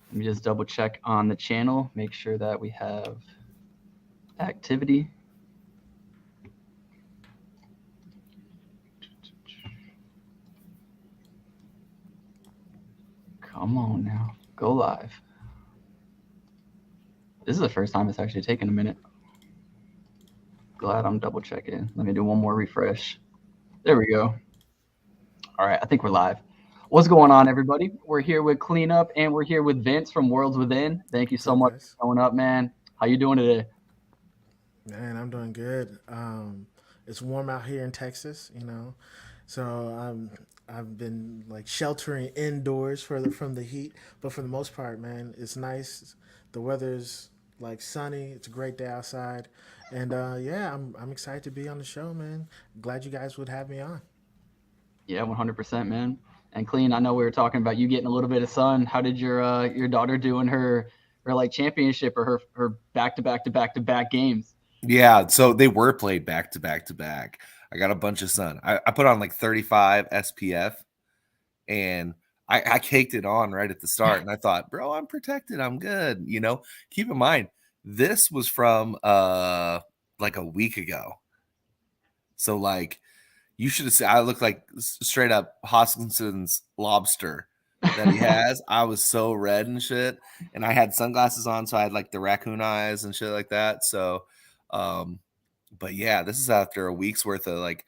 Let me just double check on the channel, make sure that we have activity. Come on now, go live. This is the first time it's actually taken a minute. Glad I'm double checking. Let me do one more refresh. There we go. All right, I think we're live. What's going on, everybody? We're here with Cleanup, and we're here with Vince from Worlds Within. Thank you What's so up, much guys? for showing up, man. How you doing today? Man, I'm doing good. It's warm out here in Texas, so I've been like sheltering indoors from the heat, but for the most part, man, it's nice. The weather's like sunny. It's a great day outside, and yeah, I'm excited to be on the show, man. Glad you guys would have me on. Yeah, 100%, man. And Clean, I know we were talking about you getting a little bit of sun. How did your daughter do in her like championship or her back to back to back to back games? Yeah, so they were played back to back to back. I got a bunch of sun. I put on like 35 SPF and I caked it on right at the start. And I thought, bro, I'm protected. I'm good. Keep in mind, this was from like a week ago. So like you should have seen I look like straight up Hoskinson's lobster that he has. I was so red and shit. And I had sunglasses on, so I had like the raccoon eyes and shit like that. So um but yeah, this is after a week's worth of like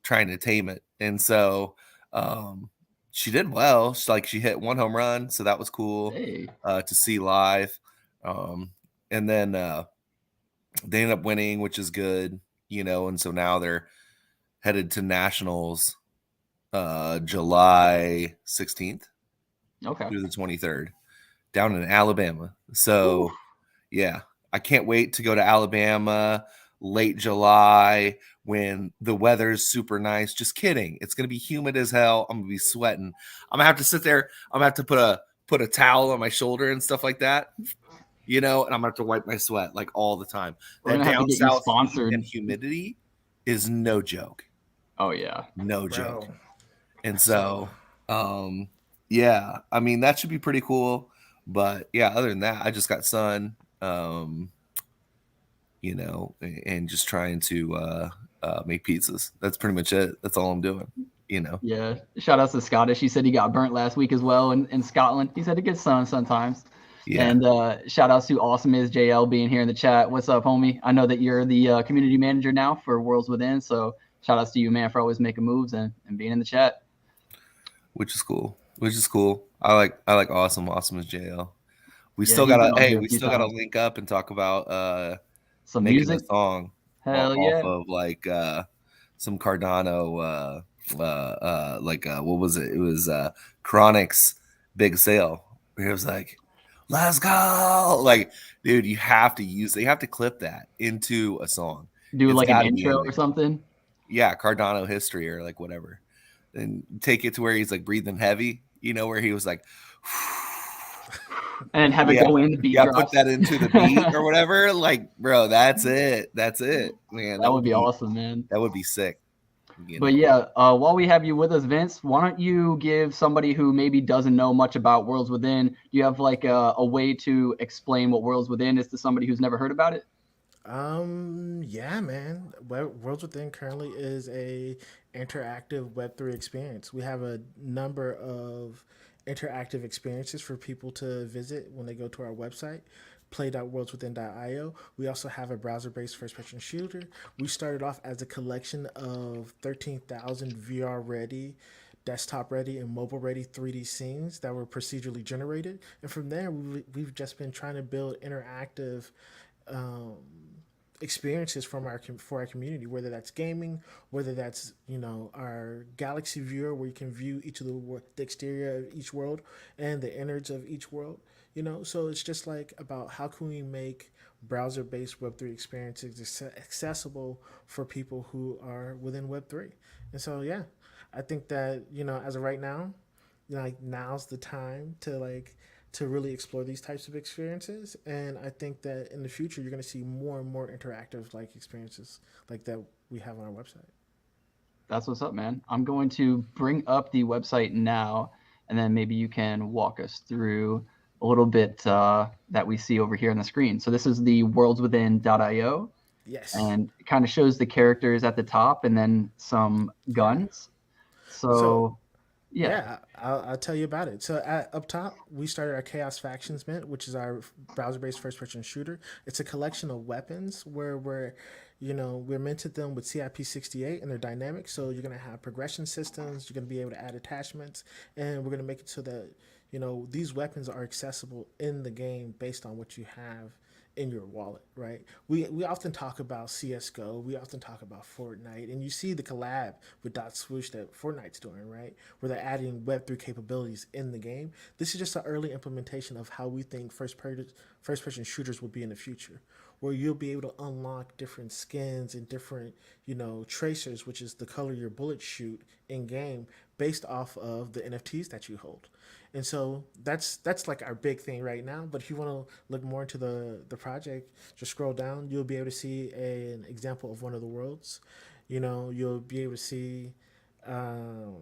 trying to tame it. And so um she did well. She hit one home run, so that was cool Hey, to see live. And then they ended up winning, which is good, and so now they're headed to nationals July 16th okay. through the 23rd down in Alabama. Whew. So yeah, I can't wait to go to Alabama late July when the weather's super nice. Just kidding. It's gonna be humid as hell. I'm gonna be sweating. I'm gonna have to sit there. I'm gonna have to put a towel on my shoulder and stuff like that. And I'm gonna have to wipe my sweat like all the time. We're That gonna have to down get you south heat sponsored. and humidity is no joke. Oh yeah. No joke. Bro. And So so yeah, I mean that should be pretty cool. But yeah, other than that, I just got sun. And just trying to make pizzas. That's pretty much it. That's all I'm doing. You know. Yeah. Shout out to Scottish. He said he got burnt last week as well in Scotland. He said it gets sun sometimes. Yeah. And shout outs to AwesomeisJayell being here in the chat. What's up, homie? I know that you're the community manager now for Worlds Within. So shout outs to you, man, for always making moves and being in the chat. Which is cool. Which is cool. I like Awesome as JL. We Yeah, still he's gotta been on hey, here a we few still gotta times. link up and talk about Some making a music. song Hell off yeah. of like some Cardano what was it? It was Chronicles big sale. Where it was like, let's go. Like, dude, you have to clip that into a song. Do It's like an gotta be intro in or there. something. Yeah, Cardano history or like whatever. And take it to where he's like breathing heavy, where he was like And have it yeah. go in, the beat Yeah, put drops. that into the beat or whatever. Like, bro, that's it. That's it. Man, That would be awesome, man. that would be sick, But yeah, while we have you with us, Vince, why don't you give somebody who maybe doesn't know much about Worlds Within, do you have like a way to explain what Worlds Within is to somebody who's never heard about it? yeah, man. Worlds Within currently is a interactive Web3 experience. We have a number of interactive experiences for people to visit when they go to our website, play.worldswithin.io. We also have a browser-based first-person shooter. We started off as a collection of 13,000 VR-ready, desktop-ready, and mobile-ready 3D scenes that were procedurally generated. And from there, we've just been trying to build interactive um, experiences for our community, whether that's gaming, whether that's our galaxy viewer where you can view each of the exterior of each world and the innards of each world. So it's just like about how can we make browser-based Web3 experiences accessible for people who are within Web3. And so yeah, I think that as of right now, like now's the time to really explore these types of experiences. And I think that in the future, you're going to see more and more interactive like experiences like that we have on our website. That's what's up, man. I'm going to bring up the website now, and then maybe you can walk us through a little bit that we see over here on the screen. So this is the worldswithin.io, Yes. and it kind of shows the characters at the top and then some Yeah. guns. So So yeah, yeah, I'll tell you about it. So up top, we started our Chaos Factions Mint, which is our browser-based first-person shooter. It's a collection of weapons where we're minted them with CIP68 and they're dynamic. So you're gonna have progression systems. You're gonna be able to add attachments, and we're gonna make it so that these weapons are accessible in the game based on what you have in your wallet, right? We often talk about CS:GO, we often talk about Fortnite, and you see the collab with Dot Swoosh that Fortnite's doing, right? Where they're adding Web3 capabilities in the game. This is just an early implementation of how we think first person shooters will be in the future, where you'll be able to unlock different skins and different, tracers, which is the color your bullets shoot in game based off of the NFTs that you hold. And so that's like our big thing right now. But if you want to look more into the project, just scroll down. You'll be able to see an example of one of the worlds. You'll be able to see um,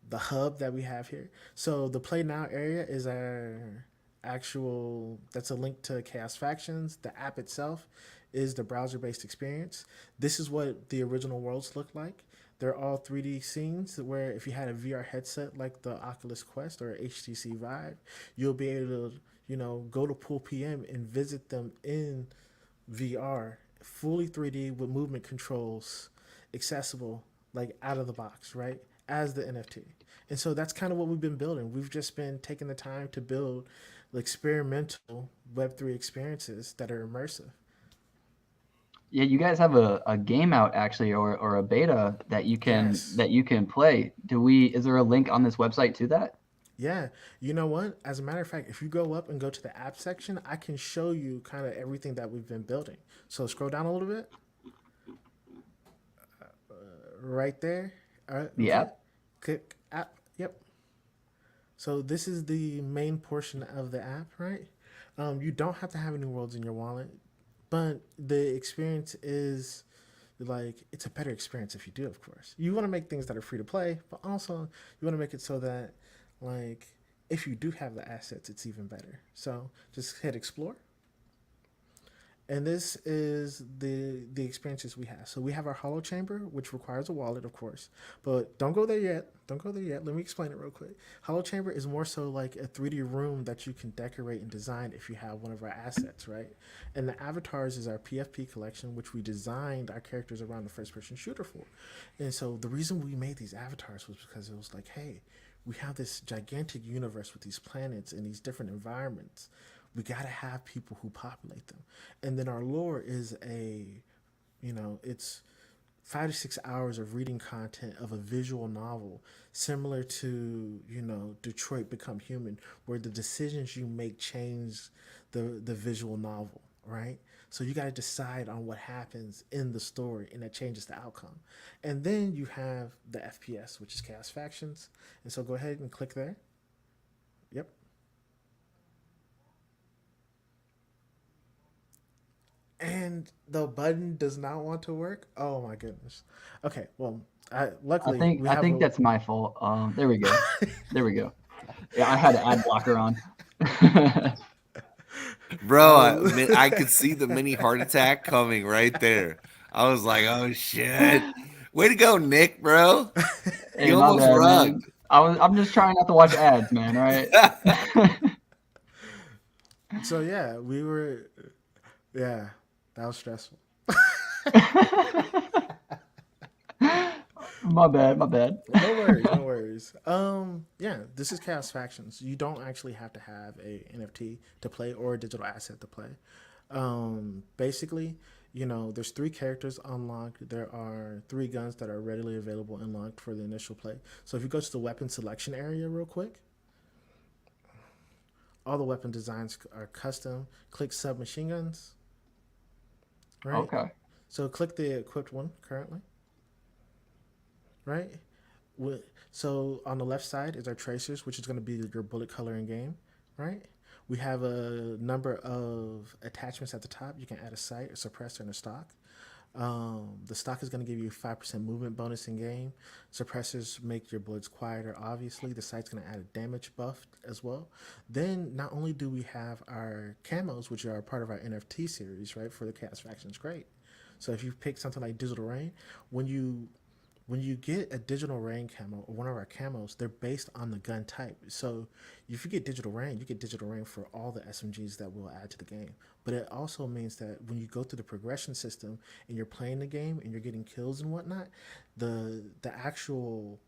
the hub that we have here. So the play now area is our actual. That's a link to Chaos Factions. The app itself is the browser based experience. This is what the original worlds look like. They're all 3D scenes where if you had a VR headset like the Oculus Quest or HTC Vive, you'll be able to, go to Pool PM and visit them in VR, fully 3D with movement controls, accessible, like out of the box, right? As the NFT. And so that's kind of what we've been building. We've just been taking the time to build experimental Web3 experiences that are immersive. yeah, you guys have a game out actually, or a beta Yes. that you can play. Is there a link on this website to that? Yeah, you know what? As a matter of fact, if you go up and go to the app section, I can show you kind of everything that we've been building. So scroll down a little bit, right there. All right, The okay. app? Click app. Yep. So this is the main portion of the app, right? You don't have to have any worlds in your wallet, but the experience is like it's a better experience if you do, of course. You want to make things that are free to play, but also you want to make it so that like if you do have the assets, it's even better. So just hit explore, and this is the experiences we have. So we have our hollow chamber, which requires a wallet, of course, but don't go there yet. Don't go there yet. Let me explain it real quick. Hollow chamber is more so like a 3D room that you can decorate and design if you have one of our assets, right? And the avatars is our PFP collection, which we designed our characters around the first person shooter for. And so the reason we made these avatars was because it was like, hey, we have this gigantic universe with these planets and these different environments. We got to have people who populate them. And then our lore is it's 5 to 6 hours of reading content of a visual novel similar to Detroit Become Human, where the decisions you make change the visual novel, right? So you got to decide on what happens in the story, and that changes the outcome. And then you have the FPS, which is Chaos Factions. And so go ahead and click there. Yep. And the button does not want to work. Oh my goodness. Okay, well, luckily we I have think a. that's my fault. There we go. There we go. Yeah, I had an ad blocker on. Bro, Oh, I could see the mini heart attack coming right there. I was like, oh shit. Way to go, Nick, bro. Hey, You my almost bad, man. rugged. I'm just trying not to watch ads, man. All right. so yeah, we were. Yeah, that was stressful. My bad. My bad. No worries, no worries. Yeah, this is Chaos Factions. You don't actually have to have a NFT to play or a digital asset to play. Basically, there's 3 characters unlocked. There are 3 guns that are readily available unlocked for the initial play. So if you go to the weapon selection area real quick, all the weapon designs are custom. Click submachine guns, right? Okay. So click the equipped one currently, right? So on the left side is our tracers, which is going to be your bullet color in game, right? We have a number of attachments at the top. You can add a sight, a suppressor, and a stock. The stock is going to give you 5% movement bonus in game. Suppressors make your bullets quieter, obviously. The site's going to add a damage buff as well. Then, not only do we have our camos, which are part of our NFT series, right, for the Chaos Factions, great. So if you pick something like Digital Rain, when you when you get a digital rain camo or one of our camos, they're based on the gun type. So if you get digital rain, you get digital rain for all the SMGs that we'll add to the game. But it also means that when you go through the progression system and you're playing the game and you're getting kills and whatnot, the actual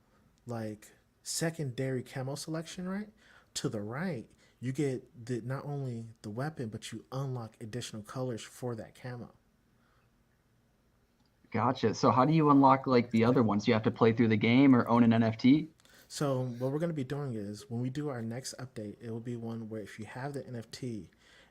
like secondary camo selection, right? To the right, you get the not only the weapon, but you unlock additional colors for that camo. Gotcha. So how do you unlock like the other ones? You have to play through the game or own an NFT? So what we're going to be doing is when we do our next update, it will be one where if you have the NFT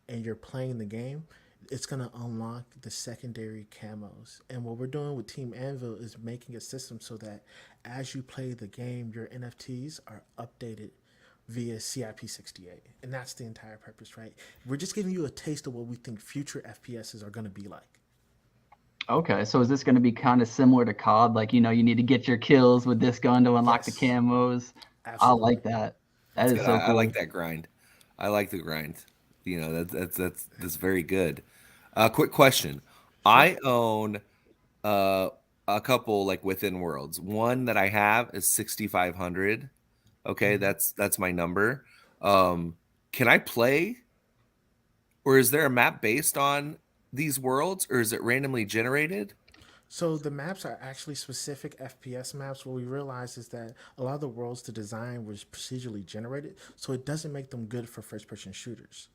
and you're playing the game, it's going to unlock the secondary camos. And what we're doing with Team Anvil is making a system so that as you play the game, your NFTs are updated via CIP68. And that's the entire purpose, right? We're just giving you a taste of what we think future FPSs are going to be like. Okay, so is this going to be kind of similar to COD? Like, you know, you need to get your kills with this gun to unlock the Yes, camos. I absolutely. like that. That That's is good. so I like cool. that grind. I like the grind. You know, that's very good. Quick question. Sure. I own uh a couple like within worlds. One that I have is 6,500. Okay, Mm-hmm. that's my number. Um, can I play, or is there a map based on these worlds, or is it randomly generated? So the maps are actually specific FPS maps. What we realize is that a lot of the worlds to design was procedurally generated, so it doesn't make them good for first-person shooters.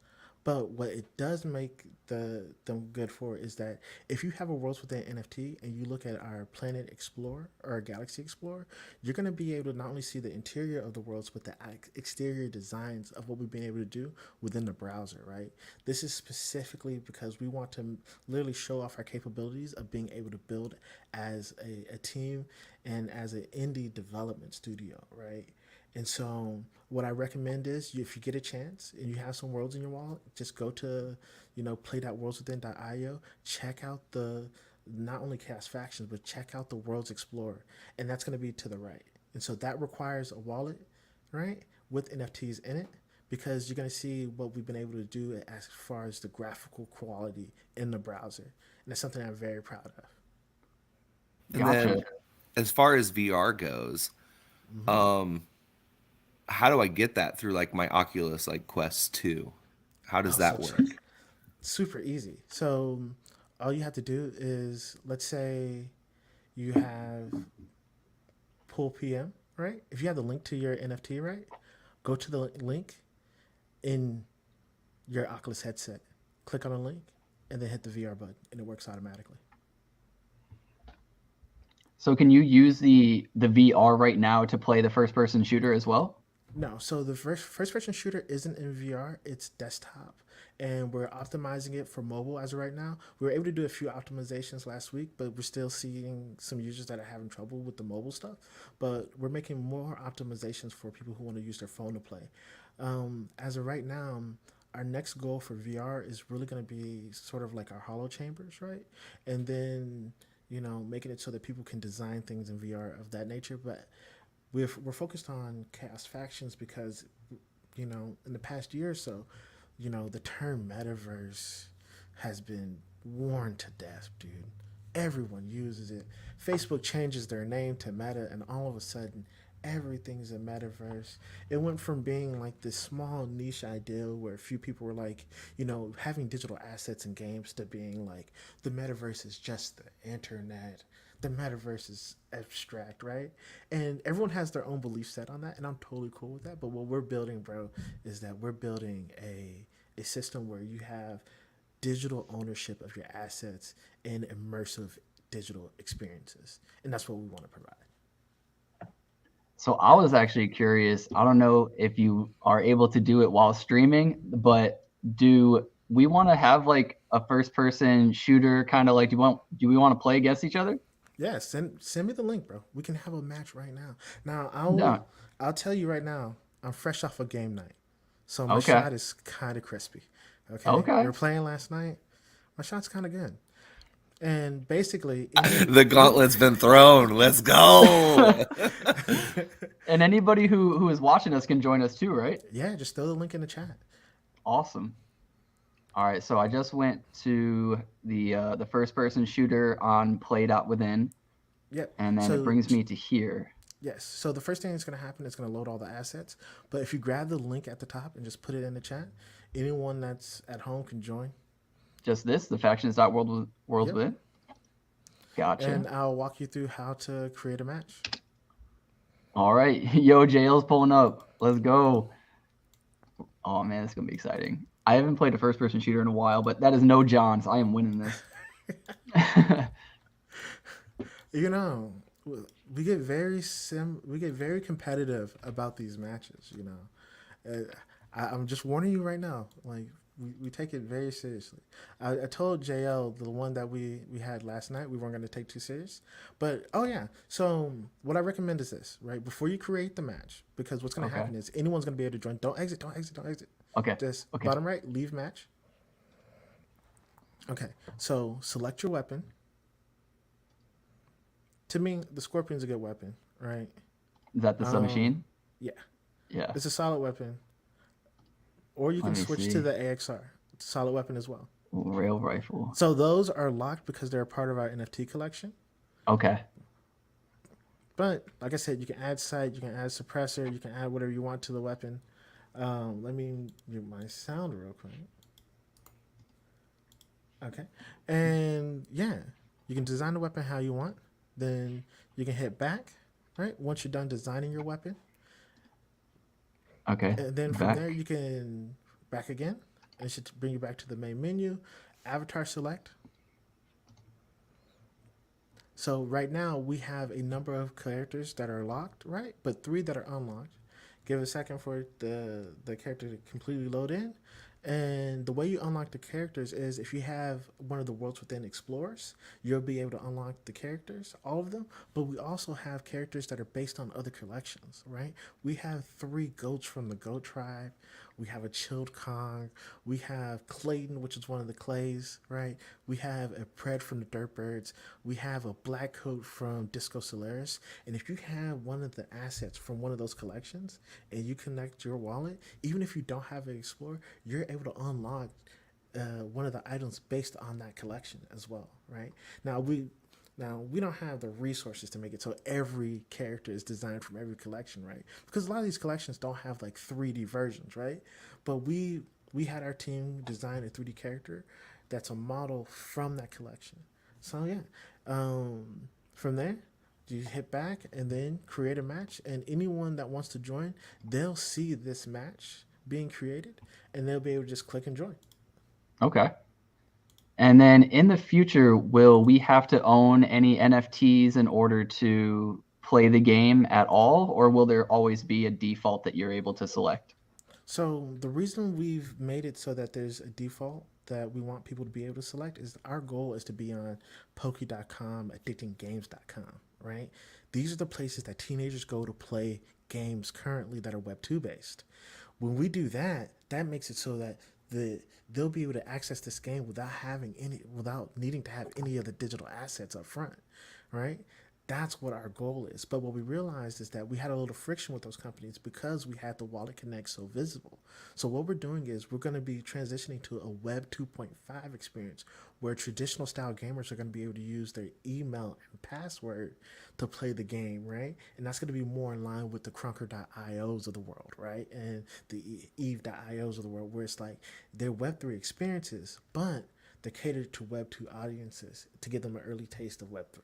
But what it does make them good for is that if you have a Worlds Within NFT and you look at our Planet Explorer or our Galaxy Explorer, you're going to be able to not only see the interior of the worlds, but the exterior designs of what we've been able to do within the browser, right? This is specifically because we want to literally show off our capabilities of being able to build as a team and as an indie development studio, right? And so, what I recommend is if you get a chance and you have some worlds in your wallet, just go to, play.worldswithin.io, check out the not only cast factions, but check out the Worlds Explorer. And that's going to be to the right. And so that requires a wallet, right, with NFTs in it, because you're going to see what we've been able to do as far as the graphical quality in the browser. And that's something I'm very proud of. And then Gotcha. as far as VR goes, Mm-hmm. um, how do I get that through like my Oculus like Quest 2? How does Oh, so that work? super easy. So all you have to do is, let's say you have Pool PM, right? If you have the link to your NFT, right, go to the link in your Oculus headset, click on the link, and then hit the VR button, and it works automatically. So can you use the VR right now to play the first person shooter as well? No, so the first person shooter isn't in VR; it's desktop, and we're optimizing it for mobile as of right now. We were able to do a few optimizations last week, but we're still seeing some users that are having trouble with the mobile stuff. But we're making more optimizations for people who want to use their phone to play. As of right now, our next goal for VR is really going to be sort of like our hollow chambers, right? And then making it so that people can design things in VR of that nature. But we're focused on chaos factions because in the past year or so, the term metaverse has been worn to death, dude. Everyone uses it. Facebook changes their name to Meta, and all of a sudden, everything's a metaverse. It went from being like this small niche ideal where a few people were like, having digital assets in games to being like, the metaverse is just the internet. The metaverse is abstract, right? And everyone has their own belief set on that, and I'm totally cool with that. But what we're building, bro, is that we're building a system where you have digital ownership of your assets and immersive digital experiences. And that's what we want to provide. So I was actually curious. I don't know if you are able to do it while streaming, but do we want to have like a first person shooter kind of like do we want to play against each other? Yeah, send me the link, bro. We can have a match right now. Now No. I'll tell you right now, I'm fresh off a game night. So my Okay. shot is kind of crispy. Okay? We Okay. were playing last night. My shot's kind of good. And basically, The gauntlet's been thrown. Let's go. And anybody who is watching us can join us too, right? yeah, just throw the link in the chat. Awesome. All right, so I just went to the first person shooter on play.within, Yep. and then So it brings me to here. yes. So the first thing that's going to happen is going to load all the assets. But if you grab the link at the top and just put it in the chat, anyone that's at home can join. Just this, the factions.world Yep. within. Gotcha. And I'll walk you through how to create a match. All right, yo, JL's pulling up. Let's go. Oh man, it's gonna be exciting. I haven't played a first-person shooter in a while, but that is no Johns. I am winning this. You know, we get very competitive about these matches. You know, I'm just warning you right now. Like we take it very seriously. I told JL the one that we had last night we weren't going to take too serious, but oh yeah. So what I recommend is this, right? Before you create the match, because what's going to happen is anyone's going to be able to join. Don't exit. Don't exit. Don't exit. Okay. Just okay. bottom right, leave match. Okay. So select your weapon. To me, the Scorpion's a good weapon, right? Is that the submachine? Yeah. Yeah. It's a solid weapon. Or you can switch to the AXR. It's a solid weapon as well. Rail rifle. So those are locked because they're a part of our NFT collection. Okay. But like I said, you can add sight, you can add suppressor, you can add whatever you want to the weapon. Let me mute my sound real quick. Okay. And yeah, you can design the weapon how you want. Then you can hit back, right? Once you're done designing your weapon. Okay. And then from there you can back again. And it should bring you back to the main menu. Avatar select. So right now we have a number of characters that are locked, right? But 3 that are unlocked. Give it a second for the character to completely load in. And the way you unlock the characters is if you have one of the Worlds Within Explorers, you'll be able to unlock the characters, all of them. But we also have characters that are based on other collections, right? We have 3 goats from the Goat Tribe. We have a Chilled Kong. We have Clayton, which is one of the Clays, right? We have a Pred from the Dirtbirds. We have a Black Coat from Disco Solaris. And if you have one of the assets from one of those collections and you connect your wallet, even if you don't have an Explorer, you're able to unlock one of the items based on that collection as well, right? Now we don't have the resources to make it so every character is designed from every collection, right? Because a lot of these collections don't have like 3D versions, right? But we had our team design a 3D character that's a model from that collection. So yeah, from there you hit back and then create a match, and anyone that wants to join, they'll see this match being created and they'll be able to just click and join. Okay. And then in the future, will we have to own any NFTs in order to play the game at all? Or will there always be a default that you're able to select? So the reason we've made it so that there's a default that we want people to be able to select is our goal is to be on Poke.com, addictinggames.com, right? These are the places that teenagers go to play games currently that are Web 2 based. When we do that, that makes it so that they'll be able to access this game without needing to have any of the digital assets up front, right? That's what our goal is. But what we realized is that we had a little friction with those companies because we had the Wallet Connect so visible. So what we're doing is we're going to be transitioning to a Web 2.5 experience where traditional style gamers are going to be able to use their email and password to play the game, right? And that's going to be more in line with the Crunker.ios of the world, right? And the Eve.ios of the world, where it's like they're Web3 experiences, but they're catered to Web 2 audiences to give them an early taste of Web3.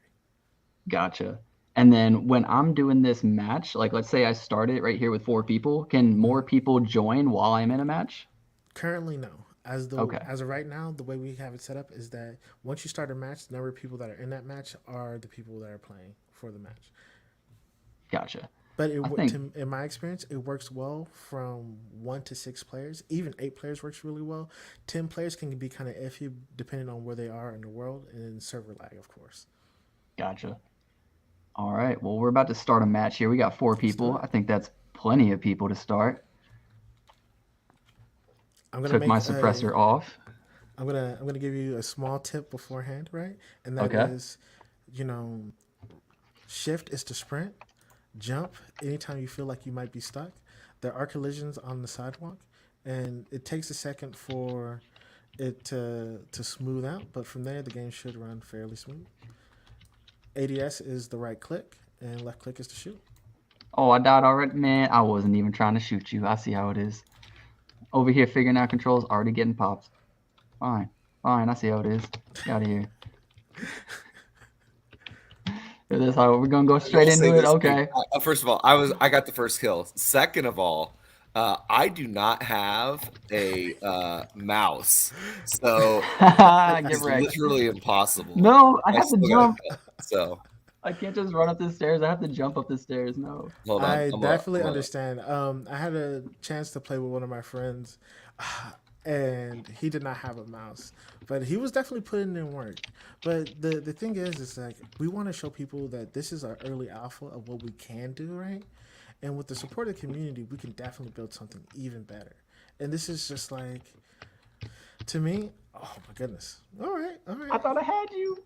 Gotcha. And then when I'm doing this match, like let's say I start it right here with 4 people, can more people join while I'm in a match? Currently, no. As of right now, the way we have it set up is that once you start a match, the number of people that are in that match are the people that are playing for the match. Gotcha. But in my experience, it works well from 1 to 6 players. Even 8 players works really well. 10 players can be kind of iffy depending on where they are in the world, and then server lag, of course. Gotcha. All right. Well, we're about to start a match here. We got 4 people. I think that's plenty of people to start. I'm gonna Took make my suppressor off. I'm gonna give you a small tip beforehand, right? And that Okay. is, you know, shift is to sprint, jump anytime you feel like you might be stuck. There are collisions on the sidewalk, and it takes a second for it to smooth out, but from there the game should run fairly smooth. ADS is the right click, and left click is to shoot. Oh, I died already, man. I wasn't even trying to shoot you. I see how it is. Over here, figuring out controls, already getting popped. Fine, fine. I see how it is. Get out of here. This how we're gonna go I straight will say into it. this, dude. Okay. First of all, I got the first kill. Second of all, I do not have a mouse, so Get it's wrecked. literally impossible. No, I I have to still got a jump. kill. So I can't just run up the stairs. I have to jump up the stairs. No. hold on. I I'm definitely understand. I had a chance to play with one of my friends, and he did not have a mouse, but he was definitely putting in work. But the thing is like we want to show people that this is our early alpha of what we can do, right? And with the support of the community, we can definitely build something even better. And this is just like, to me, oh my goodness. All I right. thought I had you.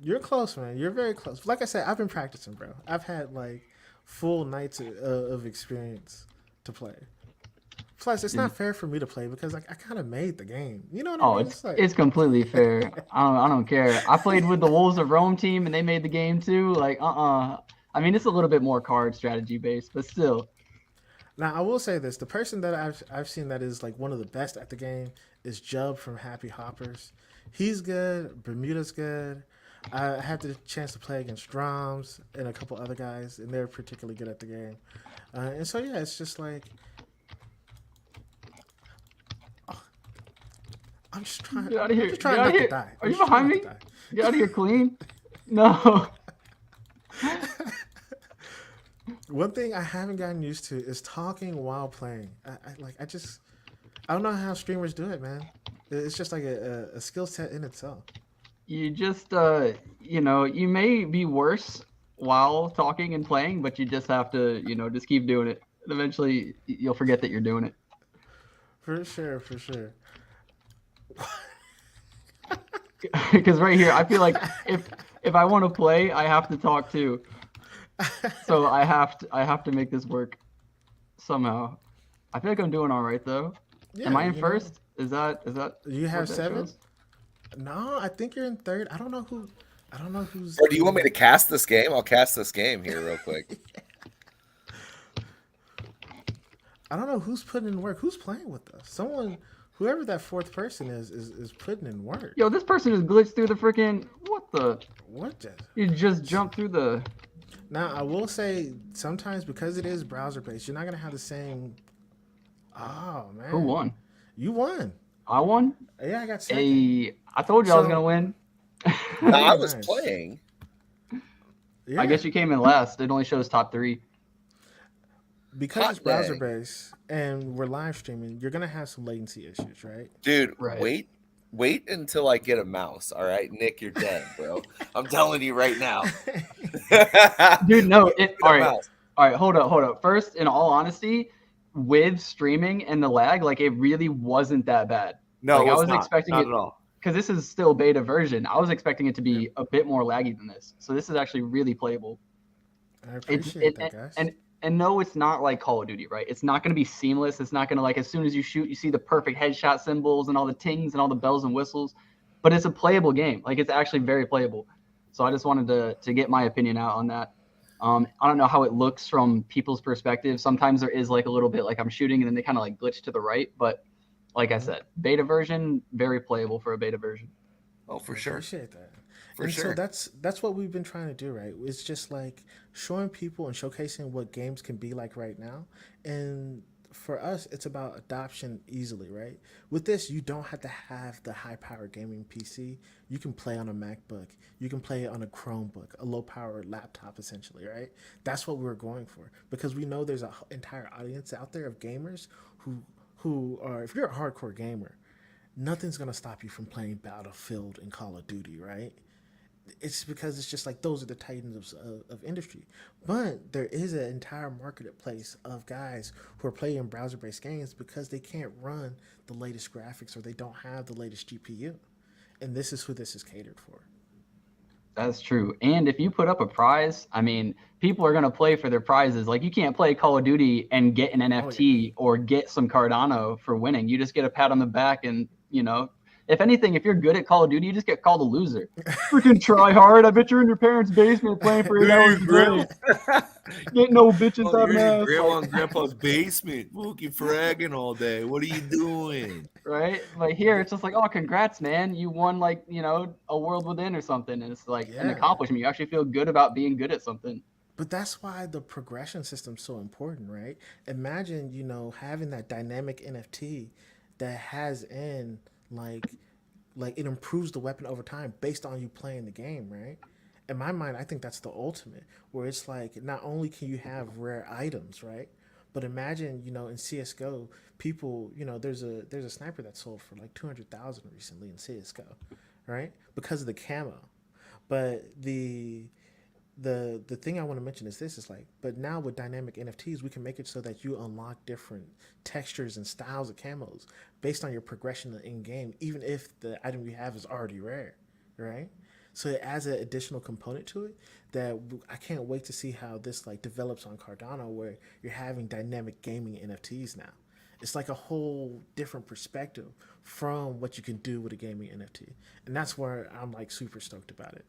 You're close, man. You're very close. Like I said, I've been practicing, bro. I've had like full nights of experience to play. Plus, it's not fair for me to play because like I kind of made the game. You know what I Oh, mean? it's It's like, it's completely fair. I don't care. I played with the Wolves of Rome team and they made the game too. Like, I mean, it's a little bit more card strategy based, but still. now I will say this: the person that I've seen that is like one of the best at the game is Jub from Happy Hoppers. He's good. Bermuda's good. I had the chance to play against Drums and a couple other guys, and they're particularly good at the game. And so yeah, it's just like I'm just trying. Get out of I'm here. just Get trying out of not to here. die. Are I'm you just trying behind not to me? die. Get out of here clean. No. One thing I haven't gotten used to is talking while playing. I don't know how streamers do it, man. It's just like a skill set in itself. You just you may be worse while talking and playing, but you just have to, just keep doing it. And eventually you'll forget that you're doing it. For sure, for sure. Because right here, I feel like if I want to play, I have to talk too. So I have to make this work somehow. I feel like I'm doing all right though. Am Yeah, I in first? Is that you what have that 7. shows? No, I think you're in third. I don't know who. I don't know who's. Or do you want me to cast this game? I'll cast this game here real quick. I don't know who's putting in work. Who's playing with us? Someone, whoever that fourth person is putting in work. Yo, this person just glitched through the freaking what the? What just? You just jumped through the. Now I will say sometimes because it is browser based, you're not gonna have the same. Oh man, Who won? you won. I won. Yeah, I got second. Hey, I told you I was gonna So- win. No, I Very was nice. playing. Yeah, I guess you came in last. It only shows top 3. because Hot it's browser dang. based and we're live streaming, you're gonna have some latency issues, right? Dude, Right. wait until I get a mouse. All right, Nick, you're dead, bro. I'm telling you right now. Dude, no. Get a All right. mouse. All right. Hold up. First, in all honesty, with streaming and the lag, like it really wasn't that bad. No, like it I was was not. expecting Not it at all. because this is still beta version. I was expecting it to be a bit more laggy than this. So this is actually really playable. I It's appreciate that, guys. and no, it's not like Call of Duty, right? It's not going to be seamless. It's not going to like as soon as you shoot, you see the perfect headshot symbols and all the tings and all the bells and whistles. But it's a playable game. Like it's actually very playable. So I just wanted to get my opinion out on that. I don't know how it looks from people's perspective. Sometimes there is like a little bit like I'm shooting and then they kind of like glitch to the right. But like I said, beta version, very playable for a beta version. Oh, for I sure. appreciate that. For And sure. so that's what we've been trying to do, right? It's just like showing people and showcasing what games can be like right now. And for us, it's about adoption easily, right? With this, you don't have to have the high powered gaming PC. You can play on a MacBook. You can play it on a Chromebook, a low powered laptop, essentially, right? That's what we were going for because we know there's an entire audience out there of gamers who are, if you're a hardcore gamer, nothing's gonna stop you from playing Battlefield and Call of Duty, right? it's because it's just like those are the titans of industry. But there is an entire marketplace of guys who are playing browser based games because they can't run the latest graphics or they don't have the latest GPU. And this is who this is catered for. That's true. And if you put up a prize, I mean, people are going to play for their prizes. Like you can't play Call of Duty and get an Oh yeah. NFT or get some Cardano for winning. You just get a pat on the back and, if anything, if you're good at Call of Duty, you just get called a loser. Freaking try hard. I bet you're in your parents' basement playing for 8 hours a day. Get no bitch Oh, inside you're in your math. grandma and grandpa's basement, Mookie fragging all day. What are you doing? Right? Like here, it's just like, oh, congrats, man. You won like, a world within or something. And it's like an Yeah. accomplishment. You actually feel good about being good at something. But that's why the progression system's so important, right? Imagine, having that dynamic NFT that has in like it improves the weapon over time based on you playing the game, right? In my mind, I think that's the ultimate, where it's like not only can you have rare items, right? But imagine, in CS:GO, people, there's a sniper that sold for like 200,000 recently in CS:GO, right? Because of the camo. But the thing I want to mention is this is like, but now with dynamic NFTs, we can make it so that you unlock different textures and styles of camos based on your progression in game, even if the item you have is already rare, right? So it adds an additional component to it that I can't wait to see how this like develops on Cardano, where you're having dynamic gaming NFTs now. It's like a whole different perspective from what you can do with a gaming NFT, and that's where I'm like super stoked about it.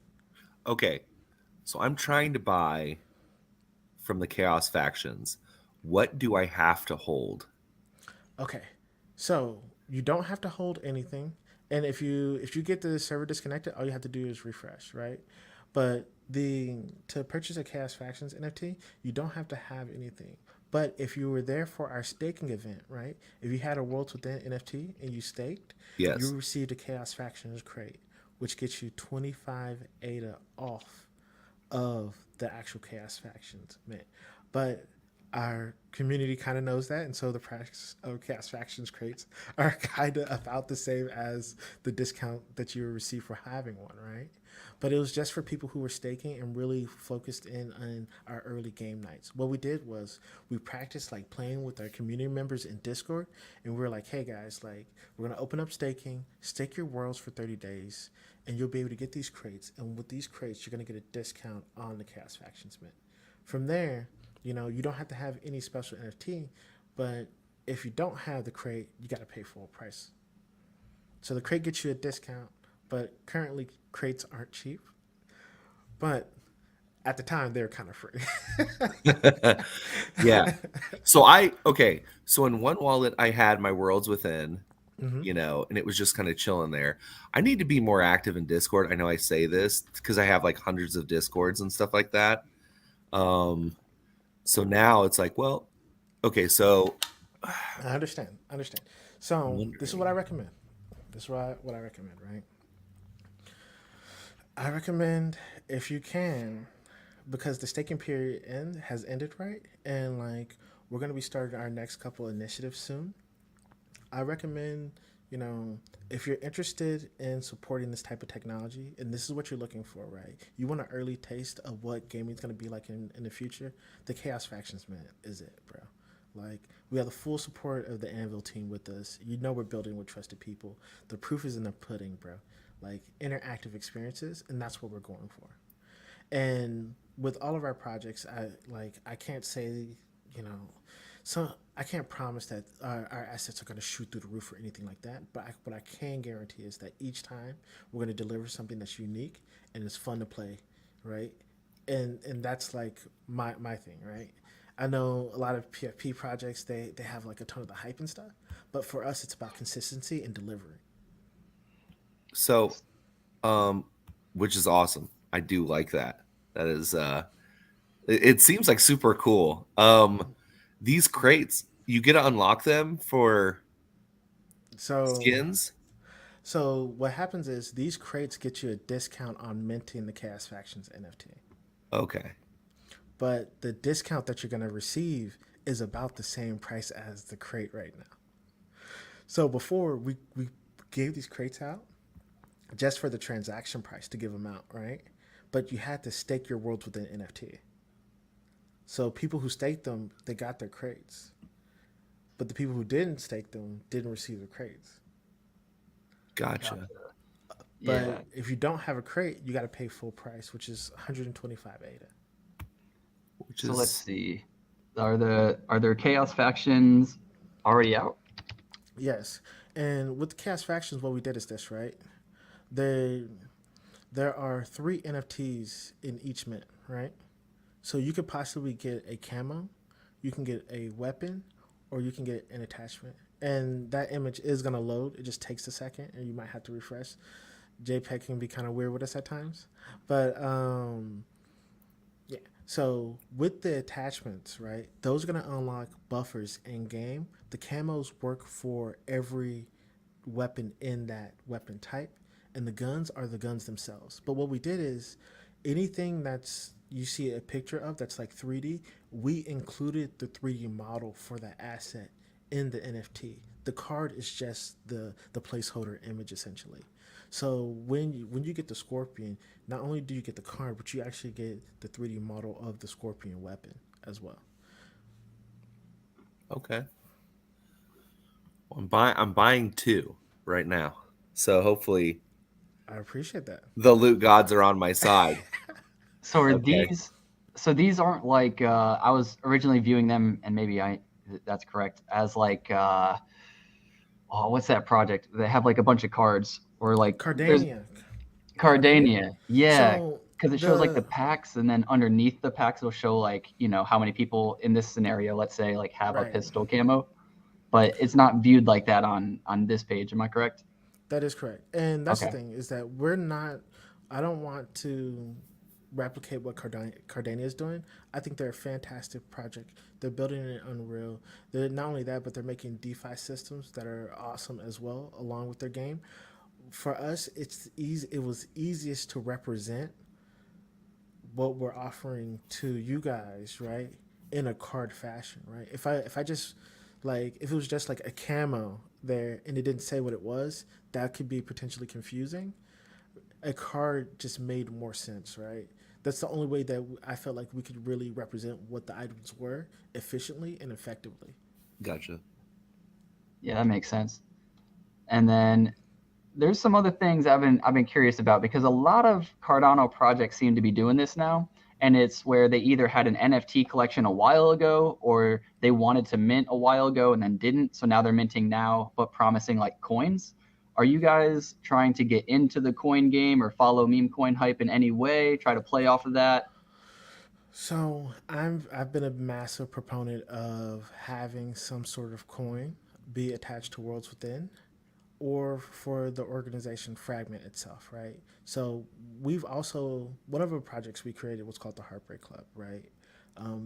Okay, so I'm trying to buy from the Chaos factions. What do I have to hold? Okay, so you don't have to hold anything, and if you get the server disconnected, all you have to do is refresh, right? But the to purchase a Chaos Factions NFT, you don't have to have anything. But if you were there for our staking event, right? If you had a Worlds Within NFT and you staked, you Yes. received a Chaos Factions crate, which gets you 25 ADA off of the actual Chaos Factions mint. But our community kind of knows that, and so the price of Chaos Factions crates are kind of about the same as the discount that you receive for having one, right? But it was just for people who were staking and really focused in on our early game nights. What we did was we practiced like playing with our community members in Discord, and we were like, "Hey guys, like we're gonna open up staking, stake your worlds for 30 days, and you'll be able to get these crates. And with these crates, you're gonna get a discount on the Chaos Factions mint. From there, you don't have to have any special NFT, but if you don't have the crate, you got to pay full price. So the crate gets you a discount, but currently crates aren't cheap. But at the time, they were kind of free. Yeah. Okay. So in one wallet, I had my Worlds Within, Hmm. and it was just kind of chilling there. I need to be more active in Discord. I know I say this because I have like hundreds of Discords and stuff like that. So now it's like, well, okay, so I understand. I understand. I'm So this is what I wondering. recommend. This is what I recommend, right? I recommend if you can, because the staking period has ended, right? And like we're gonna be starting our next couple initiatives soon. I recommend, you know, if you're interested in supporting this type of technology, and this is what you're looking for, right? You want an early taste of what gaming is going to be like in the future. The Chaos Factions, man, is it, bro? Like, we have the full support of the Anvil team with us. We're building with trusted people. The proof is in the pudding, bro. Like, interactive experiences, and that's what we're going for. And with all of our projects, I can't say, you know, so I can't promise that our assets are going to shoot through the roof or anything like that. But what I can guarantee is that each time we're going to deliver something that's unique and it's fun to play, right? And that's like my thing, right? I know a lot of PFP projects they have like a ton of the hype and stuff, but for us it's about consistency and delivery. So, um, which is awesome. I do like that. That is, it seems like super cool. These crates, you get to unlock them for So skins. so what happens is these crates get you a discount on minting the Chaos Factions NFT. Okay. But the discount that you're going to receive is about the same price as the crate right now. So before we gave these crates out, just for the transaction price to give them out, right? But you had to stake your worlds within NFT. So people who staked them, they got their crates. But the people who didn't stake them didn't receive the crates. Gotcha. Gotcha. Yeah. But if you don't have a crate, you got to pay full price, which is 125 ADA. Which So let's is see. Are there chaos factions already out? Yes. And with the Chaos Factions, what we did is this, right? There, there are three NFTs in each mint, right? So you could possibly get a camo, you can get a weapon, or you can get an attachment. And that image is going to load. It just takes a second, and you might have to refresh. JPEG can be kind of weird with us at times. But yeah. So with the attachments, right, those are going to unlock buffers in game. The camos work for every weapon in that weapon type, and the guns are the guns themselves. But what we did is anything that's you see a picture of that's like 3D, we included the 3D model for that asset in the NFT. The card is just the placeholder image essentially. So when you get the Scorpion, not only do you get the card, but you actually get the 3D model of the Scorpion weapon as well. okay. Well, I'm buying two right now. So hopefully I appreciate that. the loot gods are on my side. So are Okay. these? So these aren't like I was originally viewing them, and maybe that's correct as like oh, what's that project? They have like a bunch of cards or like there's Cardania. Cardania. Cardania, yeah, So because it shows like the the packs, and then underneath the packs it'll show like how many people in this scenario, let's say, like have a right. pistol camo, but it's not viewed like that on this page. Am I correct? That is correct. And that's the Okay. thing is that we're not. I don't want to replicate what Cardania is doing. I think they're a fantastic project. They're building it in Unreal. They're not only that, but they're making DeFi systems that are awesome as well, along with their game. For us, it's easy. It was easiest to represent what we're offering to you guys, right? In a card fashion, right? If I just like if it was just like a camo there and it didn't say what it was, that could be potentially confusing. A card just made more sense, right? That's the only way that I felt like we could really represent what the items were efficiently and effectively. Gotcha. Yeah, that makes sense. And then there's some other things I've been curious about because a lot of Cardano projects seem to be doing this now, and it's where they either had an NFT collection a while ago or they wanted to mint a while ago and then didn't, so now they're minting now but promising like coins. Are you guys trying to get into the coin game or follow meme coin hype in any way? Try to play off of that? So I've been a massive proponent of having some sort of coin be attached to Worlds Within or for the organization Fragment itself, right? So we've also one of the projects we created was called the Heartbreak Club, right?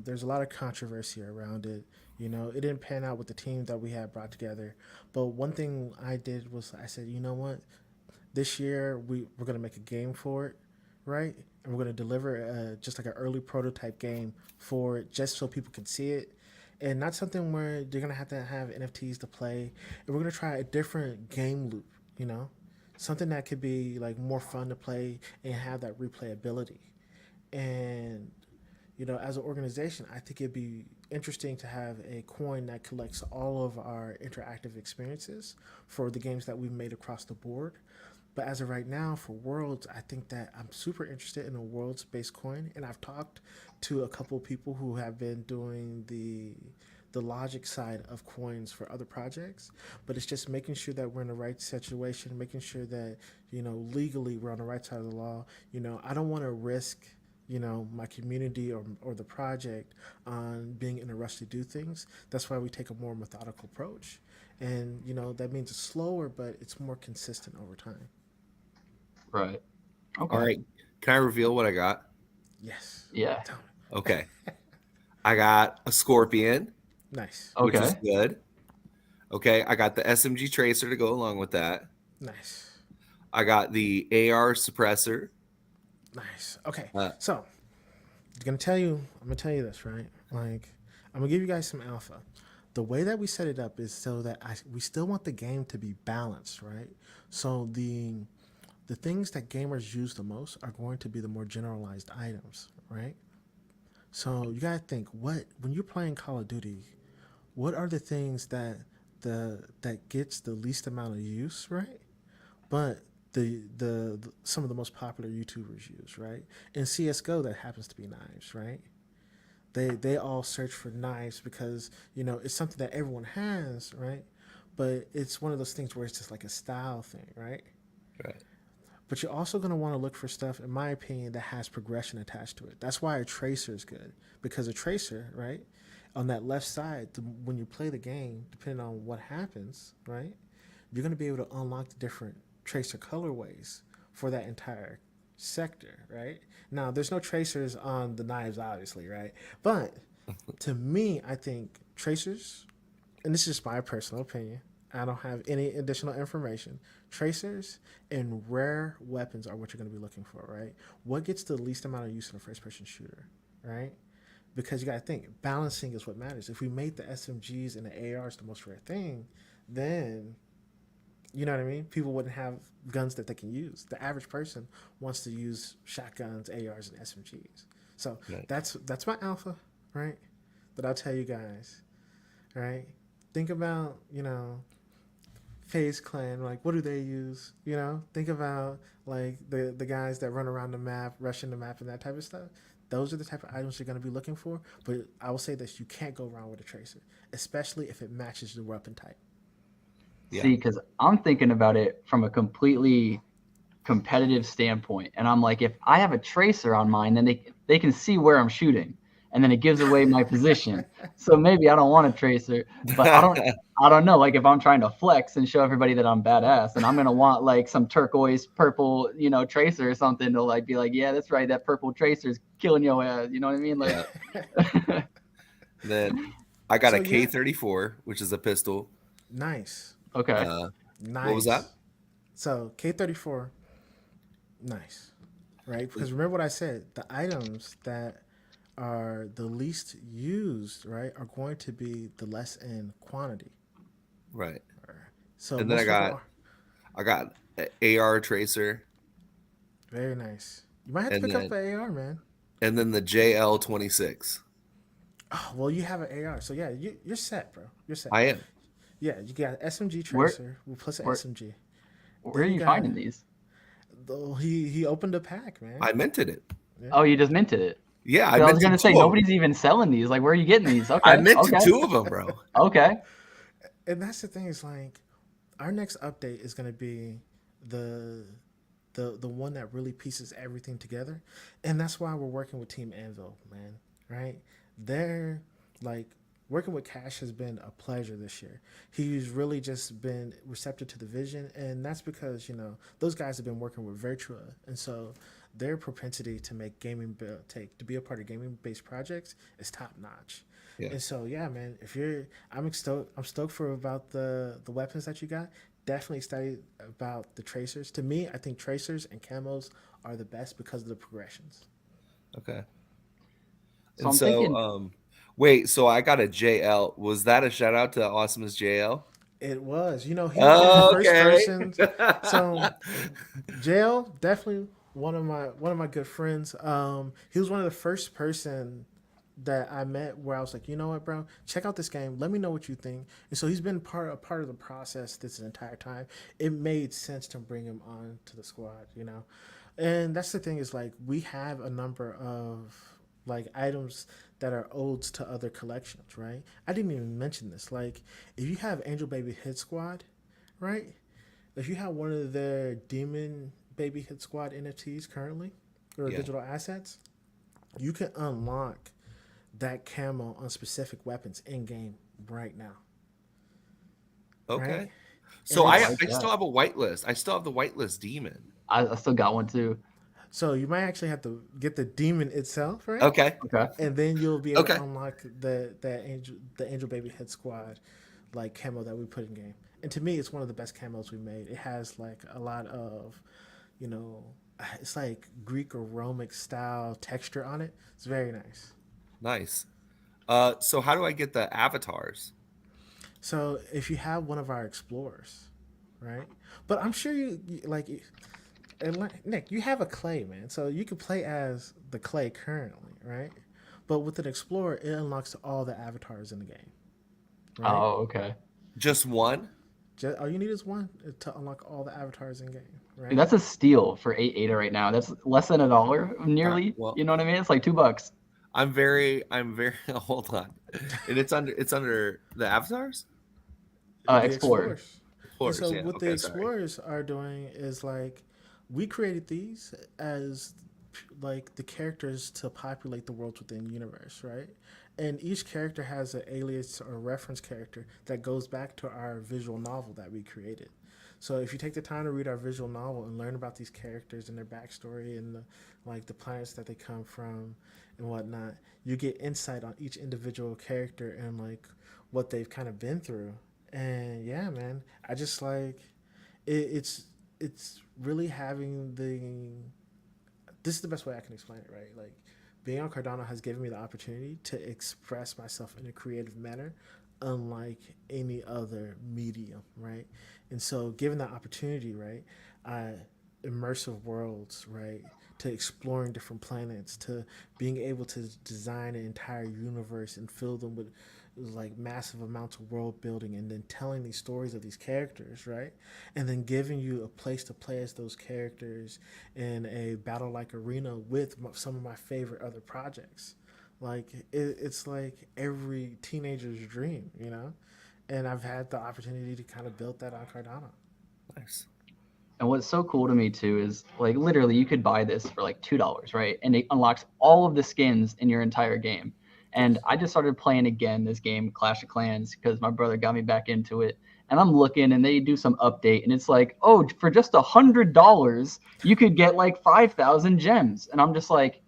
There's a lot of controversy around it. You know, it didn't pan out with the team that we had brought together. But one thing I did was I said, you know what? This year we're gonna make a game for it, right? And we're gonna deliver just like an early prototype game for it, just so people can see it, and not something where they're gonna have to have NFTs to play. And we're gonna try a different game loop, you know, something that could be like more fun to play and have that replayability. And as an organization, I think it'd be interesting to have a coin that collects all of our interactive experiences for the games that we've made across the board. But as of right now, for Worlds, I think that I'm super interested in a Worlds-based coin, and I've talked to a couple of people who have been doing the logic side of coins for other projects. But it's just making sure that we're in the right situation, making sure that legally we're on the right side of the law. I don't want to risk my community or the project on being in a rush to do things. That's why we take a more methodical approach, and that means it's slower, but it's more consistent over time. Right. All Okay. right. Can I reveal what I got? Yes. Yeah. Tell me. Okay. I got a Scorpion, Nice. which is Okay. good. Okay. I got the SMG Tracer to go along with that. Nice. I got the AR Suppressor. Nice. Okay. Uh, So I'm gonna tell you this, right? Like, I'm gonna give you guys some alpha. The way that we set it up is so that we still want the game to be balanced, right? So the things that gamers use the most are going to be the more generalized items, right? So you gotta think, what when you're playing Call of Duty, what are the things that gets the least amount of use, right? But the some of the most popular YouTubers use, right? In CS:GO, that happens to be knives, right? They all search for knives because it's something that everyone has, right? But it's one of those things where it's just like a style thing, right? Right. But you're also going to want to look for stuff, in my opinion, that has progression attached to it. That's why a tracer is good, because a tracer, right, on that left side, when you play the game, depending on what happens, right, you're going to be able to unlock the different tracer colorways for that entire sector, right? Now, there's no tracers on the knives, obviously, right? But to me, I think tracers, and this is just my personal opinion, I don't have any additional information. Tracers and rare weapons are what you're going to be looking for, right? What gets the least amount of use in a first person shooter, right? Because you got to think, balancing is what matters. If we made the SMGs and the ARs the most rare thing, then you know what I mean? People wouldn't have guns that they can use. The average person wants to use shotguns, ARs, and SMGs. So Right. that's my alpha, right? That I'll tell you guys, right? Think about FaZe Clan, like what do they use? Think about like the guys that run around the map, rushing the map, and that type of stuff. Those are the type of items you're going to be looking for. But I will say this: you can't go wrong with a tracer, especially if it matches the weapon type. Yeah. See, because I'm thinking about it from a completely competitive standpoint, and I'm like, if I have a tracer on mine, then they can see where I'm shooting, and then it gives away my position. So maybe I don't want a tracer, but I don't know. Like if I'm trying to flex and show everybody that I'm badass, and I'm gonna want like some turquoise purple, tracer or something to like be like, yeah, that's right, that purple tracer's killing your ass. You know what I mean? Like, Yeah. Then I got So a yeah, K34, which is a pistol. nice, okay, Uh, what was that? nice. So K34, nice, right? Because remember what I said: the items that are the least used, right, are going to be the less in quantity. Right. So And then most people are I got a AR tracer, very nice. You might have to and pick up then the AR, man. the JL26. Oh, well, you have an AR, so yeah, you're set, bro. You're set. I am. Yeah, you got SMG where tracer plus an where SMG. where Then are you you got finding these? he opened a pack, man. I minted it. Yeah. Oh, you just minted it. Yeah, I Because I was minted gonna say two of them. nobody's even selling these. Like, where are you getting these? I Okay, minted okay, two of them, bro. okay. And that's the thing is like our next update is going to be the the one that really pieces everything together, and that's why we're working with Team Anvil, man. Right? They're like working with Cash has been a pleasure this year. He's really just been receptive to the vision, and that's because those guys have been working with Virtua, and so their propensity to make to be a part of gaming based projects is top notch. Yeah. And so yeah, man, if you're I'm stoked for about the weapons that you got. Definitely excited about the tracers. To me, I think tracers and camos are the best because of the progressions. Okay. So And I'm so, thinking, wait, so I got a JL. Was that a shout out to AwesomeisJayell? It was. He was one of the first Okay. persons. So Jail, definitely one of my good friends. He was one of the first person that I met where I was like, you know what, bro, check out this game. Let me know what you think. And so he's been a part of the process this entire time. It made sense to bring him on to the squad. And that's the thing is like we have a number of like items that are odes to other collections, right? I didn't even mention this. Like if you have Angel Baby Hit Squad, right? If you have one of their Demon Baby Hit Squad NFTs currently or Yeah. digital assets, you can unlock that camo on specific weapons in game right now, right? Okay. And So I I it's like I still that. have a whitelist. I still have the whitelist demon. I still got one too. so you might actually have to get the demon itself, right? Okay. Okay. And then you'll be able to Okay. unlock the Angel Baby Head Squad like camo that we put in game. And to me, it's one of the best camos we made. It has like a lot of, you know, it's like Greek or Romic style texture on it. It's very nice. Nice. So how do I get the avatars? So if you have one of our explorers, right? But I'm sure like And Nick, you have a clay, man, so you can play as the clay currently, right? But with an explorer, it unlocks all the avatars in the game, right? Oh, okay. Just one? Just, all you need is one to unlock all the avatars in game, Dude, right? that's a steal for 8 ADA right now. That's less than $1, nearly. Well, You know what I mean? It's like $2. I'm very hold on. And it's under the avatars? The Explorer. explorers. And Explorers, so yeah. what the Okay, sorry. explorers are doing is like we created these as like the characters to populate the worlds within the universe, right? And each character has an alias or reference character that goes back to our visual novel that we created. So if you take the time to read our visual novel and learn about these characters and their backstory and like the planets that they come from and whatnot, you get insight on each individual character and like what they've kind of been through. And yeah, man, I just like it's really having the this is the best way I can explain it, right? Like being on Cardano has given me the opportunity to express myself in a creative manner, unlike any other medium, right? And so, given that opportunity, right, I immersive worlds, right, to exploring different planets, to being able to design an entire universe and fill them with like massive amounts of world building and then telling these stories of these characters, right? And then giving you a place to play as those characters in a battle like arena with some of my favorite other projects. Like it's like every teenager's dream, you know? And I've had the opportunity to kind of build that on Cardano. Nice. And what's so cool to me too is like literally you could buy this for like $2, right? And it unlocks all of the skins in your entire game. And Yes. I just started playing again this game, Clash of Clans, because my brother got me back into it. And I'm looking and they do some update and it's like, oh, for just $100, you could get like 5,000 gems. And I'm just like,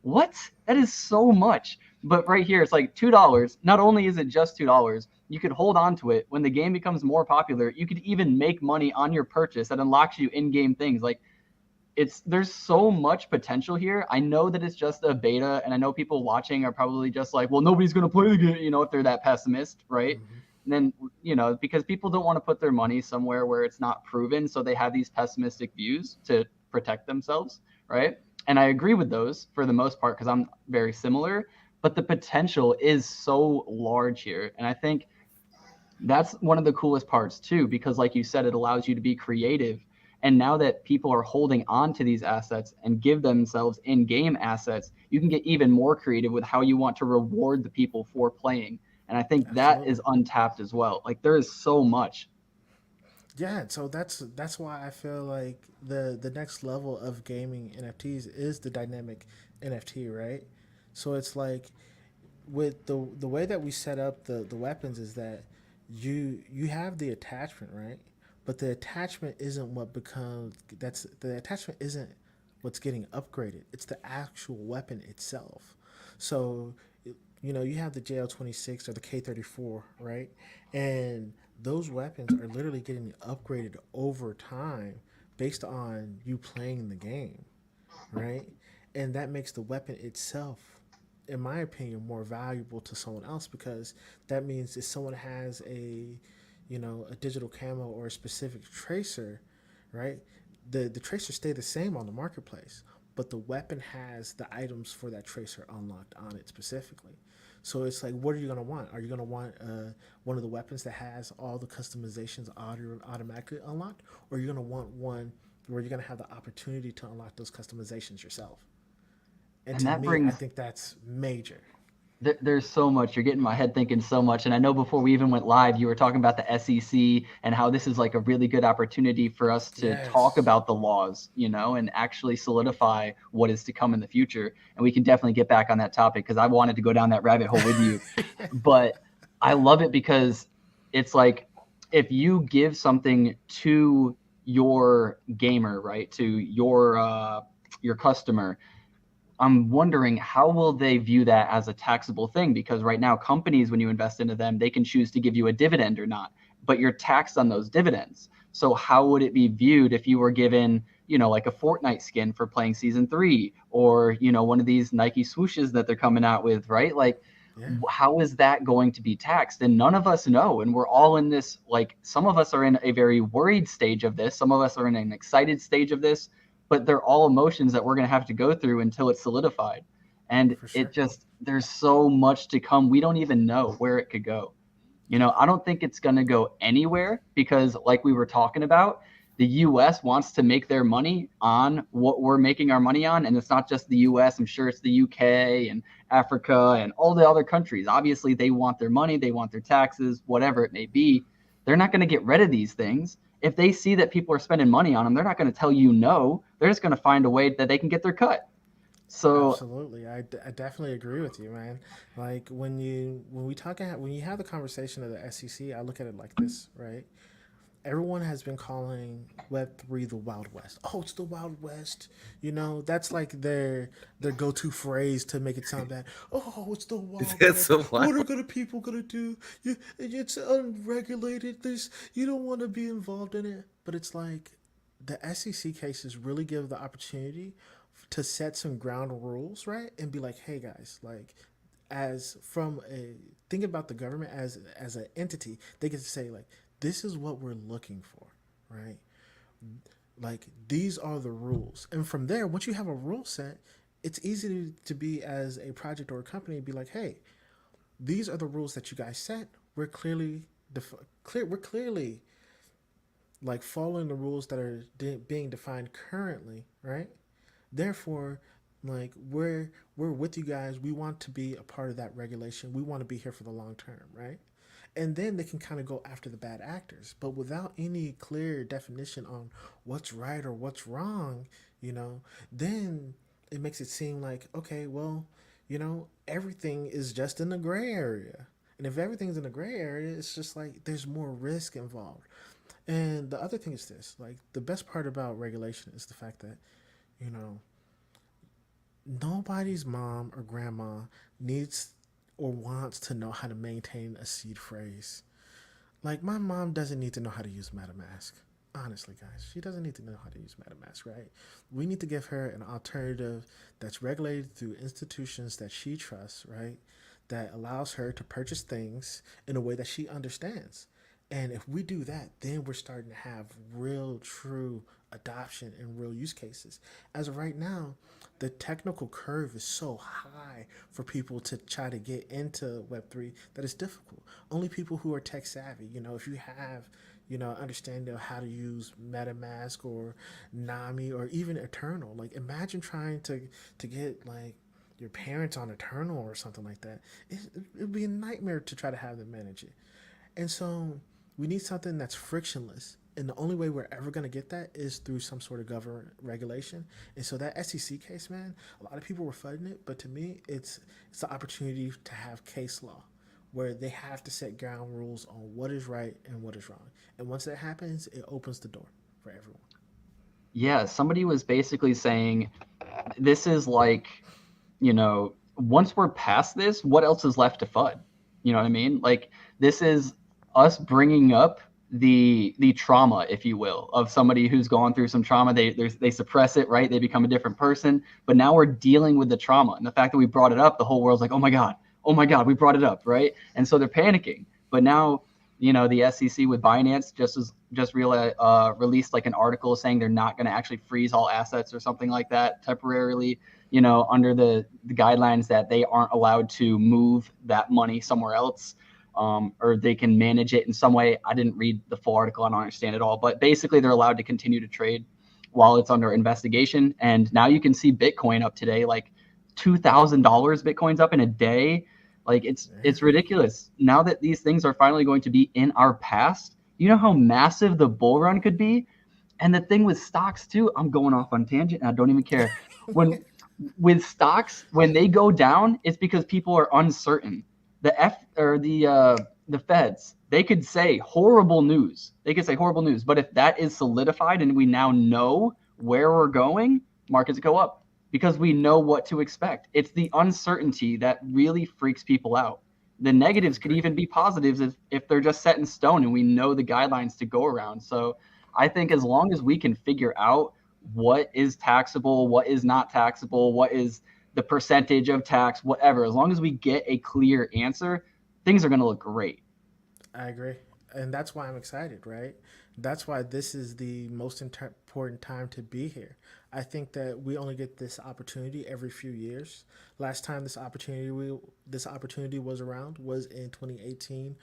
what? That is so much. But right here, it's like $2. Not only is it just $2, you could hold on to it. When the game becomes more popular, you could even make money on your purchase that unlocks you in-game things. Like there's so much potential here. I know that it's just a beta, and I know people watching are probably just like, well, nobody's gonna play the game, if they're that pessimist, right? Mm-hmm. And then because people don't want to put their money somewhere where it's not proven, so they have these pessimistic views to protect themselves, right? And I agree with those for the most part because I'm very similar, but the potential is so large here, and I think that's one of the coolest parts too, because like you said, it allows you to be creative. And now that people are holding on to these assets and give themselves in-game assets, you can get even more creative with how you want to reward the people for playing. And I think that Absolutely. is untapped as well. Like there is so much. Yeah, so that's why I feel like the next level of gaming NFTs is the dynamic NFT, right? So it's like with the way that we set up the weapons is that you have the attachment, right? But the attachment isn't what becomes that's the attachment isn't what's getting upgraded. It's the actual weapon itself. So you have the JL-26 or the K-34, right? And those weapons are literally getting upgraded over time based on you playing the game, right? And that makes the weapon itself, in my opinion, more valuable to someone else because that means if someone has a digital camo or a specific tracer, right? The tracer stay the same on the marketplace, but the weapon has the items for that tracer unlocked on it specifically. So it's like, what are you gonna want? Are you gonna want one of the weapons that has all the customizations automatically unlocked, or are you gonna want one where you're gonna have the opportunity to unlock those customizations yourself? And And to that me, I brings think that's major. there's so much. You're getting my head thinking so much. And I know before we even went live, you were talking about the SEC and how this is like a really good opportunity for us to talk Yes. about the laws, and actually solidify what is to come in the future. And we can definitely get back on that topic because I wanted to go down that rabbit hole with you. But I love it because it's like if you give something to your gamer, right, to your customer, I'm wondering how will they view that as a taxable thing? Because right now, companies, when you invest into them, they can choose to give you a dividend or not, but you're taxed on those dividends. So how would it be viewed if you were given, like a Fortnite skin for playing season 3, or one of these Nike swooshes that they're coming out with, right? Like, Yeah. how is that going to be taxed? And none of us know. And we're all in this, like, some of us are in a very worried stage of this. Some of us are in an excited stage of this. but they're all emotions that we're going to have to go through until it's solidified. And For it sure. just, there's so much to come. We don't even know where it could go. I don't think it's going to go anywhere because, like we were talking about, the US wants to make their money on what we're making our money on. And it's not just the US, I'm sure it's the UK and Africa and all the other countries. Obviously, they want their money, they want their taxes, whatever it may be. They're not going to get rid of these things. If they see that people are spending money on them, they're not going to tell you no. They're just going to find a way that they can get their cut. So Absolutely, I definitely agree with you, man. Like when you have the conversation of the SEC, I look at it like this, right? Everyone has been calling Web3 the Wild West. Oh, it's the Wild West. That's like their go to phrase to make it sound bad. Oh, it's the Wild That's West. so What are wild. people gonna do? It's unregulated. You don't want to be involved in it. But it's like the SEC cases really give the opportunity to set some ground rules, right? And be like, hey guys, like as from a think about the government as an entity, they get to say like this is what we're looking for, right? Like these are the rules, and from there, once you have a rule set, it's easy to be as a project or a company be like, hey, these are the rules that you guys set. We're clearly we're clearly like following the rules that are being defined currently, right? Therefore, like we're with you guys. We want to be a part of that regulation. We want to be here for the long term, right? And then they can kind of go after the bad actors, but without any clear definition on what's right or what's wrong, then it makes it seem like, okay, well, everything is just in the gray area. And if everything's in the gray area, it's just like there's more risk involved. And the other thing is this, like the best part about regulation is the fact that, you know, nobody's mom or grandma needs or wants to know how to maintain a seed phrase. Like my mom doesn't need to know how to use MetaMask. Honestly, guys, she doesn't need to know how to use MetaMask, right? We need to give her an alternative that's regulated through institutions that she trusts, right? That allows her to purchase things in a way that she understands. And if we do that, then we're starting to have real, true adoption and real use cases. As of right now, the technical curve is so high for people to try to get into Web3 that it's difficult. Only people who are tech savvy, if you have, understanding of how to use MetaMask or Nami or even Eternal. Like imagine trying to get like your parents on Eternal or something like that. It'd be a nightmare to try to have them manage it. And so we need something that's frictionless. And the only way we're ever going to get that is through some sort of government regulation. And so that SEC case, man, a lot of people were fighting it, but to me, it's the opportunity to have case law where they have to set ground rules on what is right and what is wrong. And once that happens, it opens the door for everyone. yeah, somebody was basically saying this is like, once we're past this, what else is left to FUD? You know what I mean? Like this is us bringing up the trauma, if you will, of somebody who's gone through some trauma. They suppress it, right? They become a different person. But now we're dealing with the trauma, and the fact that we brought it up, the whole world's like, oh my god, we brought it up, right? And so they're panicking. But now, the SEC with Binance released like an article saying they're not going to actually freeze all assets or something like that temporarily, under the guidelines that they aren't allowed to move that money somewhere else, or they can manage it in some way. I didn't read the full article. I don't understand it all, but basically they're allowed to continue to trade while it's under investigation. And now you can see Bitcoin up today, like $2,000 Bitcoin's up in a day. Like it's ridiculous. Now that these things are finally going to be in our past, you know how massive the bull run could be? And the thing with stocks too, I'm going off on tangent and I don't even care. When with stocks, when they go down, it's because people are uncertain. The feds, they could say horrible news. But if that is solidified and we now know where we're going, markets go up because we know what to expect. It's the uncertainty that really freaks people out. The negatives could even be positives if they're just set in stone and we know the guidelines to go around. So I think as long as we can figure out what is taxable, what is not taxable, what is the percentage of tax, whatever, as long as we get a clear answer, things are going to look great. I agree. And that's why I'm excited, right? That's why this is the most important time to be here. I think that we only get this opportunity every few years. Last time this opportunity was around was in 2018,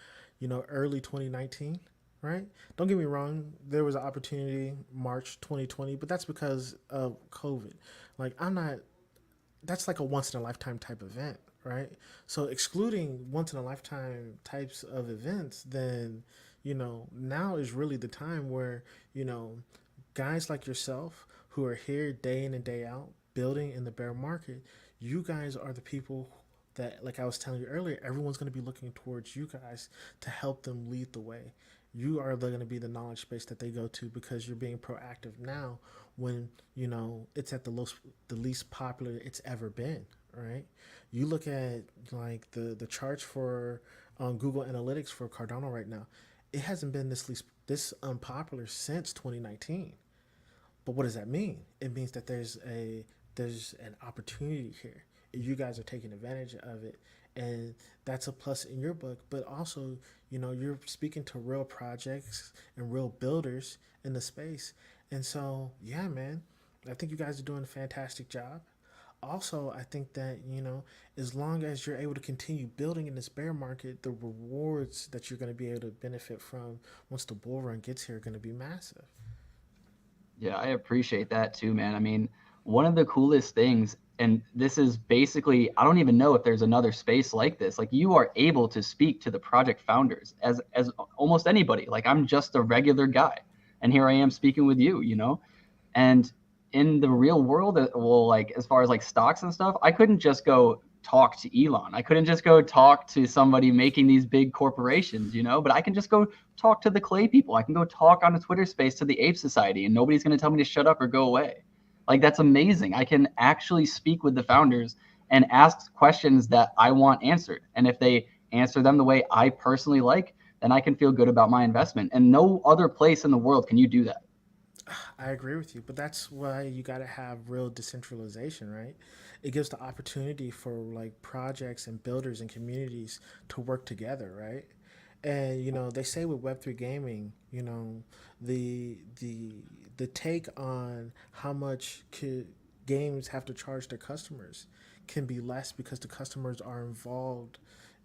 early 2019, right? Don't get me wrong, there was an opportunity March 2020, but that's because of COVID. Like I'm not that's like a once in a lifetime type event, right? So excluding once in a lifetime types of events, then now is really the time where guys like yourself who are here day in and day out building in the bear market, you guys are the people that, like I was telling you earlier, everyone's going to be looking towards you guys to help them lead the way. You are going to be the knowledge base that they go to because you're being proactive now when it's at the least popular it's ever been, right? You look at like the charts for Google Analytics for Cardano right now. It hasn't been this unpopular since 2019. But what does that mean? It means that there's an opportunity here. You guys are taking advantage of it, and that's a plus in your book. But also, you're speaking to real projects and real builders in the space, and so yeah, man, I think you guys are doing a fantastic job. Also, I think that as long as you're able to continue building in this bear market, the rewards that you're going to be able to benefit from once the bull run gets here are going to be massive. Yeah, I appreciate that too, man. I mean, one of the coolest things, and this is basically, I don't even know if there's another space like this. Like you are able to speak to the project founders as almost anybody. Like I'm just a regular guy, and here I am speaking with you. And in the real world, well, like as far as like stocks and stuff, I couldn't just go talk to Elon. I couldn't just go talk to somebody making these big corporations, but I can just go talk to the clay people. I can go talk on a Twitter space to the Ape Society and nobody's going to tell me to shut up or go away. Like that's amazing. I can actually speak with the founders and ask questions that I want answered. And if they answer them the way I personally like, then I can feel good about my investment. And no other place in the world can you do that. I agree with you, but that's why you got to have real decentralization, right? It gives the opportunity for like projects and builders and communities to work together, right? And they say with Web3 gaming, the the take on how much games have to charge their customers can be less because the customers are involved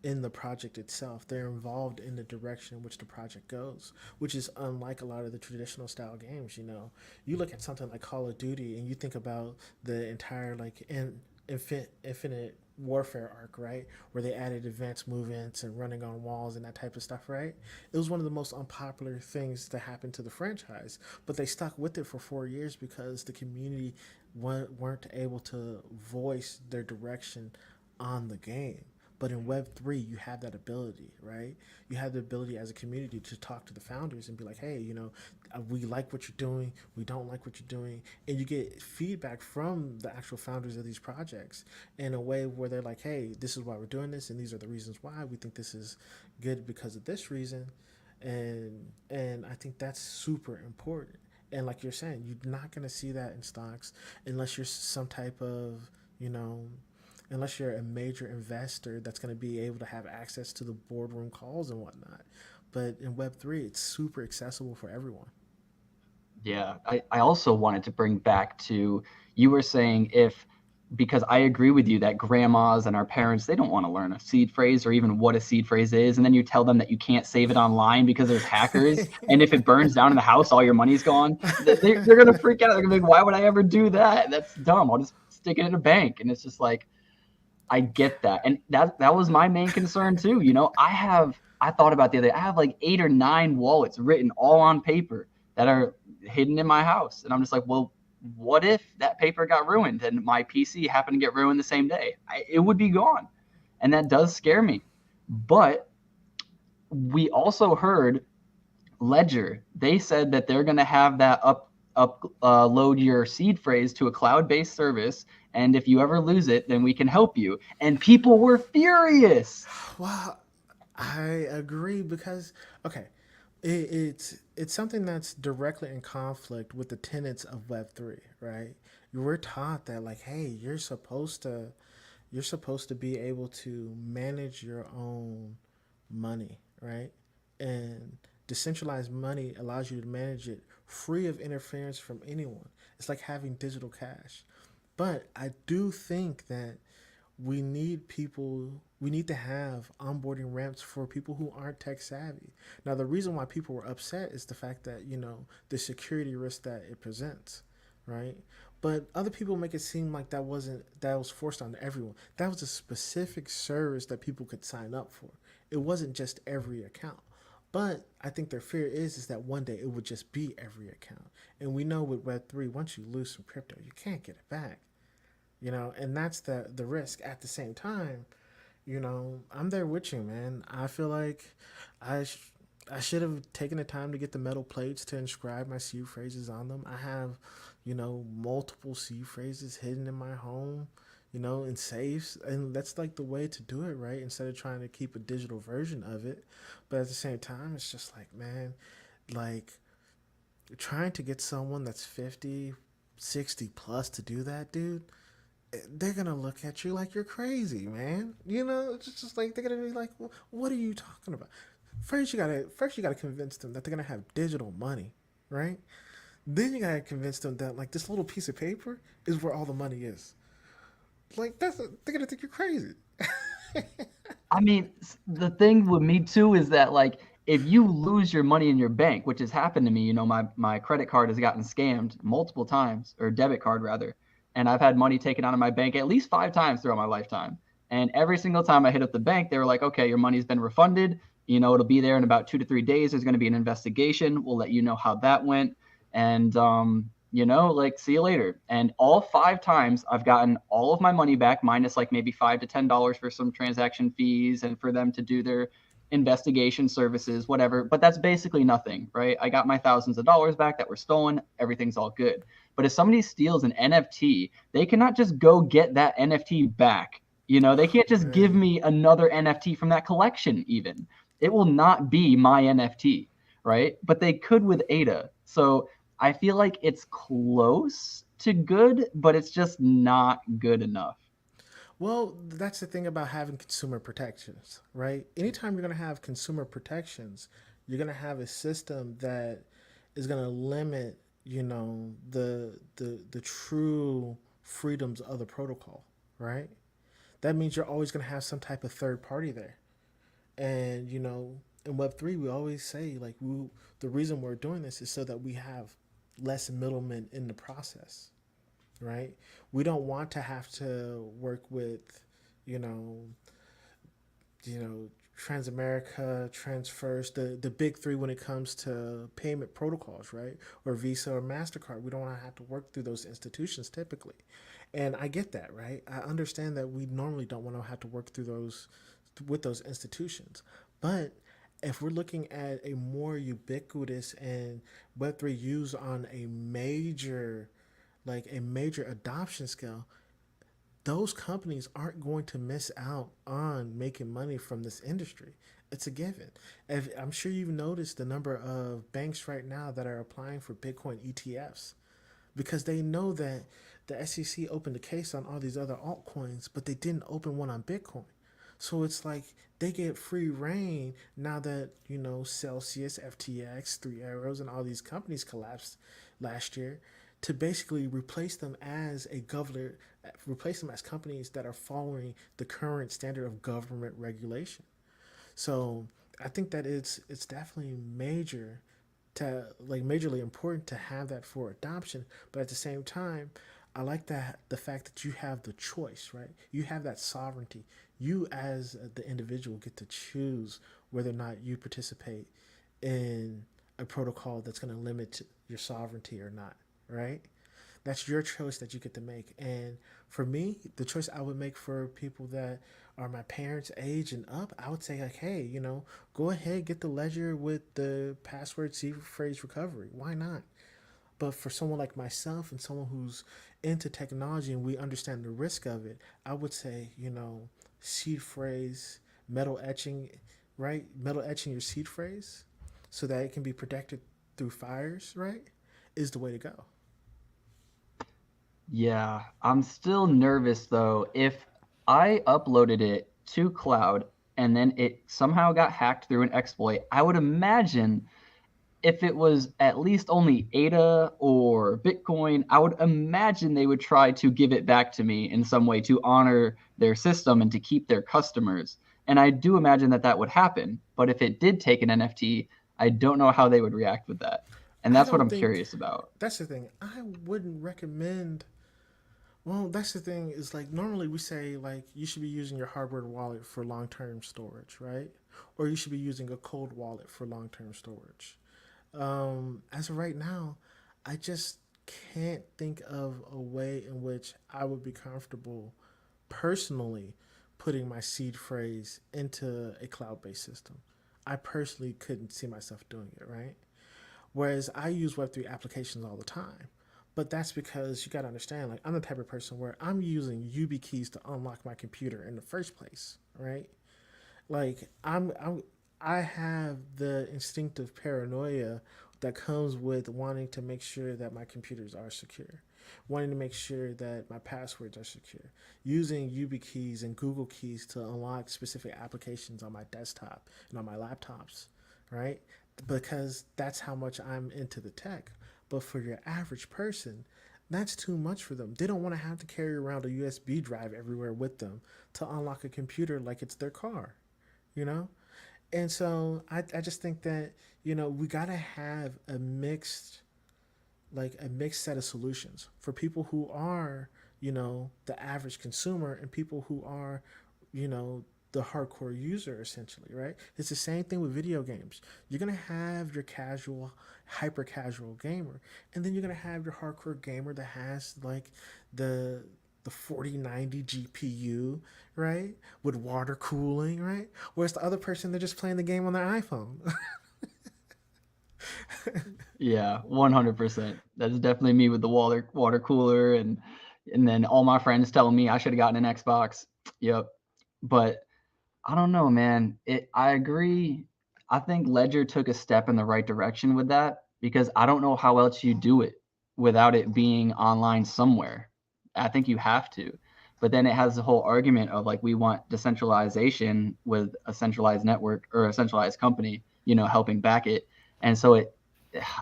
in the project itself. They're involved in the direction in which the project goes, which is unlike a lot of the traditional style games. You look at something like Call of Duty and you think about the entire like infinite warfare arc, right? Where they added advanced movements and running on walls and that type of stuff, right? It was one of the most unpopular things to happen to the franchise, but they stuck with it for 4 years because the community weren't able to voice their direction on the game. But in Web3, you have that ability, right? You have the ability as a community to talk to the founders and be like, hey, we like what you're doing, we don't like what you're doing. And you get feedback from the actual founders of these projects in a way where they're like, hey, this is why we're doing this, and these are the reasons why we think this is good because of this reason. And I think that's super important. And like you're saying, you're not going to see that in stocks unless you're some type of, you know, unless you're a major investor that's going to be able to have access to the boardroom calls and whatnot. But in Web3, it's super accessible for everyone. Yeah, I also wanted to bring back to you were saying if because I agree with you that grandmas and our parents they don't want to learn a seed phrase or even what a seed phrase is, and then you tell them that you can't save it online because there's hackers, and if it burns down in the house, all your money's gone. They're gonna freak out. They're gonna be like, why would I ever do that? That's dumb. I'll just stick it in a bank, and it's just like I get that, and that was my main concern too. I thought about the other day. I have like 8 or 9 wallets written all on paper that are hidden in my house, and I'm just like, well, what if that paper got ruined and my PC happened to get ruined the same day? It would be gone, and that does scare me. But we also heard Ledger. They said that they're going to have that load your seed phrase to a cloud-based service, and if you ever lose it, then we can help you. And people were furious. Well, I agree because okay, it's something that's directly in conflict with the tenets of Web3, right? You were taught that like, hey, you're supposed to be able to manage your own money, right? And Decentralized money allows you to manage it free of interference from anyone. It's like having digital cash. But I do think that we need to have onboarding ramps for people who aren't tech savvy. Now, the reason why people were upset is the fact that, the security risk that it presents, right? But other people make it seem like that was forced on everyone. That was a specific service that people could sign up for. It wasn't just every account. But I think their fear is that one day it would just be every account. And we know with Web3, once you lose some crypto, you can't get it back. And that's the risk. At the same time, I'm there with you, man. I feel like I sh- I should have taken the time to get the metal plates to inscribe my seed phrases on them. I have, multiple seed phrases hidden in my home, in safes, and that's like the way to do it, right? Instead of trying to keep a digital version of it, but at the same time, it's just like, man, like trying to get someone that's 50, 60 plus to do that, dude, they're gonna look at you like you're crazy, man. It's just like they're gonna be like, "What are you talking about?" First you gotta convince them that they're gonna have digital money, right? Then you gotta convince them that like this little piece of paper is where all the money is. Like they're gonna think you're crazy. I mean, the thing with me too is that like if you lose your money in your bank, which has happened to me, my credit card has gotten scammed multiple times, or debit card rather, and I've had money taken out of my bank at least 5 times throughout my lifetime. And every single time I hit up the bank, they were like, "Okay, your money's been refunded. It'll be there in about 2 to 3 days. There's going to be an investigation. We'll let you know how that went." And like, see you later. And all 5 times I've gotten all of my money back, minus like maybe $5 to $10 for some transaction fees and for them to do their investigation services, whatever. But that's basically nothing, right? I got my thousands of dollars back that were stolen. Everything's all good. But if somebody steals an NFT, they cannot just go get that NFT back. They can't just give Man. me another NFT from that collection, even. It will not be my NFT, right? But they could with ADA. So I feel like it's close to good, but it's just not good enough. Well, that's the thing about having consumer protections, right? Anytime you're going to have consumer protections, you're going to have a system that is going to limit, the true freedoms of the protocol, right? That means you're always going to have some type of third party there. And in Web3, we always say like the reason we're doing this is so that we have less middlemen in the process, right? We don't want to have to work with, you know, Transamerica, Transfirst, the big three when it comes to payment protocols, right? Or Visa or Mastercard. We don't want to have to work through those institutions typically, and I get that, right? I understand that we normally don't want to have to work through those with those institutions, but if we're looking at a more ubiquitous and Web3 used on a major adoption scale, those companies aren't going to miss out on making money from this industry. It's a given. I'm sure you've noticed the number of banks right now that are applying for Bitcoin ETFs because they know that the SEC opened a case on all these other altcoins, but they didn't open one on Bitcoin. So it's like they get free reign now that, Celsius, FTX, Three Arrows, and all these companies collapsed last year to basically replace them as companies that are following the current standard of government regulation. So I think that it's definitely majorly important to have that for adoption, but at the same time, I like that the fact that you have the choice, right? You have that sovereignty. You as the individual get to choose whether or not you participate in a protocol that's going to limit your sovereignty or not, right? That's your choice that you get to make. And for me, the choice I would make for people that are my parents' age and up, I would say like, hey, go ahead, get the ledger with the password seed phrase recovery. Why not? But for someone like myself and someone who's into technology and we understand the risk of it, I would say, seed phrase, metal etching, right? Metal etching your seed phrase so that it can be protected through fires, right? Is the way to go. Yeah, I'm still nervous though. If I uploaded it to cloud and then it somehow got hacked through an exploit, I would imagine if it was at least only ADA or Bitcoin, I would imagine they would try to give it back to me in some way to honor their system and to keep their customers. And I do imagine that that would happen. But if it did take an NFT, I don't know how they would react with that. And I that's what don't I'm think curious about. that's the thing. I wouldn't recommend. Well, that's the thing is like normally we say like you should be using your hardware wallet for long term storage, right? Or you should be using a cold wallet for long term storage. As of right now, I just can't think of a way in which I would be comfortable personally putting my seed phrase into a cloud based system. I personally couldn't see myself doing it, right? Whereas I use Web3 applications all the time. But that's because you got to understand, like, I'm the type of person where I'm using YubiKeys keys to unlock my computer in the first place, right? Like, I have the instinctive paranoia that comes with wanting to make sure that my computers are secure, wanting to make sure that my passwords are secure, using YubiKeys keys and Google keys to unlock specific applications on my desktop and on my laptops, right? Because that's how much I'm into the tech. But for your average person, that's too much for them. They don't want to have to carry around a USB drive everywhere with them to unlock a computer like it's their car, you know? And so I just think that, we got to have a mixed set of solutions for people who are, the average consumer and people who are, you know, the hardcore user essentially, right? It's the same thing with video games. You're gonna have your casual, hyper casual gamer, and then you're gonna have your hardcore gamer that has like the the 4090 GPU, right? With water cooling, right? Whereas the other person they're just playing the game on their iPhone. Yeah, 100%. That's definitely me with the water cooler and then all my friends telling me I should have gotten an Xbox. Yep. But I don't know, man. I agree. I think Ledger took a step in the right direction with that because I don't know how else you do it without it being online somewhere. I think you have to. But then it has the whole argument of like we want decentralization with a centralized network or a centralized company, helping back it. And so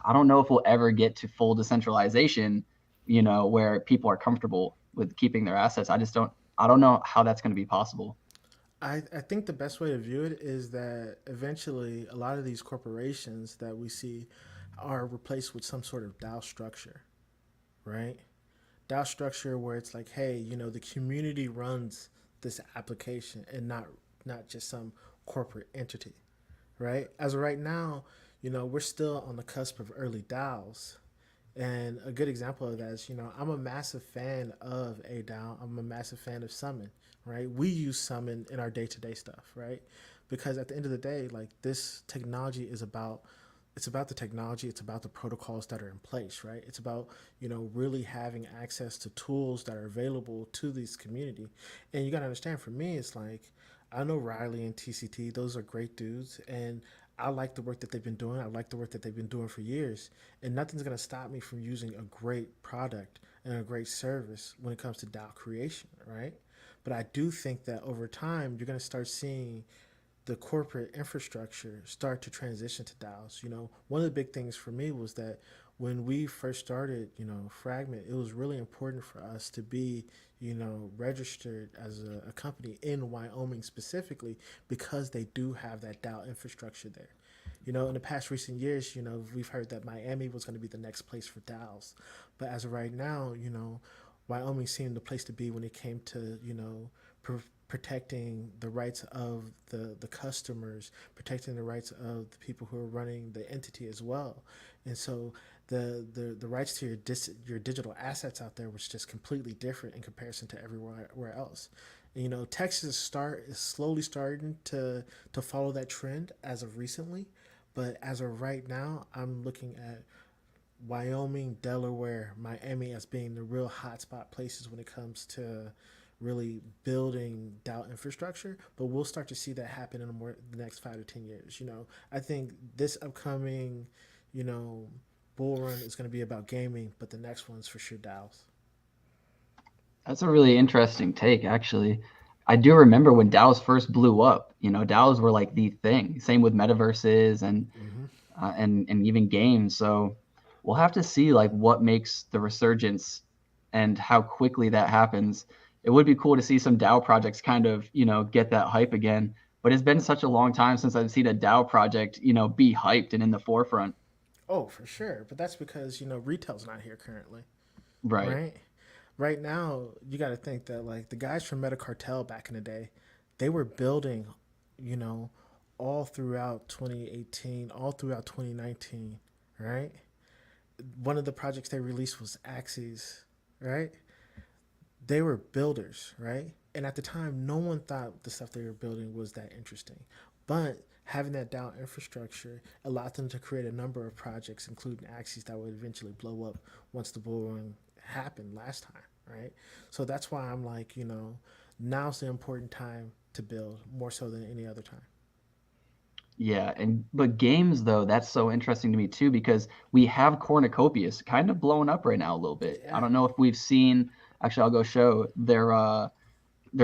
I don't know if we'll ever get to full decentralization, where people are comfortable with keeping their assets. I don't know how that's going to be possible. I think the best way to view it is that eventually a lot of these corporations that we see are replaced with some sort of DAO structure, right? DAO structure where it's like, hey, the community runs this application and not just some corporate entity, right? As of right now, we're still on the cusp of early DAOs. And a good example of that is, I'm a massive fan of a DAO. I'm a massive fan of Summon, right? We use Summon in our day to day stuff, right? Because at the end of the day, like this technology is about it's about the technology, it's about the protocols that are in place, right? It's about, really having access to tools that are available to this community. And you gotta understand for me, it's like I know Riley and TCT, those are great dudes, and I like the work that they've been doing. I like the work that they've been doing for years. And nothing's gonna stop me from using a great product and a great service when it comes to DAO creation, right? But I do think that over time you're gonna start seeing the corporate infrastructure start to transition to DAOs. One of the big things for me was that when we first started, Fragment, it was really important for us to be, registered as a company in Wyoming specifically because they do have that DAO infrastructure there. In the past recent years, we've heard that Miami was going to be the next place for DAOs. But as of right now, Wyoming seemed the place to be when it came to, protecting the rights of the customers, protecting the rights of the people who are running the entity as well. And so the rights to your digital assets out there was just completely different in comparison to everywhere else. And, Texas is slowly starting to follow that trend as of recently, but as of right now, I'm looking at Wyoming, Delaware, Miami as being the real hotspot places when it comes to really building DAO infrastructure. But we'll start to see that happen in the next 5 to 10 years. I think this upcoming, you know, bull run is going to be about gaming, but the next one's for sure DAOs. That's a really interesting take, actually. I do remember when DAOs first blew up. DAOs were like the thing. Same with metaverses Hmm. and even games. So we'll have to see like what makes the resurgence and how quickly that happens. It would be cool to see some DAO projects kind of get that hype again. But it's been such a long time since I've seen a DAO project be hyped and in the forefront. Oh, for sure. But that's because retail's not here currently, Right. right? Right now, you got to think that like the guys from Metacartel back in the day, they were building, you know, all throughout 2018, all throughout 2019, right? One of the projects they released was Axes, right? They were builders, right? And at the time, no one thought the stuff they were building was that interesting. But having that DAO infrastructure allowed them to create a number of projects, including Axis, that would eventually blow up once the bull run happened last time, right? So that's why I'm like, now's the important time to build more so than any other time. Yeah, but games though, that's so interesting to me too because we have Cornucopias kind of blowing up right now a little bit. I Yeah. don't know if we've seen. Actually, I'll go show their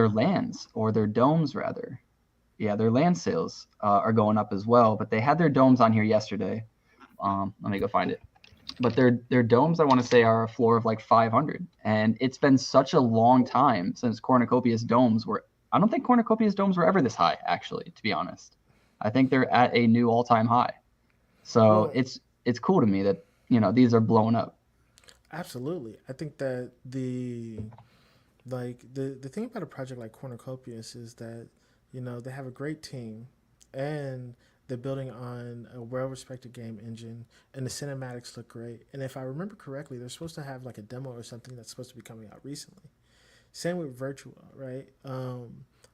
lands or their domes rather. Yeah, their land sales are going up as well. But they had their domes on here yesterday. Let me go find it. But their domes, I want to say, are a floor of like 500, and it's been such a long time since Cornucopias domes were. I don't think Cornucopias domes were ever this high, actually, to be honest. I think they're at a new all-time high. So Well, it's cool to me that these are blowing up. absolutely. I think that the thing about a project like Cornucopias is that they have a great team, and they're building on a well-respected game engine, and the cinematics look great. And if I remember correctly, they're supposed to have like a demo or something that's supposed to be coming out recently. Same with Virtua, right?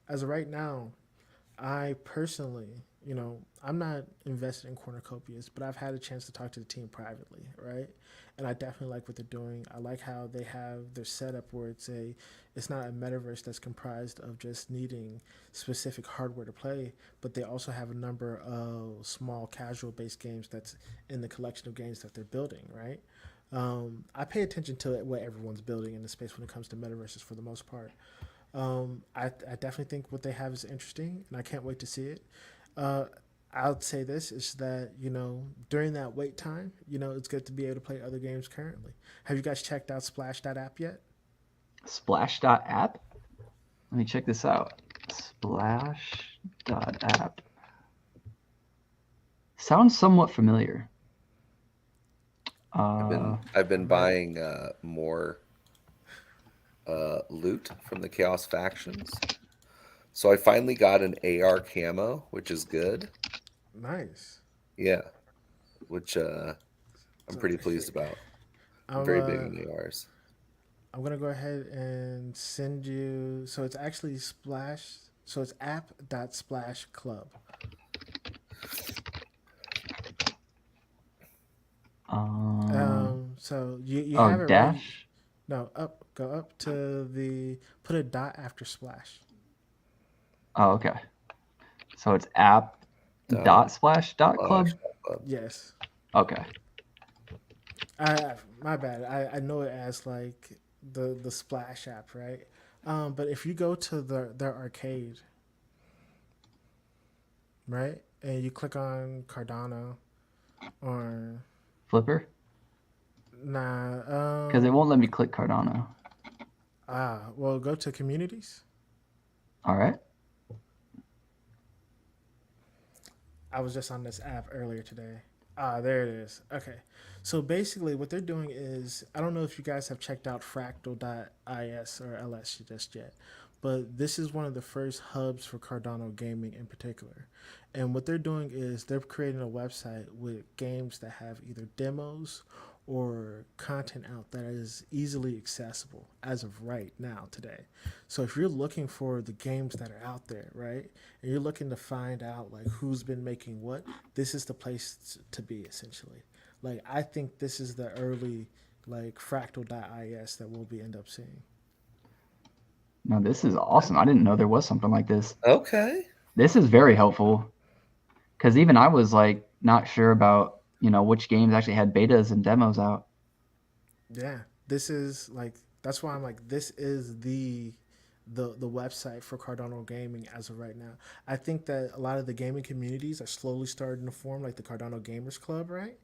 As of right now, I personally, I'm not invested in cornucopias, but I've had a chance to talk to the team privately, right? And I definitely like what they're doing. I like how they have their setup where it's not a metaverse that's comprised of just needing specific hardware to play, but they also have a number of small casual based games that's in the collection of games that they're building, right? I pay attention to what everyone's building in the space when it comes to metaverses for the most part. I definitely think what they have is interesting, and I can't wait to see it. Uh, I'll say this is that during that wait time, it's good to be able to play other games currently. Have you guys checked out Splash.app yet? Splash.app. Let me check this out. Splash.app. Sounds somewhat familiar. I've Uh, been I've been Right. buying more loot from the Chaos factions. So I finally got an AR camo, which is good. Nice. Yeah, which I'm So pretty pleased here, about. I'm I'm very big uh, on ARs. I'm gonna go ahead and send you. So it's actually Splash. So it's app.splash.club. So you oh, have it right. dash. No, go up to the put a dot after splash. Oh, okay. So it's app Dot dot splash dot Flash club. Club. Yes. Okay. My bad. I know it as like the splash app, right? But if you go to their arcade, right, and you click on Cardano or Flipper. nah, Because it won't let me click Cardano. well, go to communities. All right. I was just on this app earlier today. There it is. Okay. So basically, what they're doing is I don't know if you guys have checked out fractal.is or ls just yet, but this is one of the first hubs for Cardano gaming in particular. And what they're doing is they're creating a website with games that have either demos or content out that is easily accessible as of right now today. So if you're looking for the games that are out there, right, and you're looking to find out like who's been making what, this is the place to be essentially. Like I think this is the early like fractal.is that we'll be end up seeing. No, this is awesome. I didn't know there was something like this. Okay. This is very helpful because even I was like not sure about which games actually had betas and demos out. Yeah, this is like that's why I'm like this is the the website for Cardano gaming as of right now. I think that a lot of the gaming communities are slowly starting to form, like the Cardano Gamers Club, right?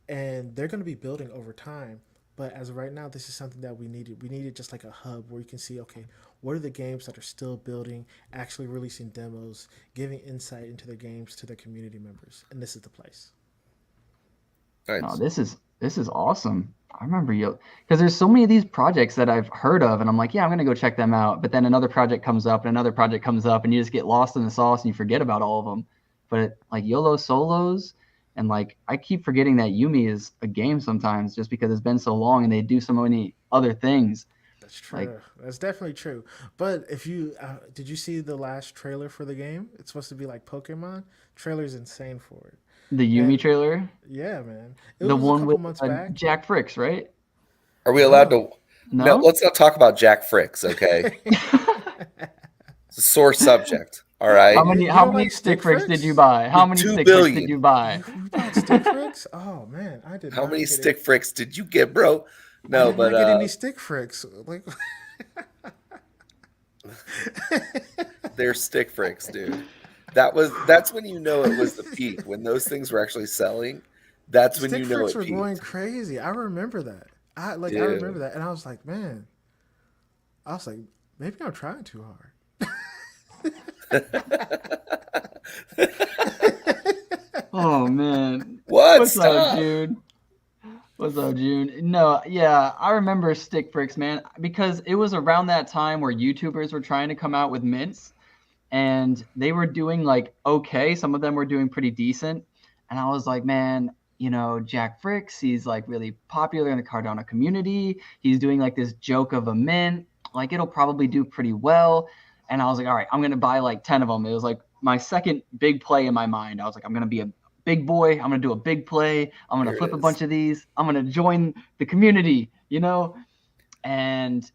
And they're going to be building over time. But as of right now, this is something that we needed. We needed just like a hub where you can see, okay, what are the games that are still building, actually releasing demos, giving insight into their games to their community members, and this is the place. No, Nice. this is awesome. I remember you because there's so many of these projects that I've heard of, and I'm like, yeah, I'm gonna go check them out. But then another project comes up, and another project comes up, and you just get lost in the sauce, and you forget about all of them. But like YOLO solos, and like I keep forgetting that Yumi is a game sometimes, just because it's been so long, and they do so many other things. That's Like true. That's definitely true. But if you did you see the last trailer for the game? It's supposed to be like Pokemon. Trailer's insane for it. the Yumi And trailer, yeah, man, it the was a one with couple months back. Jack Fricks, right? Are we allowed No, to? No, No. let's not talk about Jack Fricks, okay? It's a sore subject. All How right. many you how don't many like stick stick fricks did you fricks? buy? How many Two stick fricks did you billion. buy? You bought stick fricks? Oh man, I did How not many get it. stick fricks did you get, bro? I No, did but not get any stick fricks. Like, they're stick fricks, dude. That's when you know it was the peak. When those things were actually selling, that's when stick you know fricks it were going peaked. crazy. I remember that. I remember Dude. that, and I was like, man, I was like, maybe I'm trying too hard. Oh man. What? What's up, Stop. dude? What's up, June? No, yeah, I remember stick fricks, man, because it was around that time where YouTubers were trying to come out with mints and they were doing like okay. Some of them were doing pretty decent. And I was like, man, Jack Fricks, he's like really popular in the Cardano community. He's doing like this joke of a mint. Like it'll probably do pretty well. And I was like, all right, I'm gonna buy like 10 of them. It was like my second big play in my mind. I was like, I'm gonna be a big boy. I'm gonna do a big play. I'm gonna Here it flip a is. bunch of these. I'm gonna join the community. And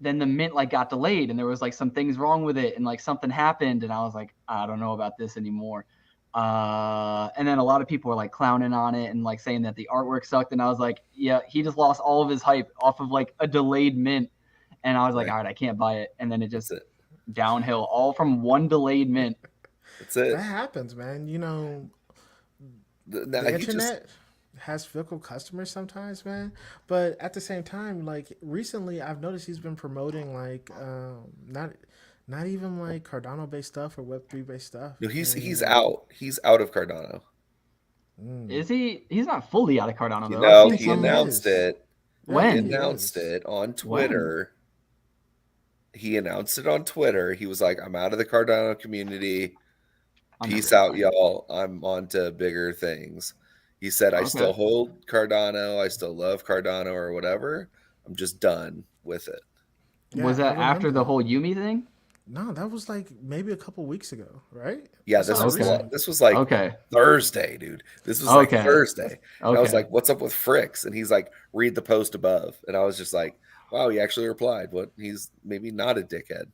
then the mint like got delayed and there was like some things wrong with it and like something happened and I was like, I don't know about this anymore. And then a lot of people were like clowning on it and like saying that the artwork sucked and I was like, yeah, he just lost all of his hype off of like a delayed mint. And I was like, Right. all right, I can't buy it. And then it That's just it. downhill all from one delayed mint. That's it. That happens, man. You know, Now the he just internet has fickle customers sometimes, man. But at the same time, like recently, I've noticed he's been promoting like not even like Cardano based stuff or Web3 based stuff, no, he's and out. He's out of Cardano. mm, Is he? He's not fully out of Cardano You though. I've know, seen he he some. announced is. it. Yeah, I He think he When? announced is. it on When? Twitter. He announced it on Twitter. He was like, I'm out of the Cardano community. I'll never Peace out, explain. y'all. I'm on to bigger things. He said, I Okay. still hold Cardano. I still love Cardano or whatever. I'm just done with it. Yeah, Was I that remember after the that. whole Yumi thing? No, that was like maybe a couple weeks ago, right? I Yeah, saw it Okay. recently. this was like Okay. Thursday, dude. This was like Okay. Thursday. And I was Okay. like, what's up with Fricks? And he's like, read the post above. And I was just like, wow, he actually replied. What he's maybe not a dickhead.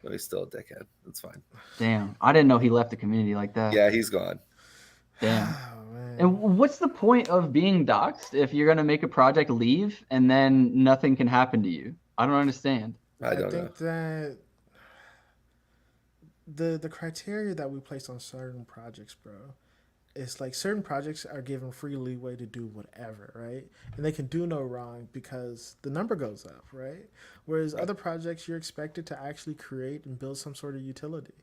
No, he's still a dickhead. That's fine. Damn. I didn't know he left the community like that. Yeah, he's gone. Damn. Oh And man, what's the point of being doxxed if you're gonna make a project leave and then nothing can happen to you? I don't understand. I I don't know. think that the criteria that we place on certain projects, bro, it's like certain projects are given free leeway to do whatever, right? And they can do no wrong because the number goes up, right? Whereas Right. other projects, you're expected to actually create and build some sort of utility.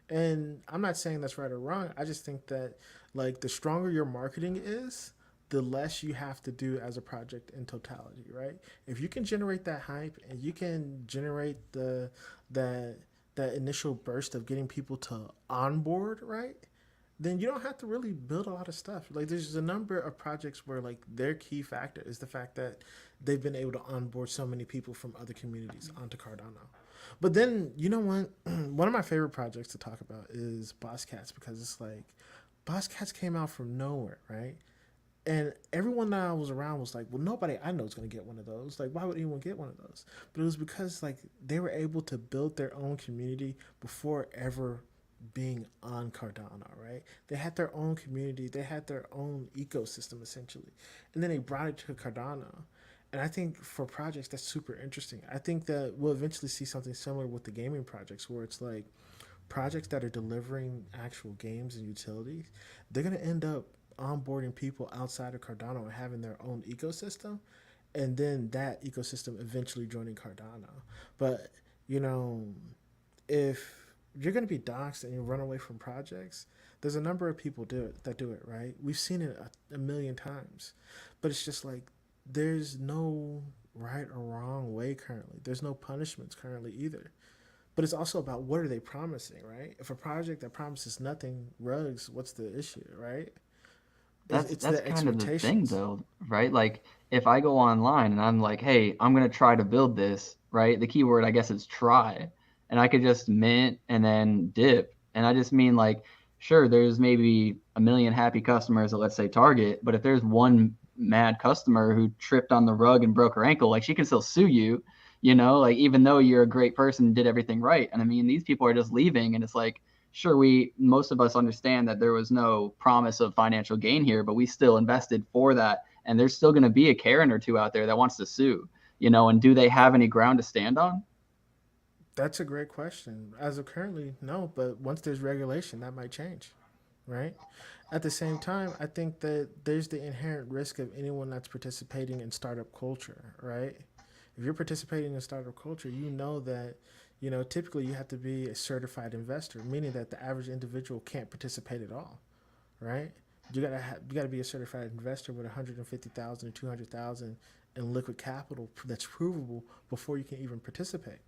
And I'm not saying that's right or wrong. I just think that like the stronger your marketing is, the less you have to do as a project in totality, right? If you can generate that hype and you can generate that that initial burst of getting people to onboard, right? Then you don't have to really build a lot of stuff. Like there's a number of projects where like their key factor is the fact that they've been able to onboard so many people from other communities onto Cardano. But then you know what? One of my favorite projects to talk about is Boss Cats because it's like Boss Cats came out from nowhere, right? And everyone that I was around was like, well, nobody I know is going to get one of those. Like, why would anyone get one of those? But it was because like they were able to build their own community before ever being on Cardano, right? They had their own community, they had their own ecosystem essentially, and then they brought it to Cardano. And I think for projects, that's super interesting. I think that we'll eventually see something similar with the gaming projects, where it's like projects that are delivering actual games and utilities, they're going to end up onboarding people outside of Cardano and having their own ecosystem, and then that ecosystem eventually joining Cardano. But you know, if you're going to be doxxed and you run away from projects, there's a number of people that do it, right? We've seen it a million times, but it's just like there's no right or wrong way currently. There's no punishments currently either. But it's also about what are they promising, right? If a project that promises nothing rugs, what's the issue, right? It's That's the kind of the thing expectations. though, right? Like if I go online and I'm like, hey, I'm gonna try to build this, right? The keyword I guess is try. And I could just mint and then dip. And I just mean like, sure, there's maybe a million happy customers at let's say Target, but if there's one mad customer who tripped on the rug and broke her ankle, like she can still sue you, like even though you're a great person and did everything right. And I mean, these people are just leaving and it's like, sure, most of us understand that there was no promise of financial gain here, but we still invested for that. And there's still going to be a Karen or two out there that wants to sue, and do they have any ground to stand on? That's a great question. As of currently, no, but once there's regulation, that might change, right? At the same time, I think that there's the inherent risk of anyone that's participating in startup culture, right? If you're participating in startup culture, you know that, typically you have to be a certified investor, meaning that the average individual can't participate at all, right? You gotta be a certified investor with 150,000 or 200,000 in liquid capital that's provable before you can even participate.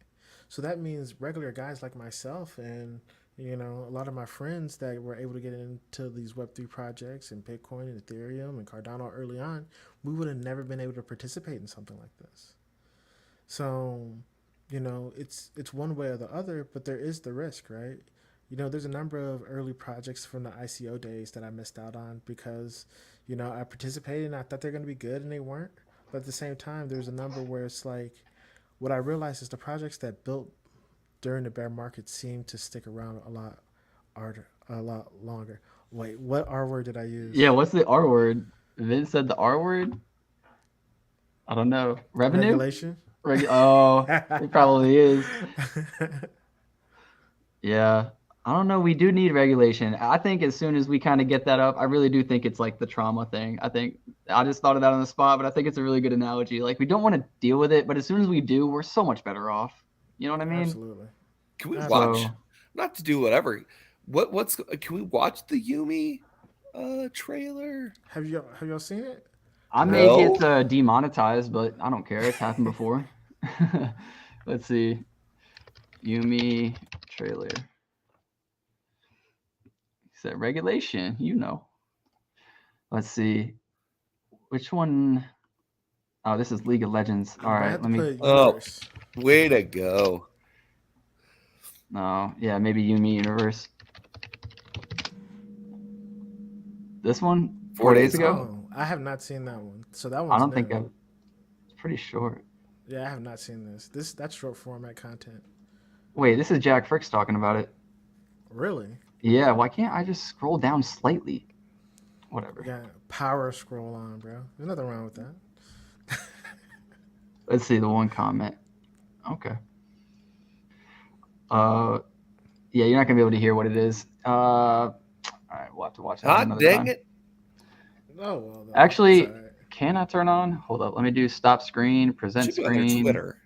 So that means regular guys like myself and a lot of my friends that were able to get into these Web3 projects and Bitcoin and Ethereum and Cardano early on, we would have never been able to participate in something like this. So, it's one way or the other, but there is the risk, right? There's a number of early projects from the ICO days that I missed out on because, I participated and I thought they're going to be good and they weren't. But at the same time, there's a number where it's like, what I realized is the projects that built during the bear market seem to stick around a lot longer. Wait, what R word did I use? Yeah, what's the R word? Vince said the R word? I don't know. Revenue? Regulation. Oh, it probably is. Yeah. I don't know. We do need regulation. I think as soon as we kind of get that up, I really do think it's like the trauma thing. I think I just thought of that on the spot, but I think it's a really good analogy. Like we don't want to deal with it, but as soon as we do, we're so much better off. You know what I mean? Absolutely. Can we watch? Absolutely. So Not to do whatever. What's? Can we watch the Yumi trailer? Have y'all seen it? I may No. get demonetized, but I don't care. It's happened before. Let's see. Yumi trailer. Set regulation, Let's see. Which one? Oh, this is League of Legends. All You might right, have to let me. put Oh, universe. way to go! No, yeah, maybe Yumi Universe. This one, 4 days ago. Oh, I have not seen that one. So that I one's don't think new. I've. It's pretty short. Yeah, I have not seen this. That's short format content. Wait, this is Jack Fricks talking about it. Really? Yeah, why can't I just scroll down slightly? You Whatever. got power scroll on, bro. There's nothing wrong with that. Let's see the one comment. Okay. Uh, yeah, you're not gonna be able to hear what it is. All right, we'll have to watch that Hot another dang time. it! Oh well, then it's all Actually, right. can I turn on? Hold up. Let me do stop screen, It present should be on their screen, Twitter,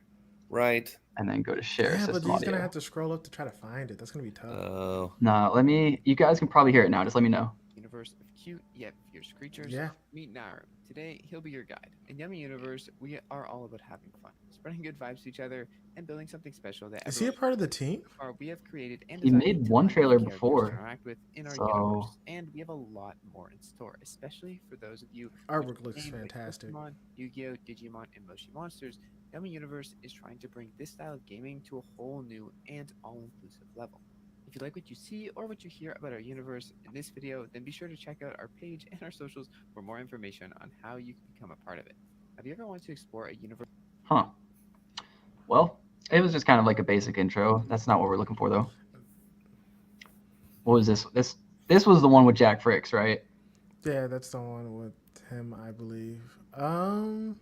right? and then go to share Yeah, but system he's gonna audio. have to scroll up to try to find it. That's gonna be tough. Oh, No, you guys can probably hear it now. Just let me know. Universe of cute yet fierce creatures. Yeah. Meet Naru. Today, he'll be your guide. In Yummy Universe, we are all about having fun, spreading good vibes to each other, and building something special that Is he a everyone. part of the team? So far, we have created and He designed a made one ton of new trailer characters to before, interact with in our so universe, and we have a lot more in store, especially for those of you who Artwork enjoy looks games like fantastic. Pokemon, Yu-Gi-Oh, Digimon, and Moshi Monsters. Yummy Universe is trying to bring this style of gaming to a whole new and all-inclusive level. If you like what you see or what you hear about our universe in this video, then be sure to check out our page and our socials for more information on how you can become a part of it. Have you ever wanted to explore a universe? huh? Well, it was just kind of like a basic intro. That's not what we're looking for, though. What was this? This was the one with Jack Fricks, right? Yeah, that's the one with him, I believe. Um,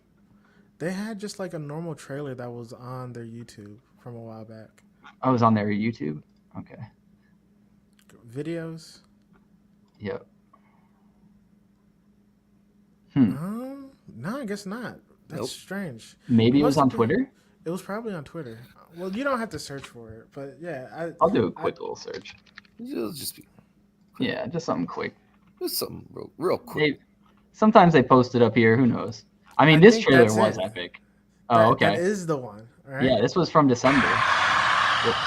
They had just like a normal trailer that was on their YouTube from a while back. I was on their YouTube. Okay. Videos. Yep. Hmm. No, I guess not. That's Nope. strange. Maybe it was must on have been. Twitter. It was probably on Twitter. Well, you don't have to search for it, but yeah, I'll do a I quick little search. It'll just be Yeah, just something quick. just something real quick. Sometimes they post it up here. Who knows? I mean, I this think trailer that's was it. epic. Oh, That okay. is the one. All right. Yeah, this was from December. Whoops.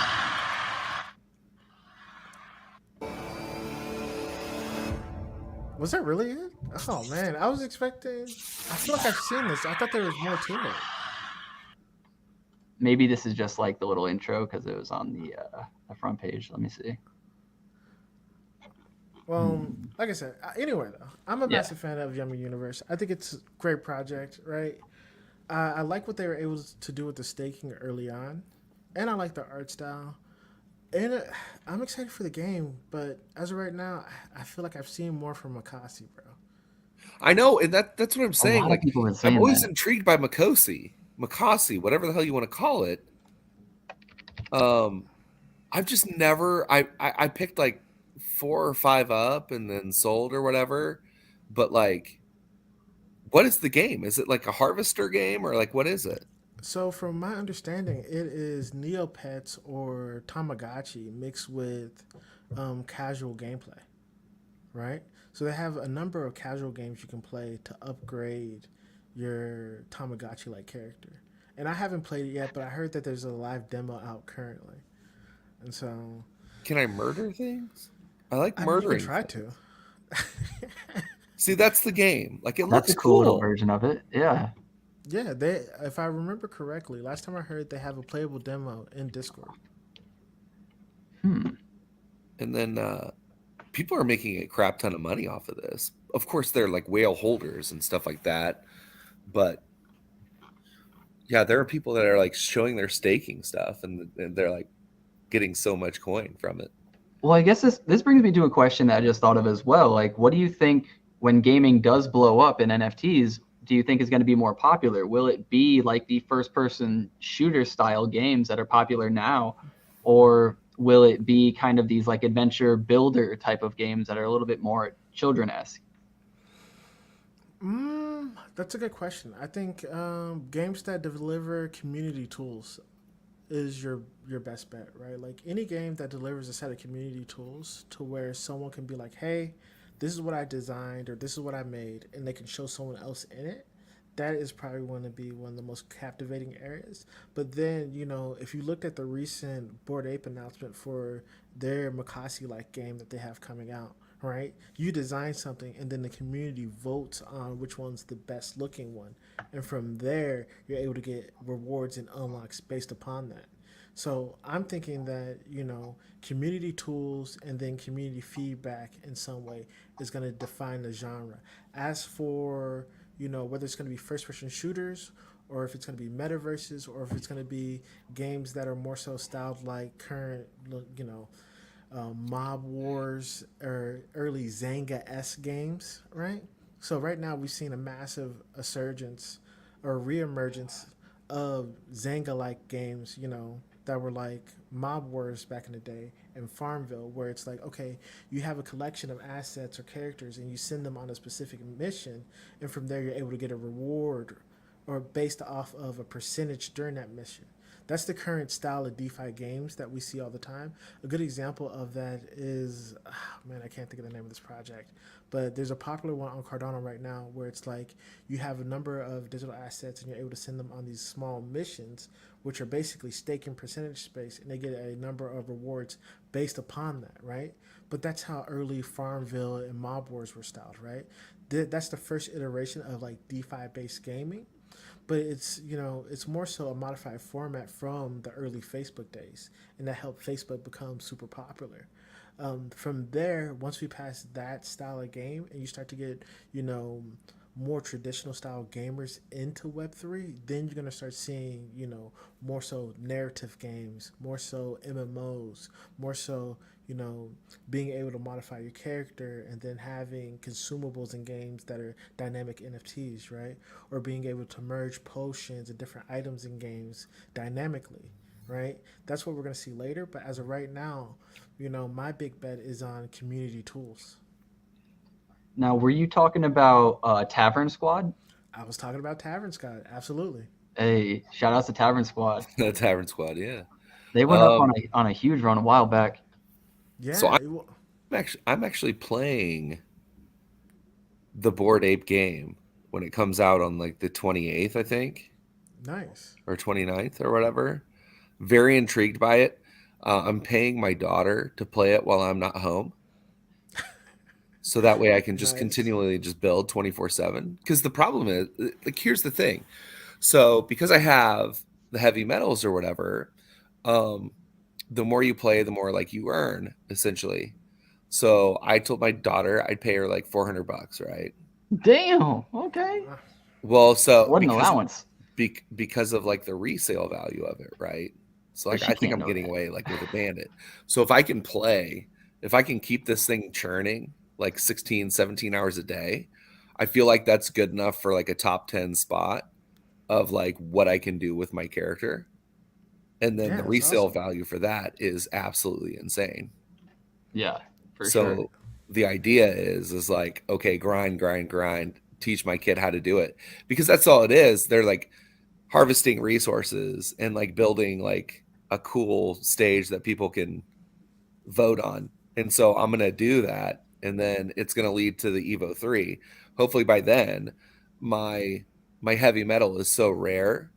Was that really it? Oh man, I was expecting. I feel like I've seen this. I thought there was more to it. Maybe this is just like the little intro because it was on the front page. Let me see. Well, like I said, anyway though, I'm a Yeah. massive fan of Yummy Universe. I think it's a great project, right? I like what they were able to do with the staking early on, and I like the art style. And I'm excited for the game, but as of right now, I feel like I've seen more from Makasi, bro. I know, and that's what I'm A saying. lot of Like, people are I'm saying always that. intrigued by Makasi, whatever the hell you want to call it. I've just never. I picked like 4 or 5 up and then sold or whatever. But like, what is the game? Is it like a harvester game or like what is it? So, from my understanding, it is Neopets or Tamagotchi mixed with casual gameplay, right? So they have a number of casual games you can play to upgrade your Tamagotchi-like character. And I haven't played it yet, but I heard that there's a live demo out currently, and so Can I murder things? I like I mean you can murdering try things. to. See, that's the game. Like, it That's looks a cool little cool. version of it. Yeah. Yeah, they. If I remember correctly, last time I heard they have a playable demo in Discord. Hmm. And then people are making a crap ton of money off of this. Of course, they're like whale holders and stuff like that. But yeah, there are people that are like showing their staking stuff, and they're like getting so much coin from it. Well, I guess this brings me to a question that I just thought of as well. Like, what do you think when gaming does blow up in NFTs? Do you think is going to be more popular? Will it be like the first-person shooter style games that are popular now, or will it be kind of these like adventure builder type of games that are a little bit more children-esque? That's a good question. I think games that deliver community tools is your best bet, right? Like any game that delivers a set of community tools to where someone can be like, "Hey, this is what I designed or this is what I made," and they can show someone else in it. That is probably going to be one of the most captivating areas. But then, if you looked at the recent Bored Ape announcement for their Makasi like game that they have coming out, right? You design something and then the community votes on which one's the best looking one. And from there, you're able to get rewards and unlocks based upon that. So I'm thinking that, community tools and then community feedback in some way is going to define the genre. As for, whether it's going to be first person shooters or if it's going to be metaverses or if it's going to be games that are more so styled like current, Mob Wars or early Zanga-esque games, right? So right now we've seen a massive resurgence or reemergence of Zanga-like games, that were like Mob Wars back in the day and Farmville, where it's like, okay, you have a collection of assets or characters and you send them on a specific mission, and from there you're able to get a reward or based off of a percentage during that mission. That's the current style of DeFi games that we see all the time. A good example of that is, man, I can't think of the name of this project, but there's a popular one on Cardano right now where it's like you have a number of digital assets and you're able to send them on these small missions, which are basically staking percentage space, and they get a number of rewards based upon that, right? But that's how early Farmville and Mob Wars were styled, right? That's the first iteration of like DeFi based gaming, but it's more so a modified format from the early Facebook days, and that helped Facebook become super popular. From there, once we pass that style of game, and you start to get more traditional style gamers into Web3, then you're gonna start seeing, more so narrative games, more so MMOs, more so, being able to modify your character and then having consumables in games that are dynamic NFTs, right? Or being able to merge potions and different items in games dynamically, right? That's what we're gonna see later. But as of right now, my big bet is on community tools. Now, were you talking about Tavern Squad? I was talking about Tavern Scott, absolutely. Hey, shout out to Tavern Squad. The Tavern Squad, yeah. They went up on Um, a huge run a while back. so Yeah, I'm actually playing the Bored Ape game when it comes out on like the 28th, I think, nice. or 29th or whatever. Very intrigued by it. I'm paying my daughter to play it while I'm not home. So that way I can just Nice. continually just build 24/7. Because the problem is, like, here's the thing. So because I have the heavy metals or whatever, um, the more you play, the more like you earn, essentially. So I told my daughter I'd pay her like $400, right? Damn. Okay. Well, so What an allowance. because of like the resale value of it, right? So But like she I think can't I'm know getting that. away like with a bandit. So if I can play, if I can keep this thing churning like 16, 17 hours a day, I feel like that's good enough for like a top 10 spot of like what I can do with my character. And then Yeah, the that's resale awesome. value for that is absolutely insane. Yeah, for sure. So the idea is like, okay, grind, grind, grind, teach my kid how to do it. Because that's all it is. They're like harvesting resources and like building like a cool stage that people can vote on. And so I'm going to do that, and then it's going to lead to the Evo 3. Hopefully by then my heavy metal is so rare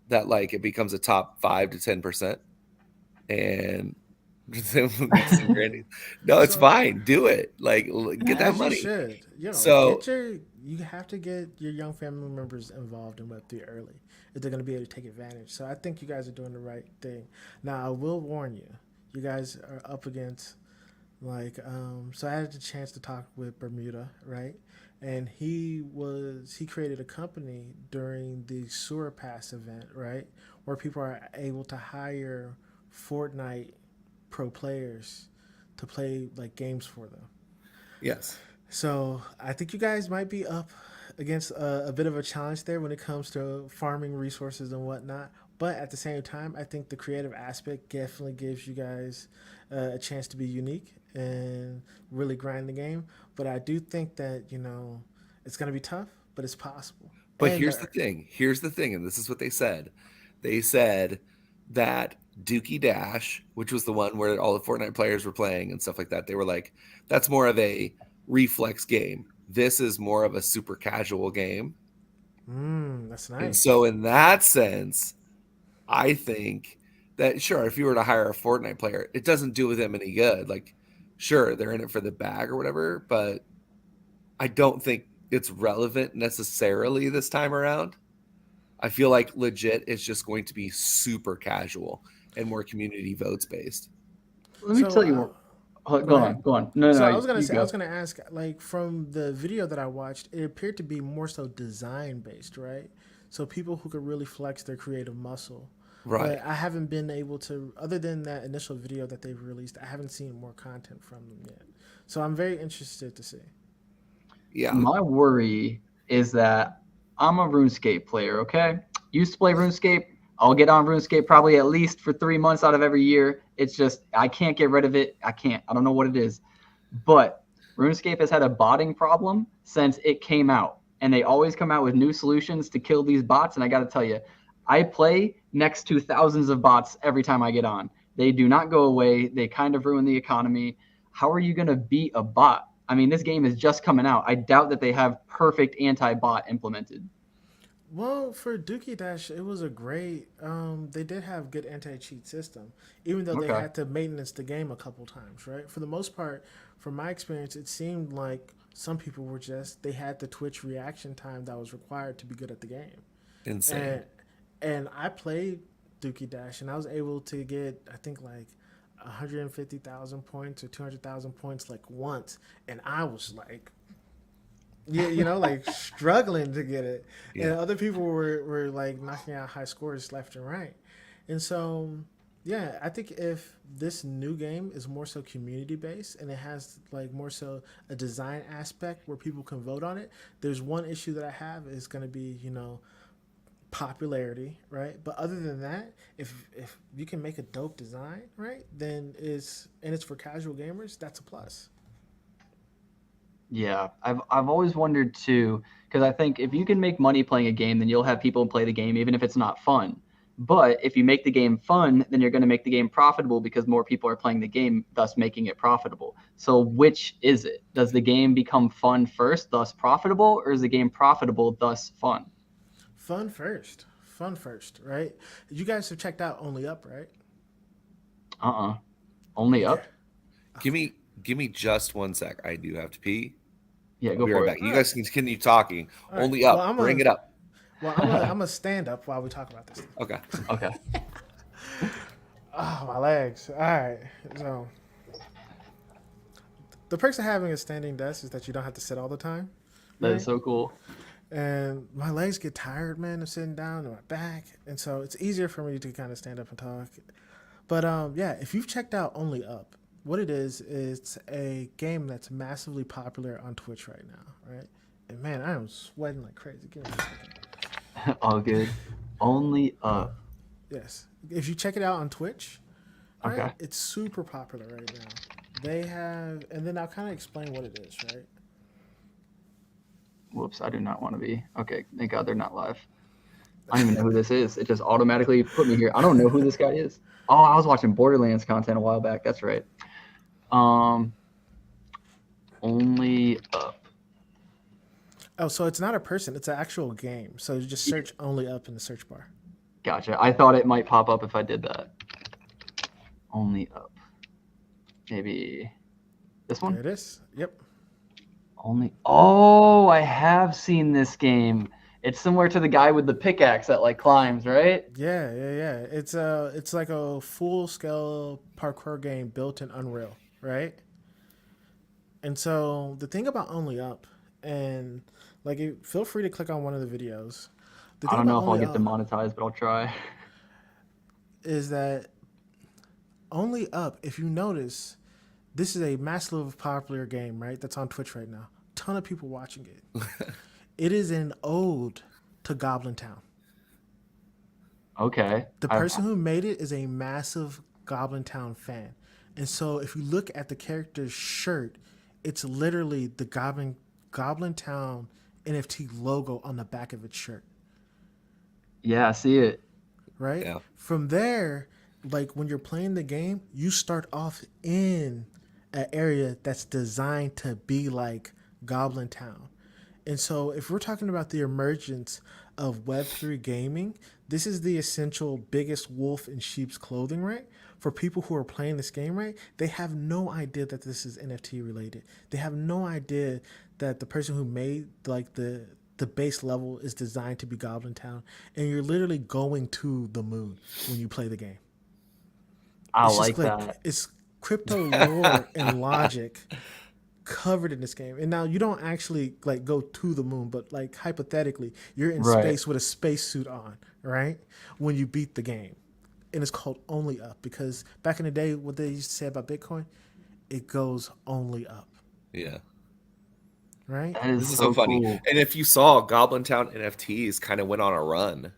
that like it becomes a top 5 to 10%, and no, it's So, fine. Do it. Like get that as you money. should, So you have to get your young family members involved in Web3 early if they're going to be able to take advantage. So, I think you guys are doing the right thing. Now, I will warn you, you guys are up against so I had the chance to talk with Bermuda, right? And he created a company during the Sewer Pass event, right, where people are able to hire Fortnite pro players to play like games for them. yes. So I think you guys might be up against a bit of a challenge there when it comes to farming resources and whatnot. But at the same time, I think the creative aspect definitely gives you guys a chance to be unique and really grind the game. But I do think that it's going to be tough, but it's possible. But And here's the thing. Here's the thing, and this is what they said. They said that Dookie Dash, which was the one where all the Fortnite players were playing and stuff like that, they were like, that's more of a reflex game. This is more of a super casual game. that's And so, nice. in that sense, I think that sure, if you were to hire a Fortnite player, it doesn't do them any good. Like, sure, they're in it for the bag or whatever, but I don't think it's relevant necessarily this time around. I feel like legit it's just going to be super casual and more community votes based. Let me So tell you what. go Go ahead. on. Go on. No, So no, you I was go. gonna ask, like from the video that I watched, it appeared to be more so design based, right? So people who could really flex their creative muscle. Right. But I haven't been able to, other than that initial video that they've released, I haven't seen more content from them yet. So I'm very interested to see. Yeah. My worry is that I'm a RuneScape player, okay? Used to play RuneScape. I'll get on RuneScape probably at least for 3 months out of every year. It's just, I can't get rid of it. I can't. I don't know what it is. But RuneScape has had a botting problem since it came out. And they always come out with new solutions to kill these bots. And I got to tell you, I play next to thousands of bots every time I get on. They do not go away. They kind of ruin the economy. How are you going to beat a bot? I mean, this game is just coming out. I doubt that they have perfect anti-bot implemented. Well, for Dookie Dash, it was a great. They did have good anti-cheat system, even though they Okay. had to maintenance the game a couple times, right? For the most part, from my experience, it seemed like some people were just they had the Twitch reaction time that was required to be good at the game, Insane. and I played Dookie Dash, and I was able to get I think like 150,000 points or 200,000 points like once, and I was like, Yeah, like struggling to get it, and Yeah. other people were like knocking out high scores left and right, and so yeah, I think if this new game is more so community based and it has like more so a design aspect where people can vote on it, there's one issue that I have is going to be popularity, right? But other than that, if you can make a dope design, right, then it's for casual gamers, that's a plus. Yeah, I've always wondered too, because I think if you can make money playing a game, then you'll have people play the game even if it's not fun. But if you make the game fun, then you're going to make the game profitable because more people are playing the game, thus making it profitable. So which is it? Does the game become fun first, thus profitable, or is the game profitable, thus fun? Fun first, right? You guys have checked out Only Up, right? Only Okay. up? Give me just 1 sec. I do have to pee. Yeah, I'll go be for right it. back. You guys can continue talking. All right. Only Well, up. Bring it up. I'm a stand up while we talk about this. Okay. Okay. Oh, my legs. All right. So the perks of having a standing desk is that you don't have to sit all the time, That is right? so cool. And my legs get tired, man, of sitting down and my back, and so it's easier for me to kind of stand up and talk. But yeah, if you've checked out Only Up, what it is, it's a game that's massively popular on Twitch right now, right? And man, I am sweating like crazy. Give me a second. All good. Only up. Yes, if you check it out on Twitch, right, Okay. it's super popular right now. They have, and then I'll kind of explain what it is, right? Whoops, I do not want to be. Okay, thank God they're not live. I don't even know who this is. It just automatically put me here. I don't know who this guy is. Oh, I was watching Borderlands content a while back. That's right. Um, Only up. Oh, so it's not a person; it's an actual game. So you just search Only Up in the search bar. Gotcha. I thought it might pop up if I did that. Only up. Maybe this There one? it is. Yep. Only. Oh, I have seen this game. It's similar to the guy with the pickaxe that like climbs, right? Yeah. It's like a full scale parkour game built in Unreal, right? And so the thing about Only Up, and like, feel free to click on one of the videos. The I thing don't know about if I'll Only get Up demonetized, but I'll try. is that Only Up, if you notice, this is a massive popular game, right? That's on Twitch right now. Ton of people watching it. It is an ode to Goblin Town. Okay. The person who made it is a massive Goblin Town fan. And so if you look at the character's shirt, it's literally the Goblin Town NFT logo on the back of its shirt, Yeah, I see it. right? Yeah. From there, like when you're playing the game, you start off in an area that's designed to be like Goblin Town. And so, if we're talking about the emergence of Web3 gaming, this is the essential biggest wolf in sheep's clothing, right? For people who are playing this game, right? They have no idea that this is NFT related. They have no idea that the person who made like the base level is designed to be Goblin Town, and you're literally going to the moon when you play the game. I It's just like like that. it's crypto lore and logic covered in this game. And now you don't actually like go to the moon, but like hypothetically, you're in Right. space with a spacesuit on, right? When you beat the game. And it's called Only Up because back in the day, what they used to say about Bitcoin, it goes only up, Yeah. right? That is This is so so funny. cool. And if you saw, Goblin Town NFTs kind of went on a run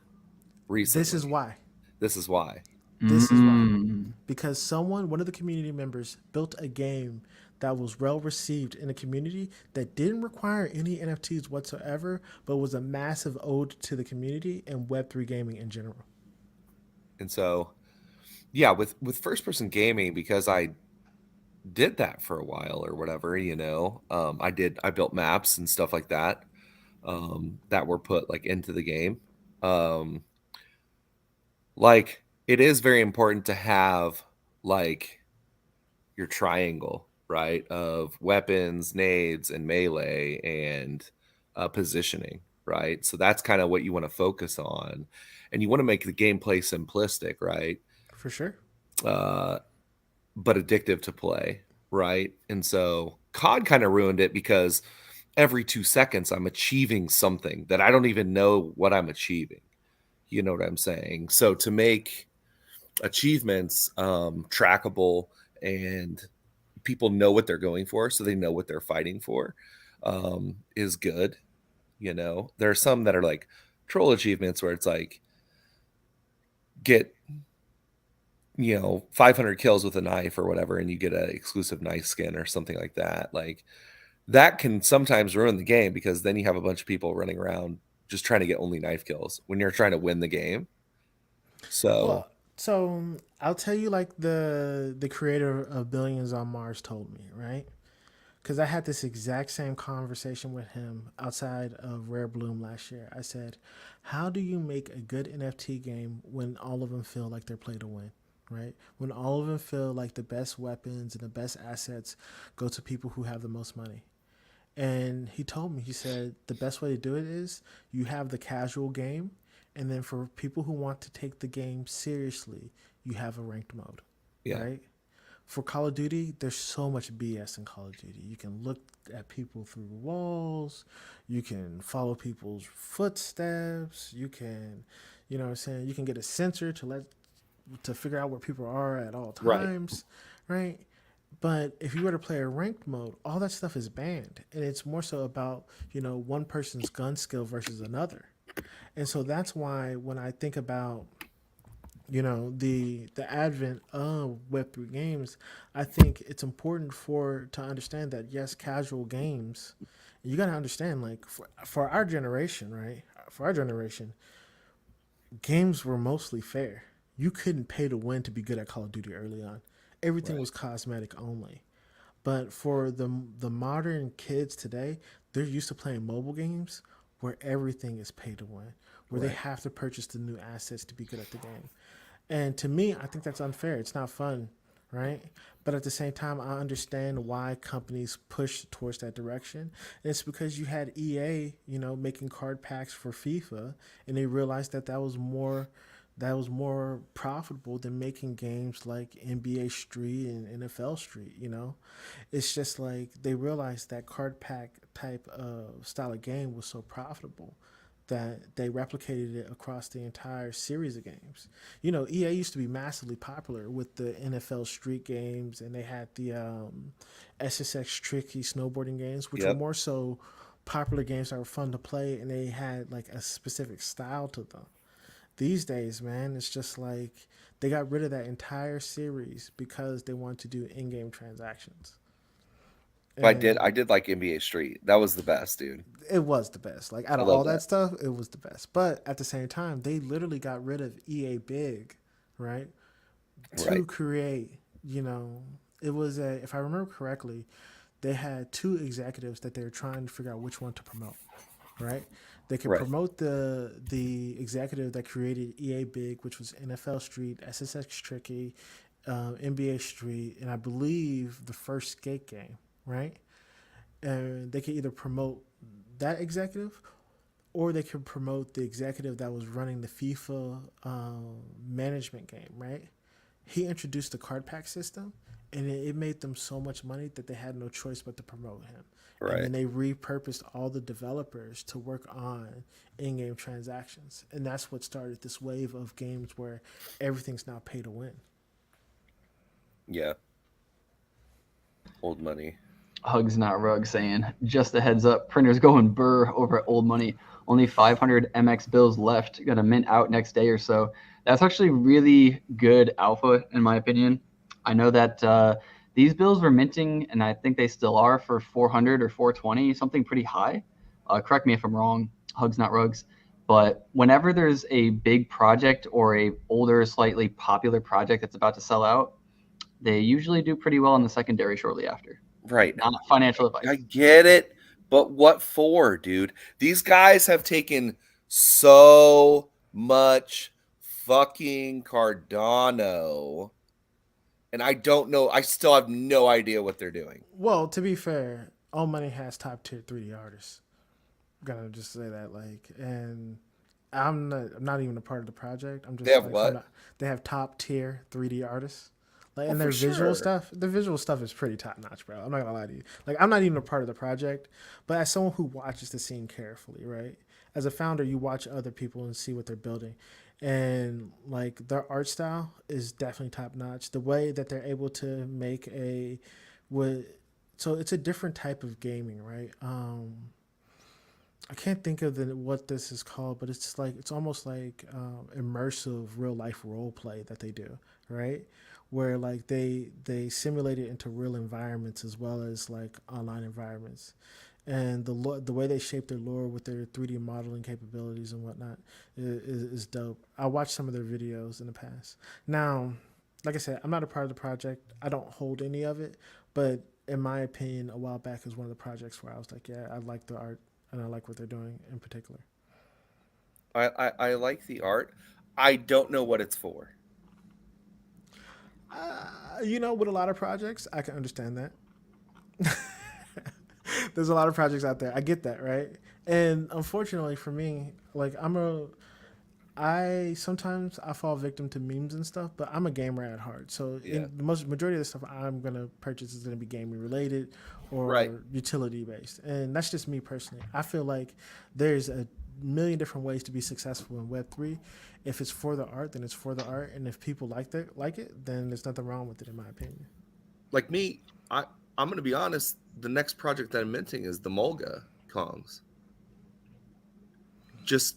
recently. This is why. This is why. This is why. Mm. Because one of the community members, built a game that was well received in the community that didn't require any NFTs whatsoever, but was a massive ode to the community and Web3 gaming in general. And so, yeah, with first person gaming, because I did that for a while or whatever, I built maps and stuff like that, that were put like into the game. Like it is very important to have like your triangle, right, of weapons, nades, and melee, and positioning, right? So that's kind of what you want to focus on, and you want to make the gameplay simplistic, right? For sure. But addictive to play, right? And so COD kind of ruined it because every 2 seconds I'm achieving something that I don't even know what I'm achieving. You know what I'm saying? So to make achievements trackable and people know what they're going for, so they know what they're fighting for, is good. You know, there are some that are like troll achievements where it's like get 500 kills with a knife or whatever, and you get an exclusive knife skin or something like that. Like that can sometimes ruin the game because then you have a bunch of people running around just trying to get only knife kills when you're trying to win the game. So So I'll tell you, like the creator of Billions on Mars told me, right? Because I had this exact same conversation with him outside of Rare Bloom last year. I said, "How do you make a good NFT game when all of them feel like they're play to win?" Right? When all of them feel like the best weapons and the best assets go to people who have the most money. And he told me, he said, the best way to do it is you have the casual game, and then for people who want to take the game seriously, you have a ranked mode, yeah, right? For Call of Duty, there's so much BS in Call of Duty. You can look at people through walls, you can follow people's footsteps, you can, you know what I'm saying, you can get a sensor to figure out where people are at all right. times, right? But if you were to play a ranked mode, all that stuff is banned, and it's more so about one person's gun skill versus another. And so that's why when I think about the advent of Web3 games, I think it's important to understand that yes, casual games. You got to understand, like for our generation, right? For our generation, games were mostly fair. You couldn't pay to win to be good at Call of Duty early on. Everything Right. was cosmetic only. But for the modern kids today, they're used to playing mobile games where everything is pay to win, where they Right. have to purchase the new assets to be good at the game. And to me, I think that's unfair. It's not fun, right? But at the same time, I understand why companies push towards that direction. And it's because you had EA, making card packs for FIFA, and they realized that was more profitable than making games like NBA Street and NFL Street. It's just like they realized that card pack type of style of game was so profitable that they replicated it across the entire series of games. EA used to be massively popular with the NFL Street games, and they had the SSX Tricky snowboarding games, which were Yep. more so popular games that were fun to play, and they had like a specific style to them. These days, man, it's just like they got rid of that entire series because they wanted to do in-game transactions. But I And did like NBA Street. That was the best, dude. it was the best. Like out I of love all that. that stuff, it was the best. But at the same time, they literally got rid of EA Big, right? To Right. create, it was if I remember correctly, they had two executives that they were trying to figure out which one to promote, right? They could Right. promote the executive that created EA Big, which was NFL Street, SSX Tricky, NBA Street, and I believe the first skate game, right? And they could either promote that executive or they could promote the executive that was running the FIFA management game, right? He introduced the card pack system, and it made them so much money that they had no choice but to promote him. And Right. then they repurposed all the developers to work on in-game transactions, and that's what started this wave of games where everything's now pay to win. Yeah. Old money. Hugs not rug saying, just a heads up, printers going burr over at Old Money. Only 500 MX bills left. Gonna mint out next day or so. That's actually really good alpha, in my opinion. I know that these bills were minting, and I think they still are for 400 or 420, something pretty high. Correct me if I'm wrong, Hugs not rugs. But whenever there's a big project or a older, slightly popular project that's about to sell out, they usually do pretty well in the secondary shortly after. Right. Not financial I advice. get it, but what for, dude? These guys have taken so much fucking Cardano, and I don't know. I still have no idea what they're doing. Well, to be fair, All Money has top tier 3D artists. I'm gonna just say that, and I'm not even a part of the project. I'm They just have like what? they have top tier 3D artists. Like, Oh, and for their visual sure. stuff, the visual stuff is pretty top notch, bro. I'm not gonna lie to you. Like, I'm not even a part of the project, but as someone who watches the scene carefully, right? As a founder, you watch other people and see what they're building, and like their art style is definitely top notch. The way that they're able to make what, so it's a different type of gaming, right? I can't think of what this is called, but it's almost like immersive real life role play that they do, right? Where like they simulate it into real environments as well as like online environments, and the way they shape their lore with their 3D modeling capabilities and whatnot is dope. I watched some of their videos in the past. Now, like I said, I'm not a part of the project. I don't hold any of it, but in my opinion, a while back is one of the projects where I was like, yeah, I like the art and I like what they're doing in particular. I like the art. I don't know what it's for. With a lot of projects, I can understand that. There's a lot of projects out there. I get that, right? And unfortunately for me, like I sometimes I fall victim to memes and stuff, but I'm a gamer at heart. So Yeah. in the majority of the stuff I'm gonna purchase is gonna be gaming related or Right. utility based, and that's just me personally. I feel like there's a million different ways to be successful in Web3. If it's for the art, then it's for the art, and if people like it, then there's nothing wrong with it, in my opinion. Like me, I'm gonna be honest. The next project that I'm minting is the Mulga Kongs. Just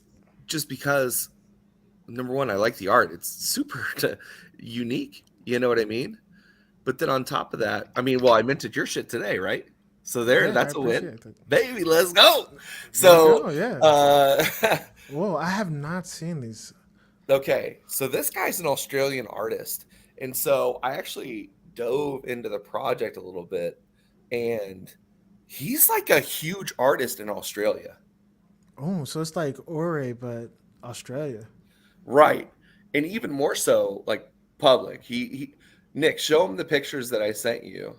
because, number one, I like the art. It's super unique. You know what I mean? But then on top of that, I mean, well, I minted your shit today, right? So there, Yeah, that's I a win, appreciate it. baby. Let's go. So, Yeah. Whoa, I have not seen these. okay, so this guy's an Australian artist, and so I actually dove into the project a little bit, and he's like a huge artist in Australia, Oh, so it's like Ore, but Australia. right? And even more so, like public. He Nick, show him the pictures that I sent you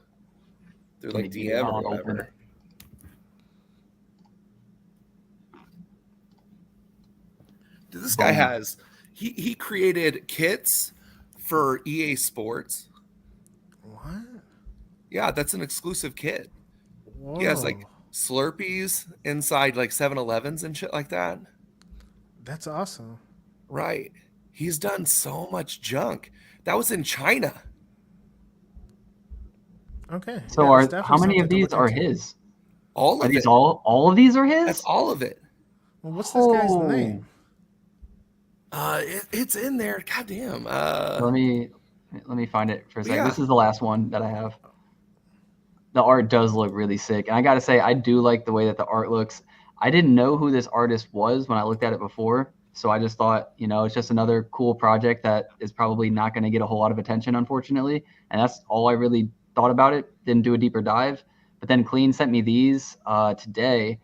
through Let me like get it DM or all open. whatever. Dude, this guy Boom. has he created kits for EA Sports. What? Yeah, that's an exclusive kit. Whoa. He has like Slurpees inside like 7-Elevens and shit like that. That's awesome. Right. He's done so much junk. That was in China. Okay. So yeah, it's how definitely many of something to these look are into. his? All Are of these it. all of these are his? That's all of it. Well, what's this guy's Oh. name? It's in there. Goddamn. Let me find it for a second. Yeah. This is the last one that I have. The art does look really sick, and I gotta say, I do like the way that the art looks. I didn't know who this artist was when I looked at it before, so I just thought, it's just another cool project that is probably not going to get a whole lot of attention, unfortunately. And that's all I really thought about it. Didn't do a deeper dive. But then Clean sent me these today,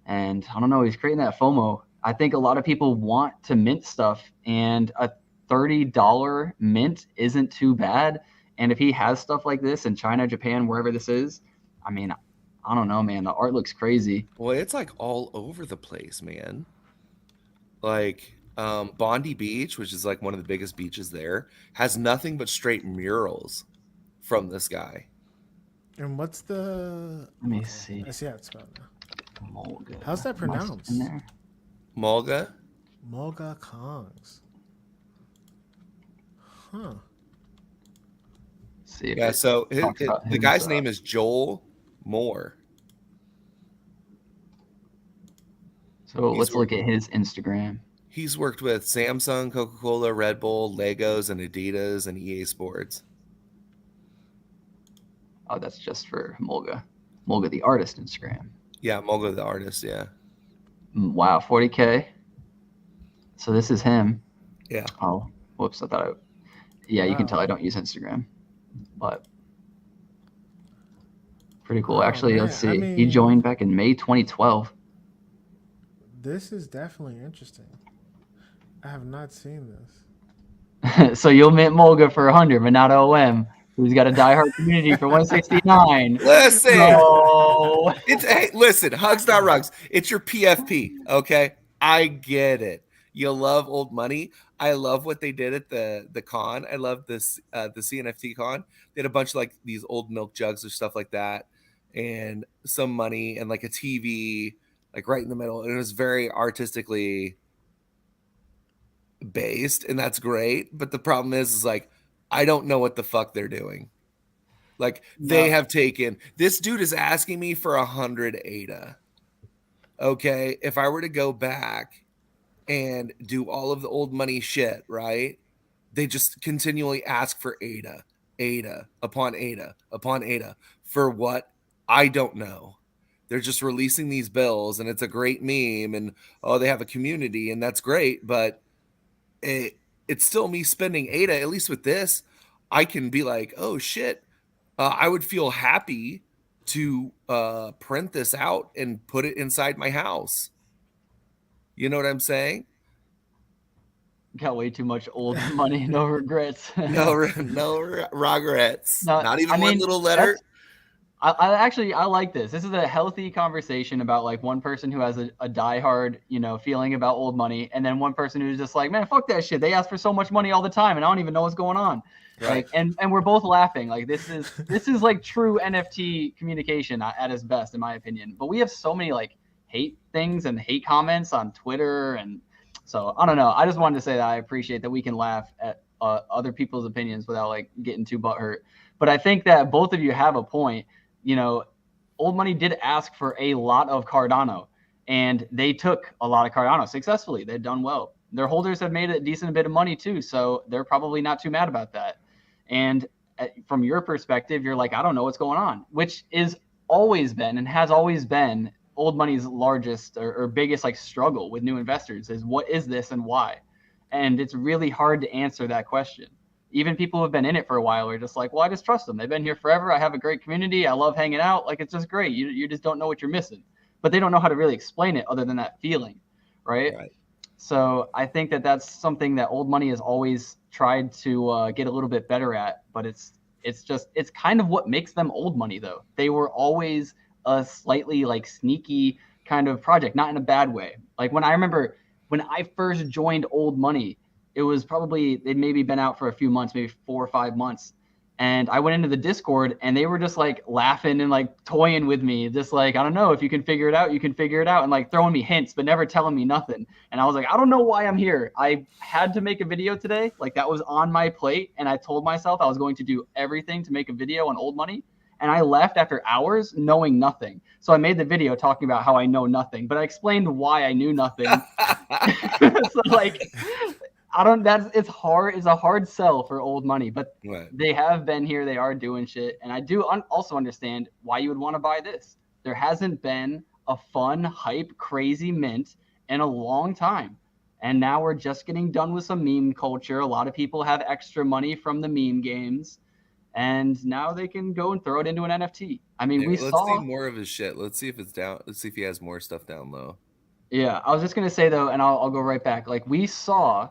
and I don't know, he's creating that FOMO. I think a lot of people want to mint stuff, and a $30 mint isn't too bad. And if he has stuff like this in China, Japan, wherever this is, I mean, I don't know, man. The art looks crazy. Well, it's like all over the place, man. Like Bondi Beach, which is like one of the biggest beaches there, has nothing but straight murals from this guy. And what's the? Let me see. I see how it's spelled now. Mulga. How's that Am I pronounced? in there? Mulga. Mulga Kongs. Huh. See if Yeah, it so talks about the guy's his, name is Joel Moore. So He's let's look at his Instagram. He's worked with Samsung, Coca-Cola, Red Bull, Legos, and Adidas, and EA Sports. Oh, that's just for Mulga. Mulga, the artist Instagram. Yeah, Mulga the artist, yeah. Wow, 40K. So this is him. Yeah. Oh, whoops. I thought yeah, you can Wow. tell I don't use Instagram. But pretty cool. Oh, Actually, man, let's see. I He mean- joined back in May 2012. This is definitely interesting. I have not seen this. So you'll mint Mulga for 100, but not OM, who's got a diehard community for 169. Listen, So hey, listen, hugs not rugs. It's your PFP, okay? I get it. you love old money. I love what they did at the con. I love this the CNFT con. They had a bunch of like these old milk jugs or stuff like that, and some money and like a TV like right in the middle. And it was very artistically based, and that's great. But the problem is like I don't know what the fuck they're doing. Like they No, have taken this dude is asking me for 100 ADA. Okay, if I were to go back and do all of the old money shit, right? They just continually ask for ADA, ADA upon ADA upon ADA for what? I don't know. They're just releasing these bills and it's a great meme and oh, they have a community and that's great, but it's still me spending ADA. At least with this, I can be like, oh shit, I would feel happy to print this out and put it inside my house. You know what I'm saying? got way too much old money, no regrets. No, no regrets. No, Not even I one mean, little that's letter. I actually I like this. This is a healthy conversation about like one person who has a diehard, feeling about old money, and then one person who's just like, man, fuck that shit. They ask for so much money all the time, and I don't even know what's going on. Right. Like, and we're both laughing. Like this is like true NFT communication at its best, in my opinion. But we have so many like hate things and hate comments on Twitter, and so I don't know. I just wanted to say that I appreciate that we can laugh at other people's opinions without like getting too butthurt. But I think that both of you have a point. Old money did ask for a lot of Cardano, and they took a lot of Cardano successfully. They've done well. Their holders have made a decent bit of money too, so they're probably not too mad about that. And from your perspective, you're like, I don't know what's going on, which is always been and has always been old money's largest or biggest like struggle with new investors is what is this and why? And it's really hard to answer that question. Even people who have been in it for a while are just like, well, I just trust them. They've been here forever. I have a great community. I love hanging out. Like, it's just great. You just don't know what you're missing. But they don't know how to really explain it other than that feeling, right? So I think that that's something that old money has always tried to get a little bit better at. But it's kind of what makes them old money, though. They were always a slightly like sneaky kind of project, not in a bad way. Like when I first joined old money, it was probably they'd maybe been out for a few months, maybe 4 or 5 months. And I went into the Discord and they were just like laughing and like toying with me, just like, I don't know, if you can figure it out, you can figure it out, and like throwing me hints, but never telling me nothing. And I was like, I don't know why I'm here. I had to make a video today. Like that was on my plate. And I told myself I was going to do everything to make a video on old money. And I left after hours knowing nothing. So I made the video talking about how I know nothing, but I explained why I knew nothing. So like, it's a hard sell for old money, but They have been here. They are doing shit. And I do also understand why you would want to buy this. There hasn't been a fun, hype, crazy mint in a long time. And now we're just getting done with some meme culture. A lot of people have extra money from the meme games, and now they can go and throw it into an NFT. I mean, let's see more of his shit. Let's see if it's down. Let's see if he has more stuff down low. Yeah, I was just gonna say though, and I'll go right back. Like we saw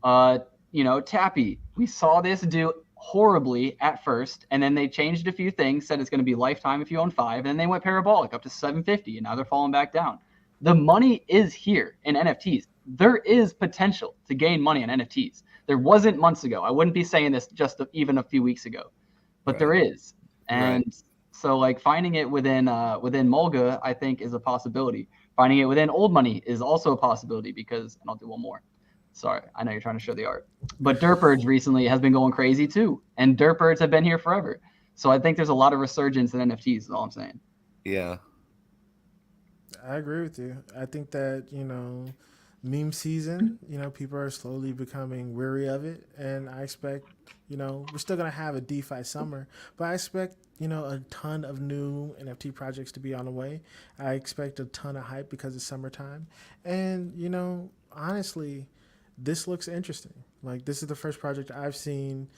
Tappy. We saw this do horribly at first, and then they changed a few things, said it's going to be lifetime if you own 5, and then they went parabolic up to 750, and now they're falling back down. The money is here in NFTs. There is potential to gain money in NFTs. There wasn't months ago. I wouldn't be saying this just even a few weeks ago, but there is. And so like finding it within Mulga, I think is a possibility. Finding it within old money is also a possibility because, and I'll do one more. Sorry, I know you're trying to show the art. But Dirtbirds recently has been going crazy too. And Dirtbirds have been here forever. So I think there's a lot of resurgence in NFTs is all I'm saying. Yeah. I agree with you. I think that, meme season, people are slowly becoming weary of it. And I expect, we're still going to have a DeFi summer, but I expect, a ton of new NFT projects to be on the way. I expect a ton of hype because it's summertime. And, honestly, this looks interesting. Like this is the first project I've seen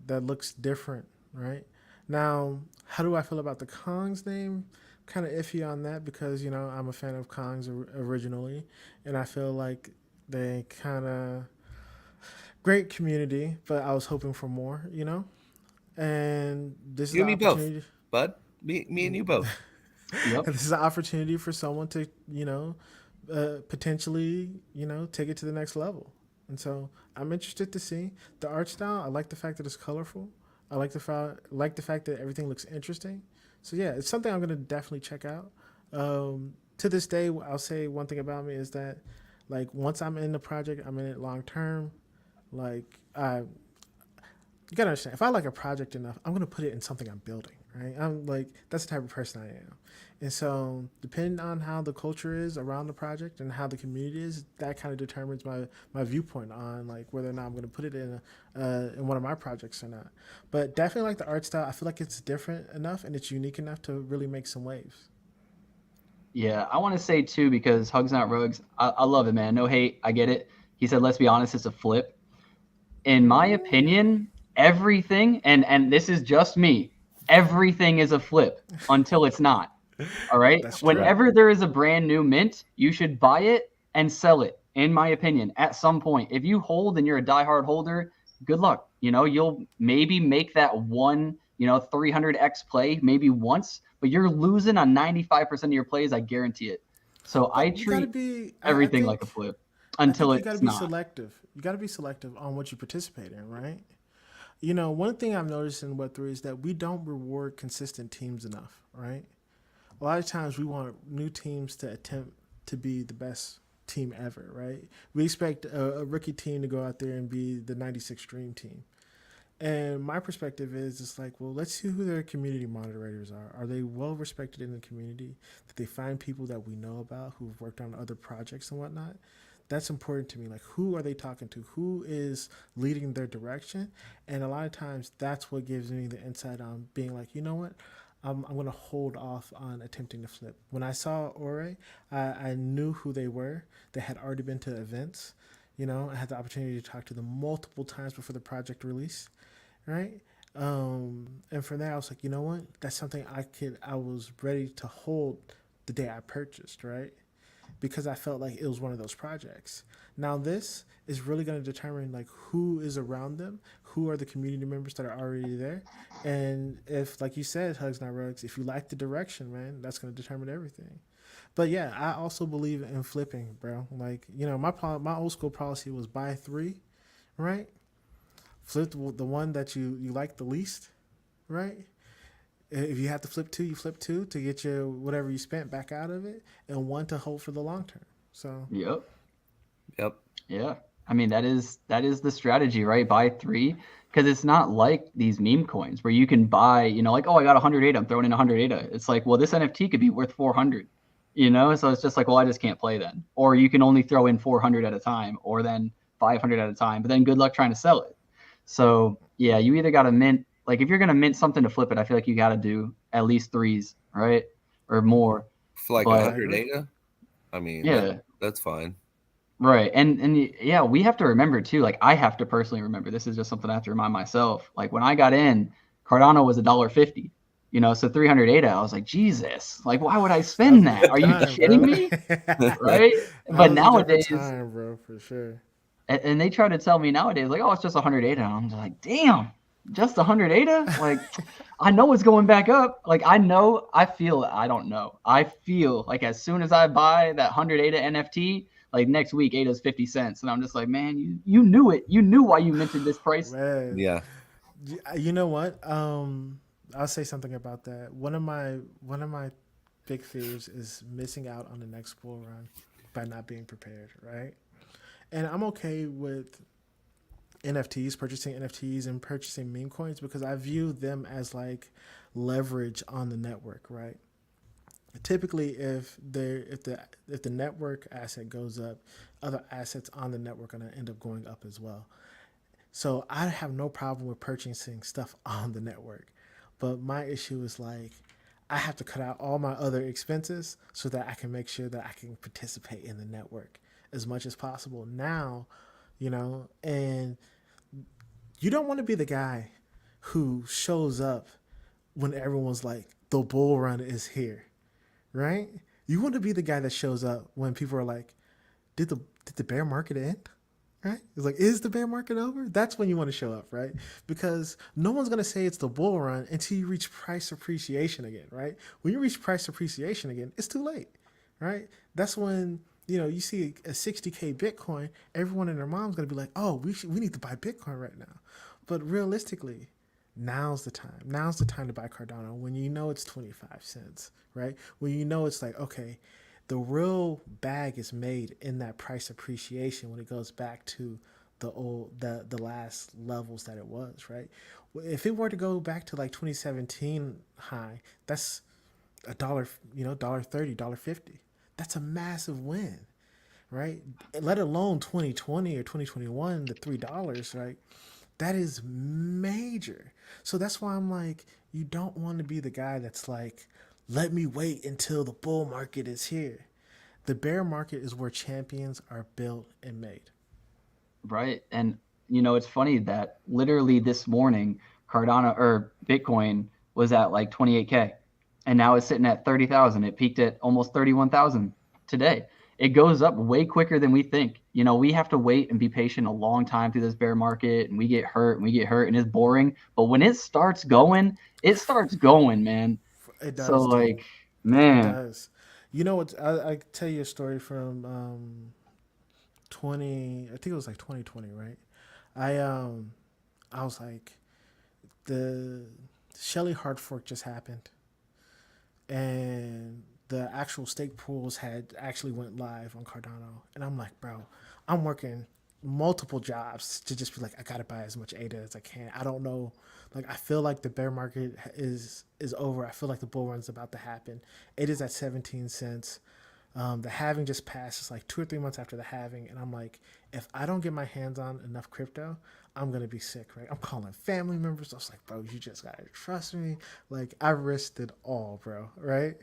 that looks different, right? Now, how do I feel about the Kong's name? Kind of iffy on that because, I'm a fan of Kong's originally, and I feel like they kind of great community, but I was hoping for more, And this you is and me both, bud. Me and you both. Yep. This is an opportunity for someone to, potentially, take it to the next level. And so I'm interested to see the art style. I like the fact that it's colorful. I like the fact that everything looks interesting. So yeah, it's something I'm gonna definitely check out. To this day, I'll say one thing about me is that, like, once I'm in the project, I'm in it long term. Like, you gotta understand, if I like a project enough, I'm gonna put it in something I'm building, right? I'm like, that's the type of person I am. And so, depending on how the culture is around the project and how the community is, that kind of determines my viewpoint on like whether or not I'm gonna put it in one of my projects or not. But definitely like the art style. I feel like it's different enough and it's unique enough to really make some waves. Yeah, I want to say too, because Hugs Not Rugs, I love it, man. No hate, I get it. He said, let's be honest, it's a flip. In my opinion, everything, and this is just me, everything is a flip until it's not. All right. That's true. Whenever there is a brand new mint, you should buy it and sell it, in my opinion, at some point. If you hold and you're a diehard holder, good luck. You'll maybe make that one, 300x play maybe once, but you're losing on 95% of your plays. I guarantee it. So I But you gotta treat be. everything like a flip until You gotta it's be not. selective. You gotta be selective on what you participate in, right? One thing I've noticed in Web3 is that we don't reward consistent teams enough, right? A lot of times we want new teams to attempt to be the best team ever, right? We expect a rookie team to go out there and be the 96 Dream Team. And my perspective is it's like, well, let's see who their community moderators are. Are they well respected in the community? Did they find people that we know about who've worked on other projects and whatnot? That's important to me. Like, who are they talking to? Who is leading their direction? And a lot of times that's what gives me the insight on being like, you know what? I'm going to hold off on attempting to flip. When I saw Ore, I knew who they were. They had already been to events. I had the opportunity to talk to them multiple times before the project release, right? And from there, I was like, you know what? That's something I was ready to hold the day I purchased, right? Because I felt like it was one of those projects. Now this is really going to determine like who is around them, who are the community members that are already there, and if, like you said, Hugs Not Rugs, if you like the direction, man, that's going to determine everything. But yeah, I also believe in flipping, bro. Like, my old school policy was buy three, right? Flip the one that you like the least, right? If you have to flip two, you flip two to get your whatever you spent back out of it, and one to hold for the long term. So Yep. Yep. Yeah. I mean, that is the strategy, right? Buy three, because it's not like these meme coins where you can buy, like, oh, I got 100 ADA, I'm throwing in 100 ADA. It's like, well, this NFT could be worth 400, So it's just like, well, I just can't play then. Or you can only throw in 400 at a time, or then 500 at a time. But then good luck trying to sell it. So yeah, you either got to mint, like if you're gonna mint something to flip it, I feel like you got to do at least threes, right, or more. For like But 100 ADA, I mean, yeah. that's fine. Right. And yeah, we have to remember too, like I have to personally remember, this is just something I have to remind myself. Like when I got in, Cardano was $1.50, so 300 ADA, I was like, Jesus, like why would I spend that? Are you kidding me? Right. But nowadays, time, bro, for sure. and they try to tell me nowadays, like, oh, it's just 100 ADA. And I'm just like, damn, just 100 ADA? Like, I know it's going back up. Like, I feel like as soon as I buy that 100 ADA NFT, like next week, ADA's 50 cents. And I'm just like, man, you knew it. You knew why you minted this price. Man. Yeah. You know what? I'll say something about that. One of my big fears is missing out on the next bull run by not being prepared, right? And I'm okay with purchasing NFTs and purchasing meme coins because I view them as like leverage on the network, right? Typically, if the network asset goes up, other assets on the network are going to end up going up as well. So I have no problem with purchasing stuff on the network, but my issue is like I have to cut out all my other expenses so that I can make sure that I can participate in the network as much as possible now, and you don't want to be the guy who shows up when everyone's like, the bull run is here, right? You want to be the guy that shows up when people are like, did the bear market end? Right? It's like, is the bear market over? That's when you want to show up, right? Because no one's going to say it's the bull run until you reach price appreciation again, right? When you reach price appreciation again, it's too late, right? That's when you see a 60K Bitcoin, everyone and their mom's gonna be like, oh, we need to buy Bitcoin right now. But realistically, now's the time. Now's the time to buy Cardano when you know it's 25 cents, right? When you know it's like, okay, the real bag is made in that price appreciation when it goes back to the last levels that it was, right? If it were to go back to like 2017 high, that's a dollar, dollar 30, dollar 50. That's a massive win, right? Let alone 2020 or 2021, the $3, right? That is major. So that's why I'm like, you don't want to be the guy that's like, let me wait until the bull market is here. The bear market is where champions are built and made. Right. And it's funny that literally this morning Cardano or Bitcoin was at like 28K and now it's sitting at 30,000. It peaked at almost 31,000 today. It goes up way quicker than we think. We have to wait and be patient a long time through this bear market, and we get hurt and it's boring. But when it starts going, man. It So does, dude. like, It man, does. You know what? I tell you a story from 20. I think it was like 2020, right? I um I was like, the Shelly hard fork just happened, and the actual stake pools had actually went live on Cardano, and I'm like, bro, I'm working multiple jobs to just be like, I gotta buy as much ADA as I can. I don't know, like I feel like the bear market is over. I feel like the bull run's about to happen. It is at 17 cents. The halving just passed. It's like 2 or 3 months after the halving, and I'm like, if I don't get my hands on enough crypto, I'm gonna be sick, right? I'm calling family members. I was like, bro, you just gotta trust me. Like I risked it all, bro. Right?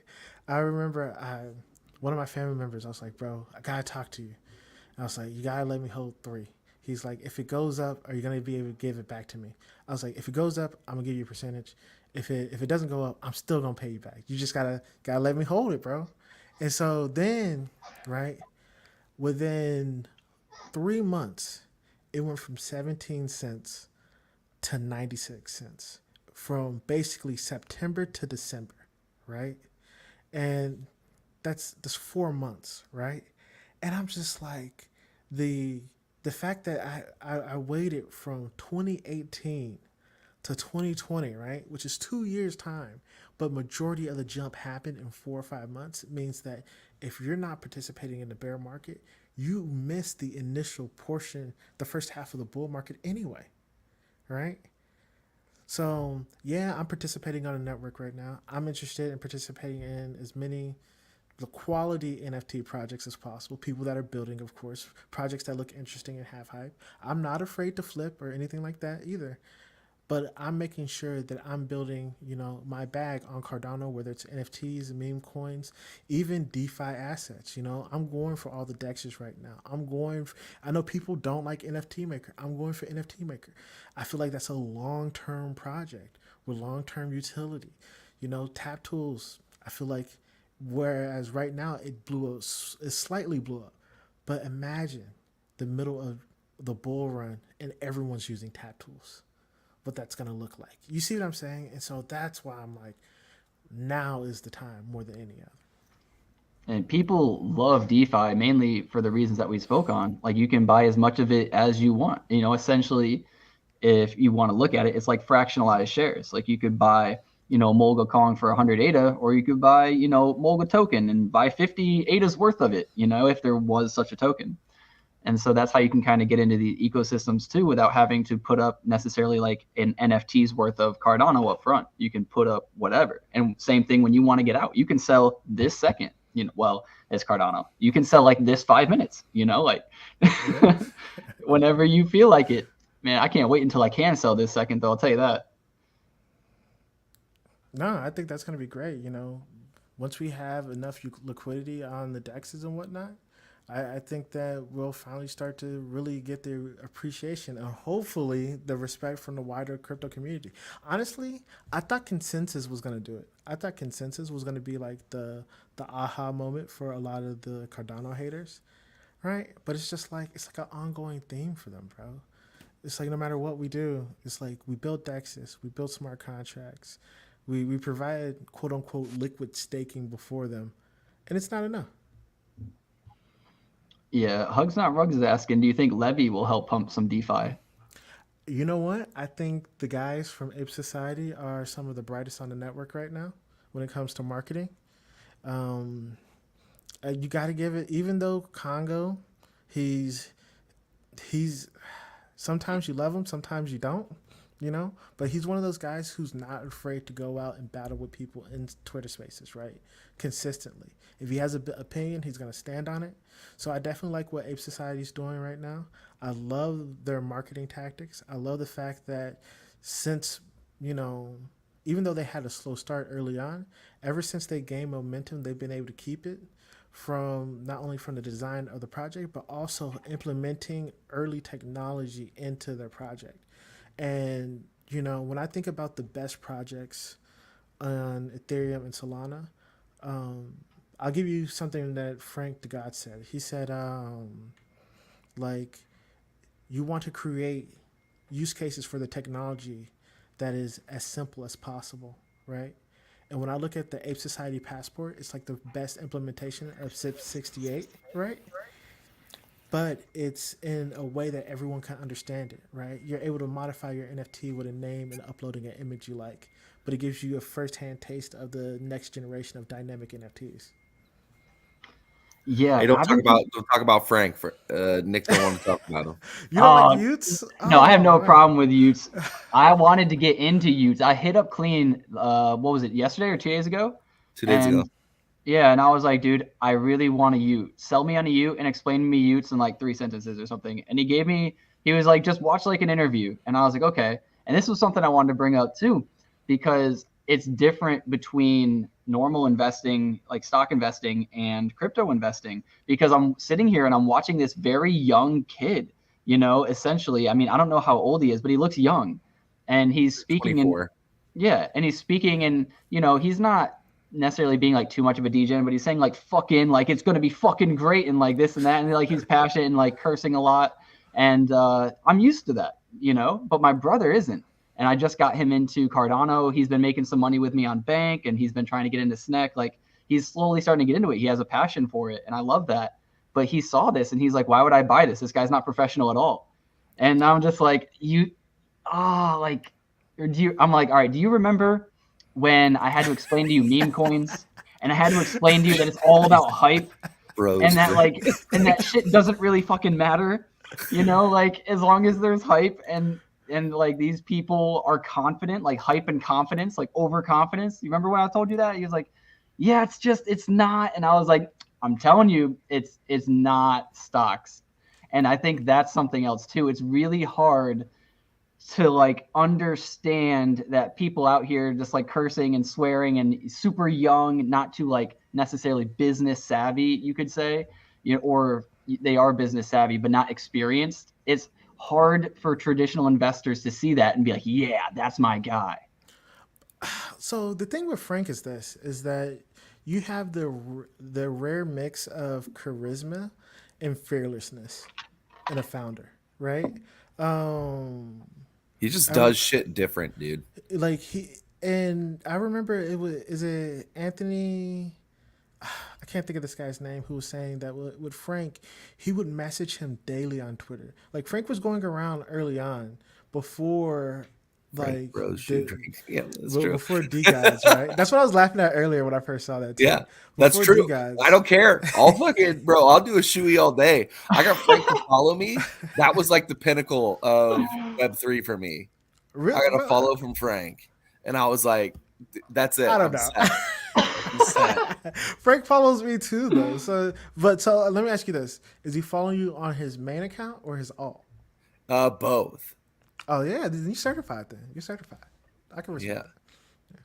I remember one of my family members. I was like, bro, I gotta talk to you. I was like, you gotta let me hold 3. He's like, if it goes up, are you gonna be able to give it back to me? I was like, if it goes up, I'm gonna give you a percentage. If it doesn't go up, I'm still gonna pay you back. You just gotta let me hold it, bro. And so then, right, within 3 months, it went from 17 cents to 96 cents from basically September to December, right? And that's 4 months, right? And I'm just like, the the fact that I waited from 2018 to 2020, right, which is 2 years time, but majority of the jump happened in 4 or 5 months, it means that if you're not participating in the bear market, you miss the initial portion, the first half of the bull market anyway, right? So yeah, I'm participating on a network right now. I'm interested in participating in as many the quality NFT projects as possible. People that are building, of course, projects that look interesting and have hype. I'm not afraid to flip or anything like that either. But I'm making sure that I'm building, my bag on Cardano, whether it's NFTs, meme coins, even DeFi assets. I'm going for all the dexes right now. I know people don't like NFT Maker. I'm going for NFT Maker. I feel like that's a long term project with long term utility. Tap tools, I feel like, whereas right now it slightly blew up. But imagine the middle of the bull run and everyone's using tap tools, what that's going to look like. You see what I'm saying? And so that's why I'm like, now is the time more than any other. and people love DeFi mainly for the reasons that we spoke on. Like you can buy as much of it as you want. Essentially, if you want to look at it, it's like fractionalized shares. Like you could buy, Mulga Kong for 100 ADA, or you could buy, Mulga token and buy 50 ADA's worth of it, if there was such a token. And so that's how you can kind of get into the ecosystems too without having to put up necessarily like an NFT's worth of Cardano up front. You can put up whatever. And same thing when you want to get out. You can sell this second, well, it's Cardano. You can sell like this 5 minutes, like Yeah. whenever you feel like it. Man, I can't wait until I can sell this second though, I'll tell you that. No, I think that's going to be great. Once we have enough liquidity on the dexes and whatnot, I think that we'll finally start to really get the appreciation and hopefully the respect from the wider crypto community. Honestly, I thought consensus was going to do it. I thought consensus was going to be like the aha moment for a lot of the Cardano haters, right? But it's like an ongoing theme for them, bro. It's like no matter what we do, it's like we build dexes, we build smart contracts, we provide quote unquote liquid staking before them, and it's not enough. Yeah, Hugs Not Rugs is asking, do you think Levy will help pump some DeFi? You know what? I think the guys from Ape Society are some of the brightest on the network right now when it comes to marketing. Um, you got to give it, even though Congo, he's he's sometimes you love him, sometimes you don't, you know. But he's one of those guys who's not afraid to go out and battle with people in Twitter Spaces, right? Consistently. If he has an opinion, he's gonna stand on it. So I definitely like what Ape Society is doing right now. I love their marketing tactics. I love the fact that since you know, even though they had a slow start early on, ever since they gained momentum, they've been able to keep it from not only from the design of the project but also implementing early technology into their project. And you know, when I think about the best projects on Ethereum and Solana, um, I'll give you something that Frank the God said. He said, like, you want to create use cases for the technology that is as simple as possible, right? And when I look at the Ape Society passport, it's like the best implementation of SIP 68, right? But it's in a way that everyone can understand it, right? You're able to modify your NFT with a name and uploading an image you like, but it gives you a first-hand taste of the next generation of dynamic NFTs. Hey, Yeah, don't I've talk been about don't talk about Frank. For Nick don't want to talk about him. You don't like Oh, Utes? no, I have Oh no man. problem with Utes. I wanted to get into Utes. I hit up Clean, what was it, yesterday or 2 days ago? 2 days ago. And yeah, and I was like, dude, I really want a Ute. Sell me on a Ute and explain to me Utes in like 3 sentences or something. And he was like, just watch like an interview. And I was like, okay. And this was something I wanted to bring up too, because it's different between normal investing, like stock investing, and crypto investing. Because I'm sitting here and I'm watching this very young kid, essentially. I mean, I don't know how old he is, but he looks young. And he's speaking in, 24. yeah, and he's speaking in, he's not necessarily being like too much of a degen, but he's saying like fucking, like it's gonna be fucking great and like this and that, and like he's passionate and like cursing a lot. And I'm used to that, but my brother isn't. And I just got him into Cardano. He's been making some money with me on Bank, and he's been trying to get into Sneck. Like he's slowly starting to get into it. He has a passion for it, and I love that. But he saw this and he's like, why would I buy this? This guy's not professional at all. And I'm just like, like, I'm like, all right, do you remember when I had to explain to you meme coins, and I had to explain to you that it's all about hype, Bros. and that shit doesn't really fucking matter, like as long as there's hype and like these people are confident, like hype and confidence, like overconfidence. You remember when I told you that? He was like, yeah, it's not. And I was like, I'm telling you, it's not stocks. And I think that's something else too. It's really hard to like understand that people out here just like cursing and swearing and super young, not too like necessarily business savvy, you could say, or they are business savvy but not experienced. It's hard for traditional investors to see that and be like, yeah, that's my guy. So the thing with Frank is this: is that you have the rare mix of charisma and fearlessness in a founder, right? Um, He just I, does shit different, dude. like he and I remember it was is it Anthony, I can't think of this guy's name, who was saying that with Frank, he would message him daily on Twitter. Like Frank was going around early on before Frank like Bros shoe drink. Yeah, that's true. before D guys, right? That's what I was laughing at earlier when I first saw that Yeah, tweet. that's Before D true. I guys. don't care. I'll fucking bro. I'll do a shoey all day. I got Frank to follow me. That was like the pinnacle of Web3 for me. I Real, got a bro, follow from Frank, and I was like, "That's it. I don't I'm know. set. I'm set." Frank follows me too, though. So let me ask you this: is he following you on his main account or his alt? Both. Oh yeah, then you're certified. Then you're certified. I can respect Yeah. that.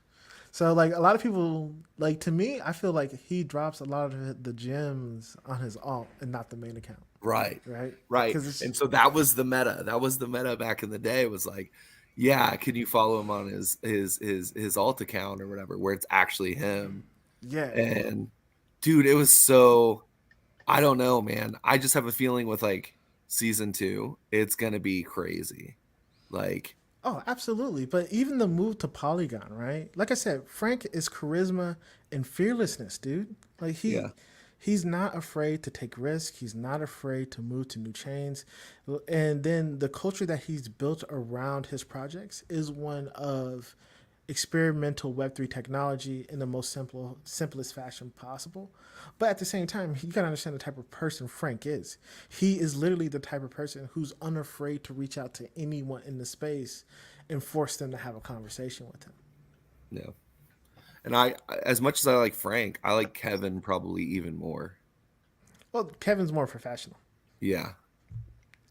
So like a lot of people, like to me, I feel like he drops a lot of the gems on his alt and not the main account. Right. Right. Right. Because And so that was the meta. That was the meta back in the day. It was like, yeah, can you follow him on his alt account or whatever, where it's actually him? yeah, And dude, it was so, I don't know, man. I just have a feeling with like season 2, it's gonna be crazy. Like, oh, absolutely. But even the move to Polygon, right? Like I said, Frank is charisma and fearlessness, dude. Like yeah. he's not afraid to take risks. He's not afraid to move to new chains. And then the culture that he's built around his projects is one of experimental Web3 technology in the most simplest fashion possible. But at the same time, you gotta understand the type of person Frank is. He is literally the type of person who's unafraid to reach out to anyone in the space and force them to have a conversation with him. Yeah. And I, as much as I like Frank, I like Kevin probably even more. Well, Kevin's more professional. Yeah.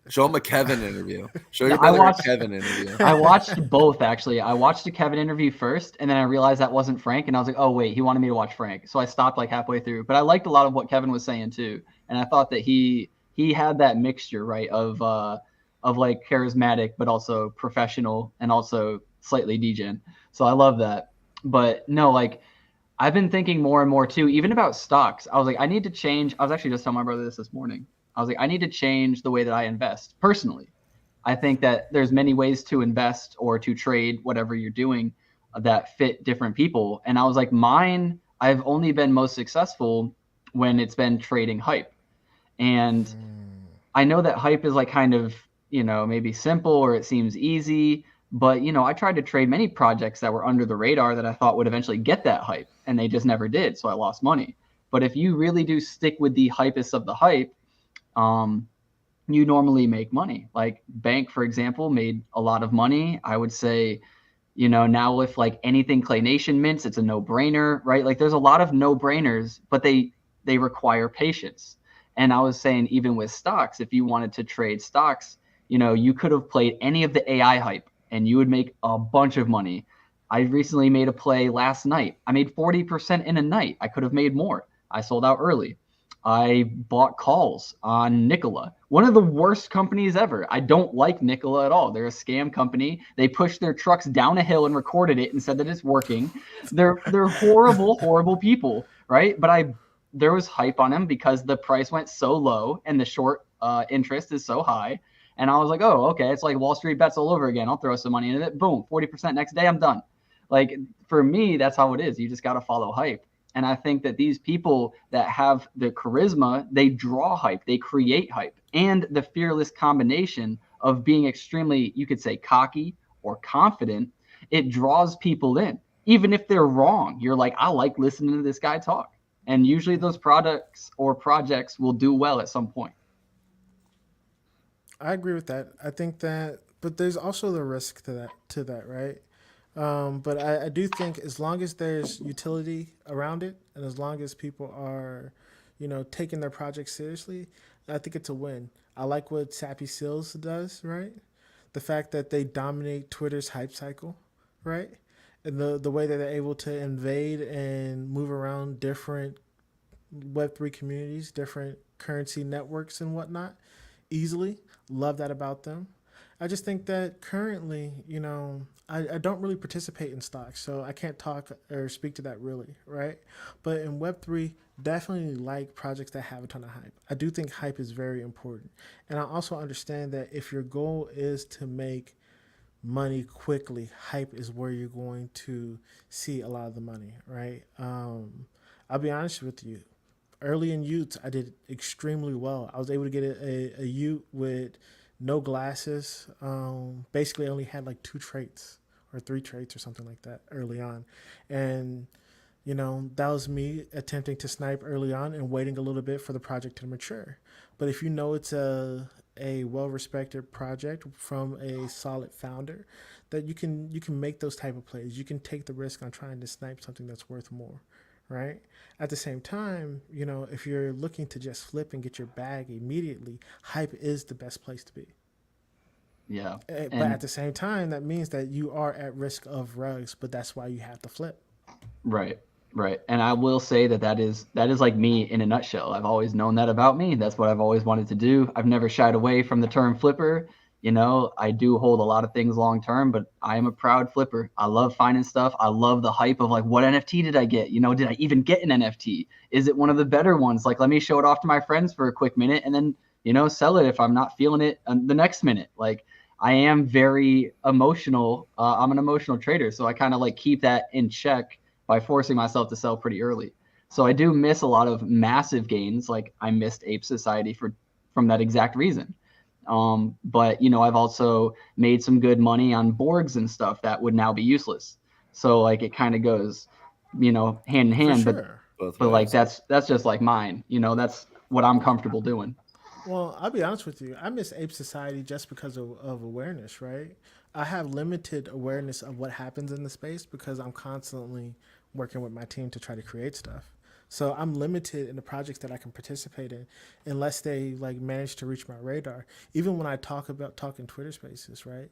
Show him a Kevin interview. Show Yeah, your brother a Kevin interview. I watched both, actually. I watched the Kevin interview first, and then I realized that wasn't Frank, and I was like, oh, wait, he wanted me to watch Frank. So I stopped like halfway through. But I liked a lot of what Kevin was saying, too. And I thought that he had that mixture, right, of like charismatic, but also professional, and also slightly degen. So I love that. But no, like, I've been thinking more and more, too, even about stocks. I was like, I need to change. I was actually just telling my brother this morning. I was like, I need to change the way that I invest personally. I think that there's many ways to invest or to trade, whatever you're doing, that fit different people. And I was like, I've only been most successful when it's been trading hype. And I know that hype is like kind of, maybe simple or it seems easy, but, I tried to trade many projects that were under the radar that I thought would eventually get that hype, and they just never did. So I lost money. But if you really do stick with the hypest of the hype, you normally make money. Like Bank, for example, made a lot of money. I would say, now with like anything Clay Nation mints, it's a no-brainer, right? Like there's a lot of no-brainers, but they require patience. And I was saying, even with stocks, if you wanted to trade stocks, you could have played any of the AI hype and you would make a bunch of money. I recently made a play last night. I made 40% in a night. I could have made more. I sold out early. I bought calls on Nikola, one of the worst companies ever. I don't like Nikola at all. They're a scam company. They pushed their trucks down a hill and recorded it and said that it's working. They're horrible, horrible people, right? But there was hype on them because the price went so low and the short interest is so high. And I was like, oh, okay, it's like Wall Street bets all over again. I'll throw some money into it. Boom, 40% next day, I'm done. Like for me, that's how it is. You just got to follow hype. And I think that these people that have the charisma, they draw hype, they create hype, and the fearless combination of being extremely, you could say, cocky or confident, it draws people in. Even if they're wrong, you're like, I like listening to this guy talk. And usually those products or projects will do well at some point. I agree with that. I think that, but there's also the risk to that, right? But I do think as long as there's utility around it, and as long as people are, taking their project seriously, I think it's a win. I like what Sappy Seals does, right? The fact that they dominate Twitter's hype cycle, right? And the way that they're able to invade and move around different Web3 communities, different currency networks and whatnot easily. Love that about them. I just think that currently, I don't really participate in stocks, so I can't talk or speak to that really, right? But in Web3, definitely like projects that have a ton of hype. I do think hype is very important. And I also understand that if your goal is to make money quickly, hype is where you're going to see a lot of the money, right? I'll be honest with you. Early in Utes, I did extremely well. I was able to get a Ute with no glasses. Basically, only had like 2 traits or 3 traits or something like that early on. And, that was me attempting to snipe early on and waiting a little bit for the project to mature. But if it's a well-respected project from a solid founder, that you can make those type of plays. You can take the risk on trying to snipe something that's worth more, right? At the same time, if you're looking to just flip and get your bag immediately, hype is the best place to be. Yeah. But at the same time, that means that you are at risk of rugs, but that's why you have to flip. Right. And I will say that is like me in a nutshell. I've always known that about me. That's what I've always wanted to do. I've never shied away from the term flipper. I do hold a lot of things long term, but I am a proud flipper. I love finding stuff. I love the hype of like, what NFT did I get? Did I even get an NFT? Is it one of the better ones? Like, let me show it off to my friends for a quick minute and then, sell it if I'm not feeling it the next minute. Like, I am very emotional. I'm an emotional trader. So I kind of like keep that in check by forcing myself to sell pretty early. So I do miss a lot of massive gains. Like I missed Ape Society from that exact reason. But you know, I've also made some good money on Borgs and stuff that would now be useless. So like it kind of goes, you know, hand in For hand. sure. Both But like ways. that's just like mine. You know, that's what I'm comfortable doing. Well, I'll be honest with you. I miss Ape Society just because of awareness, right? I have limited awareness of what happens in the space because I'm constantly working with my team to try to create stuff. So I'm limited in the projects that I can participate in unless they like manage to reach my radar. Even when I talk in Twitter spaces, right?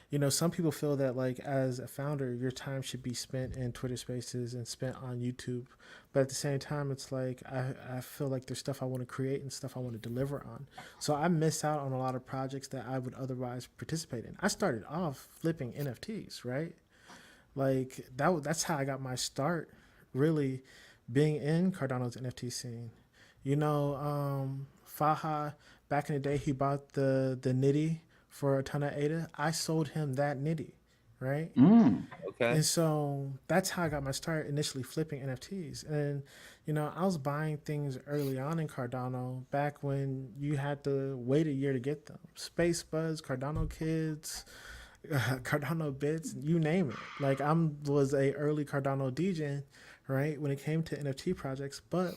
You know, some people feel that like as a founder, your time should be spent in Twitter spaces and spent on YouTube. But at the same time, it's like I feel like there's stuff I want to create and stuff I want to deliver on. So I miss out on a lot of projects that I would otherwise participate in. I started off flipping NFTs, right? Like that's how I got my start, really, being in Cardano's NFT scene. You know, Faha back in the day, he bought the nitty for a ton of ADA. I sold him that nitty, right? Mm. Okay. And so that's how I got my start initially flipping NFTs. And, you know, I was buying things early on in Cardano back when you had to wait a year to get them. Space Buzz, Cardano Kids, Cardano Bits, you name it. Like was a early Cardano Degen, right? When it came to NFT projects, but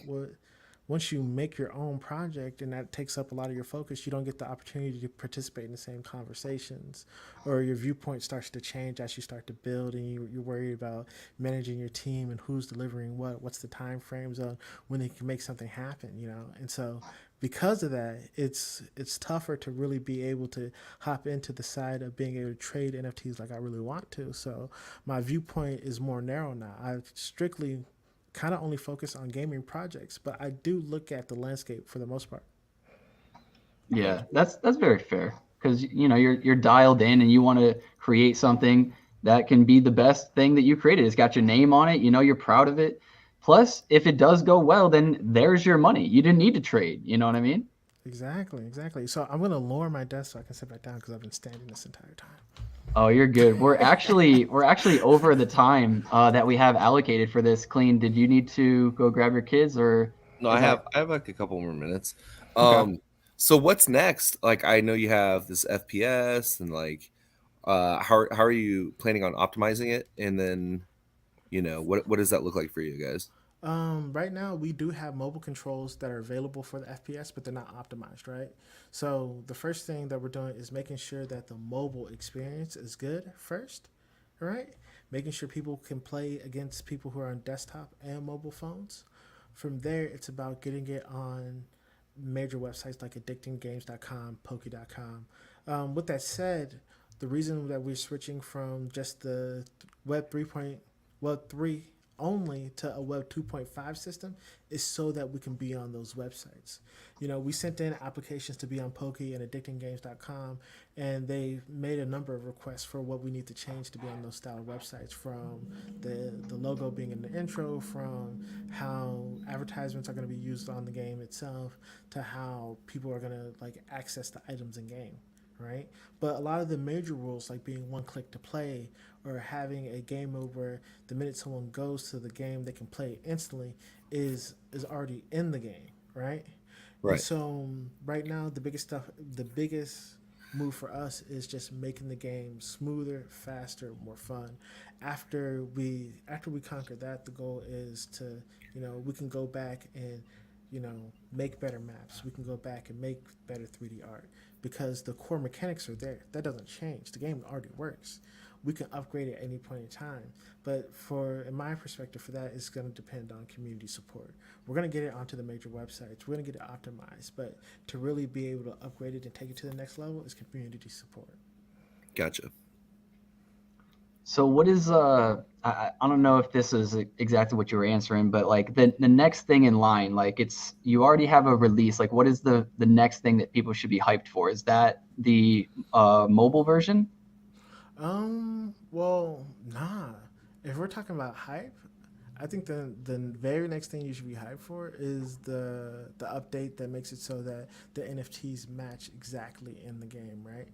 once you make your own project and that takes up a lot of your focus, you don't get the opportunity to participate in the same conversations, or your viewpoint starts to change as you start to build, and you're worried about managing your team and who's delivering what's the time frames on when they can make something happen, you know. And so because of that, it's tougher to really be able to hop into the side of being able to trade NFTs like I really want to. So my viewpoint is more narrow now. I strictly kind of only focus on gaming projects, but I do look at the landscape for the most part. Yeah, that's very fair because you know you're dialed in and you want to create something that can be the best thing that you created. It's got your name on it. You know you're proud of it. Plus, if it does go well, then there's your money. You didn't need to trade. You know what I mean? Exactly, exactly. So I'm gonna lower my desk so I can sit back down because I've been standing this entire time. Oh, you're good. We're actually over the time that we have allocated for this. Clean. Did you need to go grab your kids or No, is that I have like a couple more minutes. okay? So what's next? Like I know you have this FPS and like how are you planning on optimizing it? And then, you know, what does that look like for you guys? Right now we do have mobile controls that are available for the FPS, but they're not optimized, right? So the first thing that we're doing is making sure that the mobile experience is good first, right? Making sure people can play against people who are on desktop and mobile phones. From there, it's about getting it on major websites like addictinggames.com, poke.com. With that said, the reason that we're switching from just the Web 3. Web 3 only to a Web 2.5 system is so that we can be on those websites. You know, we sent in applications to be on Poke and addictinggames.com, and they made a number of requests for what we need to change to be on those style websites, from the logo being in the intro, from how advertisements are going to be used on the game itself, to how people are going to like access the items in game, right? But a lot of the major rules, like being one click to play or having a game mode where the minute someone goes to the game, they can play it instantly, is already in the game, right? And Right. so right now, the biggest move for us is just making the game smoother, faster, more fun. After we conquer that, the goal is to, you know, we can go back and, you know, make better maps. We can go back and make better 3D art because the core mechanics are there. That doesn't change. The game already works. We can upgrade it at any point in time. But in my perspective, for that, it's going to depend on community support. We're going to get it onto the major websites. We're going to get it optimized. But to really be able to upgrade it and take it to the next level is community support. Gotcha. So what is I don't know if this is exactly what you were answering, but like the next thing in line, like it's you already have a release. Like what is the next thing that people should be hyped for? Is that the mobile version? Well, nah. If we're talking about hype, I think the very next thing you should be hyped for is the update that makes it so that the NFTs match exactly in the game, right?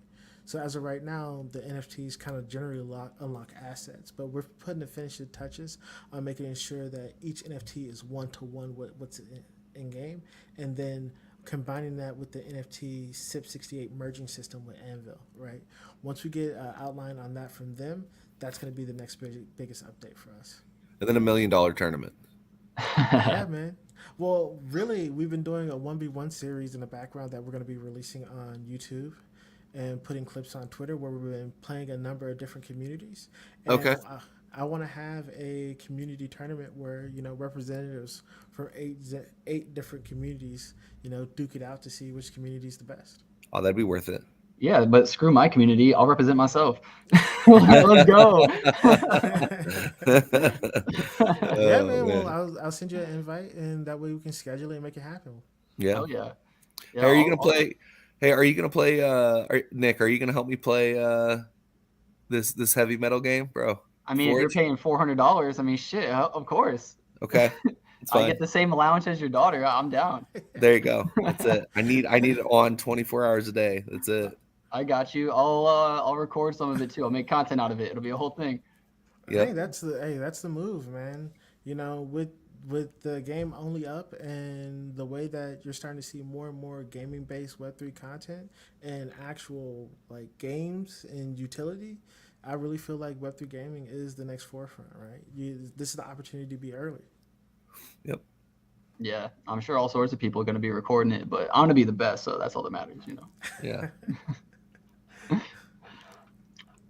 So as of right now, the NFTs kind of generally unlock assets, but we're putting the finishing touches on making sure that each NFT is one to one with what's in game, and then combining that with the NFT SIP68 merging system with Anvil. Right. Once we get an outline on that from them, that's going to be the next biggest update for us. And then $1 million tournament. Yeah, man. Well, really, we've been doing a 1v1 series in the background that we're going to be releasing on YouTube and putting clips on Twitter where we've been playing a number of different communities. And Okay. I want to have a community tournament where, representatives from eight different communities, duke it out to see which community is the best. Oh, that'd be worth it. Yeah, but screw my community. I'll represent myself. Let's go. Yeah, man. Well, I'll send you an invite, and that way we can schedule it and make it happen. Yeah. Oh yeah. Hey, are you gonna play? Hey, are you gonna play? Nick, are you gonna help me play this heavy metal game, bro? I mean, if you're paying $400, I mean, shit, of course. Okay. I get the same allowance as your daughter. I'm down. There you go. That's it. I need it on 24 hours a day. That's it. I got you. I'll record some of it too. I'll make content out of it. It'll be a whole thing. Yep. Hey, that's the move, man. With the game only up and the way that you're starting to see more and more gaming based Web3 content and actual like games and utility, I really feel like Web3 gaming is the next forefront, right? This is the opportunity to be early. Yep. Yeah, I'm sure all sorts of people are going to be recording it, but I'm going to be the best, so that's all that matters, Yeah.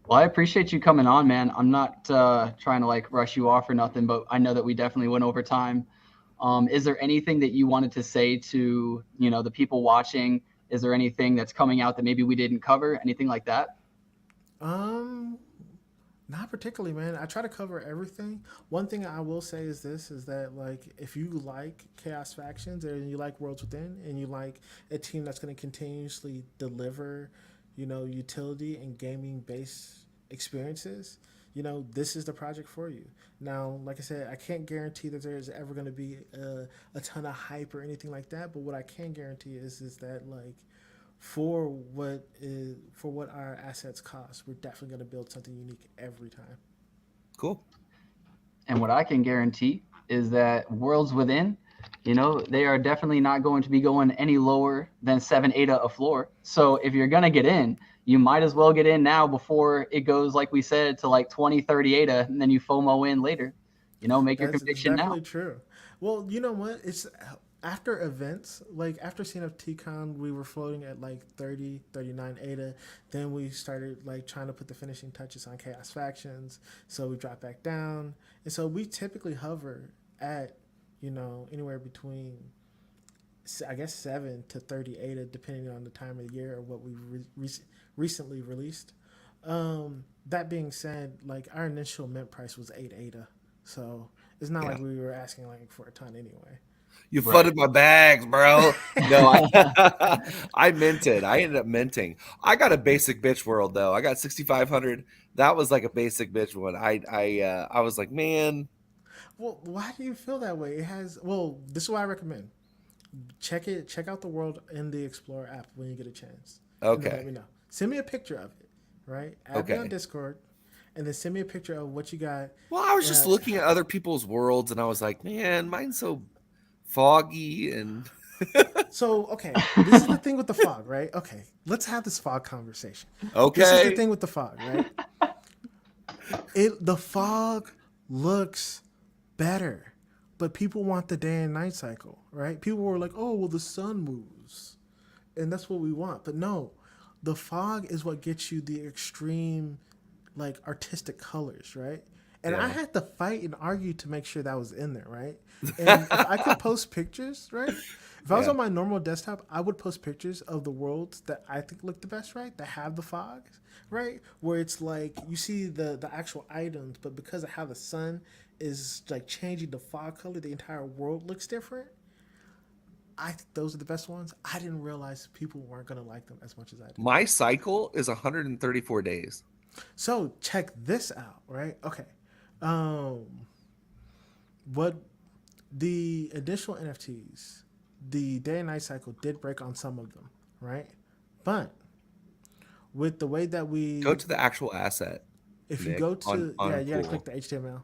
Well, I appreciate you coming on, man. I'm not trying to like rush you off or nothing, but I know that we definitely went over time. Is there anything that you wanted to say to, the people watching? Is there anything that's coming out that maybe we didn't cover? Anything like that? Not particularly, man. I try to cover everything. One thing I will say is that like if you like Chaos Factions and you like Worlds Within and you like a team that's going to continuously deliver, utility and gaming based experiences, this is the project for you. Now, like I said, I can't guarantee that there's ever going to be a ton of hype or anything like that, but what I can guarantee is that like for what our assets cost, we're definitely going to build something unique every time. Cool. And what I can guarantee is that Worlds Within, they are definitely not going to be going any lower than 7 ADA a floor. So if you're going to get in, you might as well get in now before it goes, like we said, to like 20, 30 ADA, and then you FOMO in later. Make your conviction now. That's definitely true. Well, you know what? It's after events, like after CNFT Con, we were floating at like 30, 39 ADA. Then we started like trying to put the finishing touches on Chaos Factions. So we dropped back down. And so we typically hover at, anywhere between, I guess, 7 to 30 ADA, depending on the time of the year or what we recently released. That being said, like our initial mint price was 8 ADA. So it's not like we were asking like for a ton anyway. You flooded my bags, bro. No, I minted. I ended up minting. I got a basic bitch world though. I got 6,500. That was like a basic bitch one. I was like, man. Well, why do you feel that way? This is what I recommend. Check out the world in the Explorer app when you get a chance. Okay. Let me know. Send me a picture of it, right? Add me on Discord, and then send me a picture of what you got. Well, I was just looking at other people's worlds, and I was like, man, mine's so foggy and. So, okay, this is the thing with the fog, right? Okay, let's have this fog conversation. Okay. This is the thing with the fog, right? The fog looks better, but people want the day and night cycle, right? People were like, oh, well, the sun moves, and that's what we want. But no, the fog is what gets you the extreme, like, artistic colors, right? And I had to fight and argue to make sure that was in there, right? And if I could post pictures, right? If I was on my normal desktop, I would post pictures of the worlds that I think look the best, right? That have the fog, right? Where it's like you see the actual items, but because of how the sun is like changing the fog color, the entire world looks different. I think those are the best ones. I didn't realize people weren't going to like them as much as I did. My cycle is 134 days. So check this out, right? Okay. What the initial NFTs, the day and night cycle did break on some of them, right? But with the way that we Go to the actual asset. if you Nick, go to on you gotta pool. click the HTML.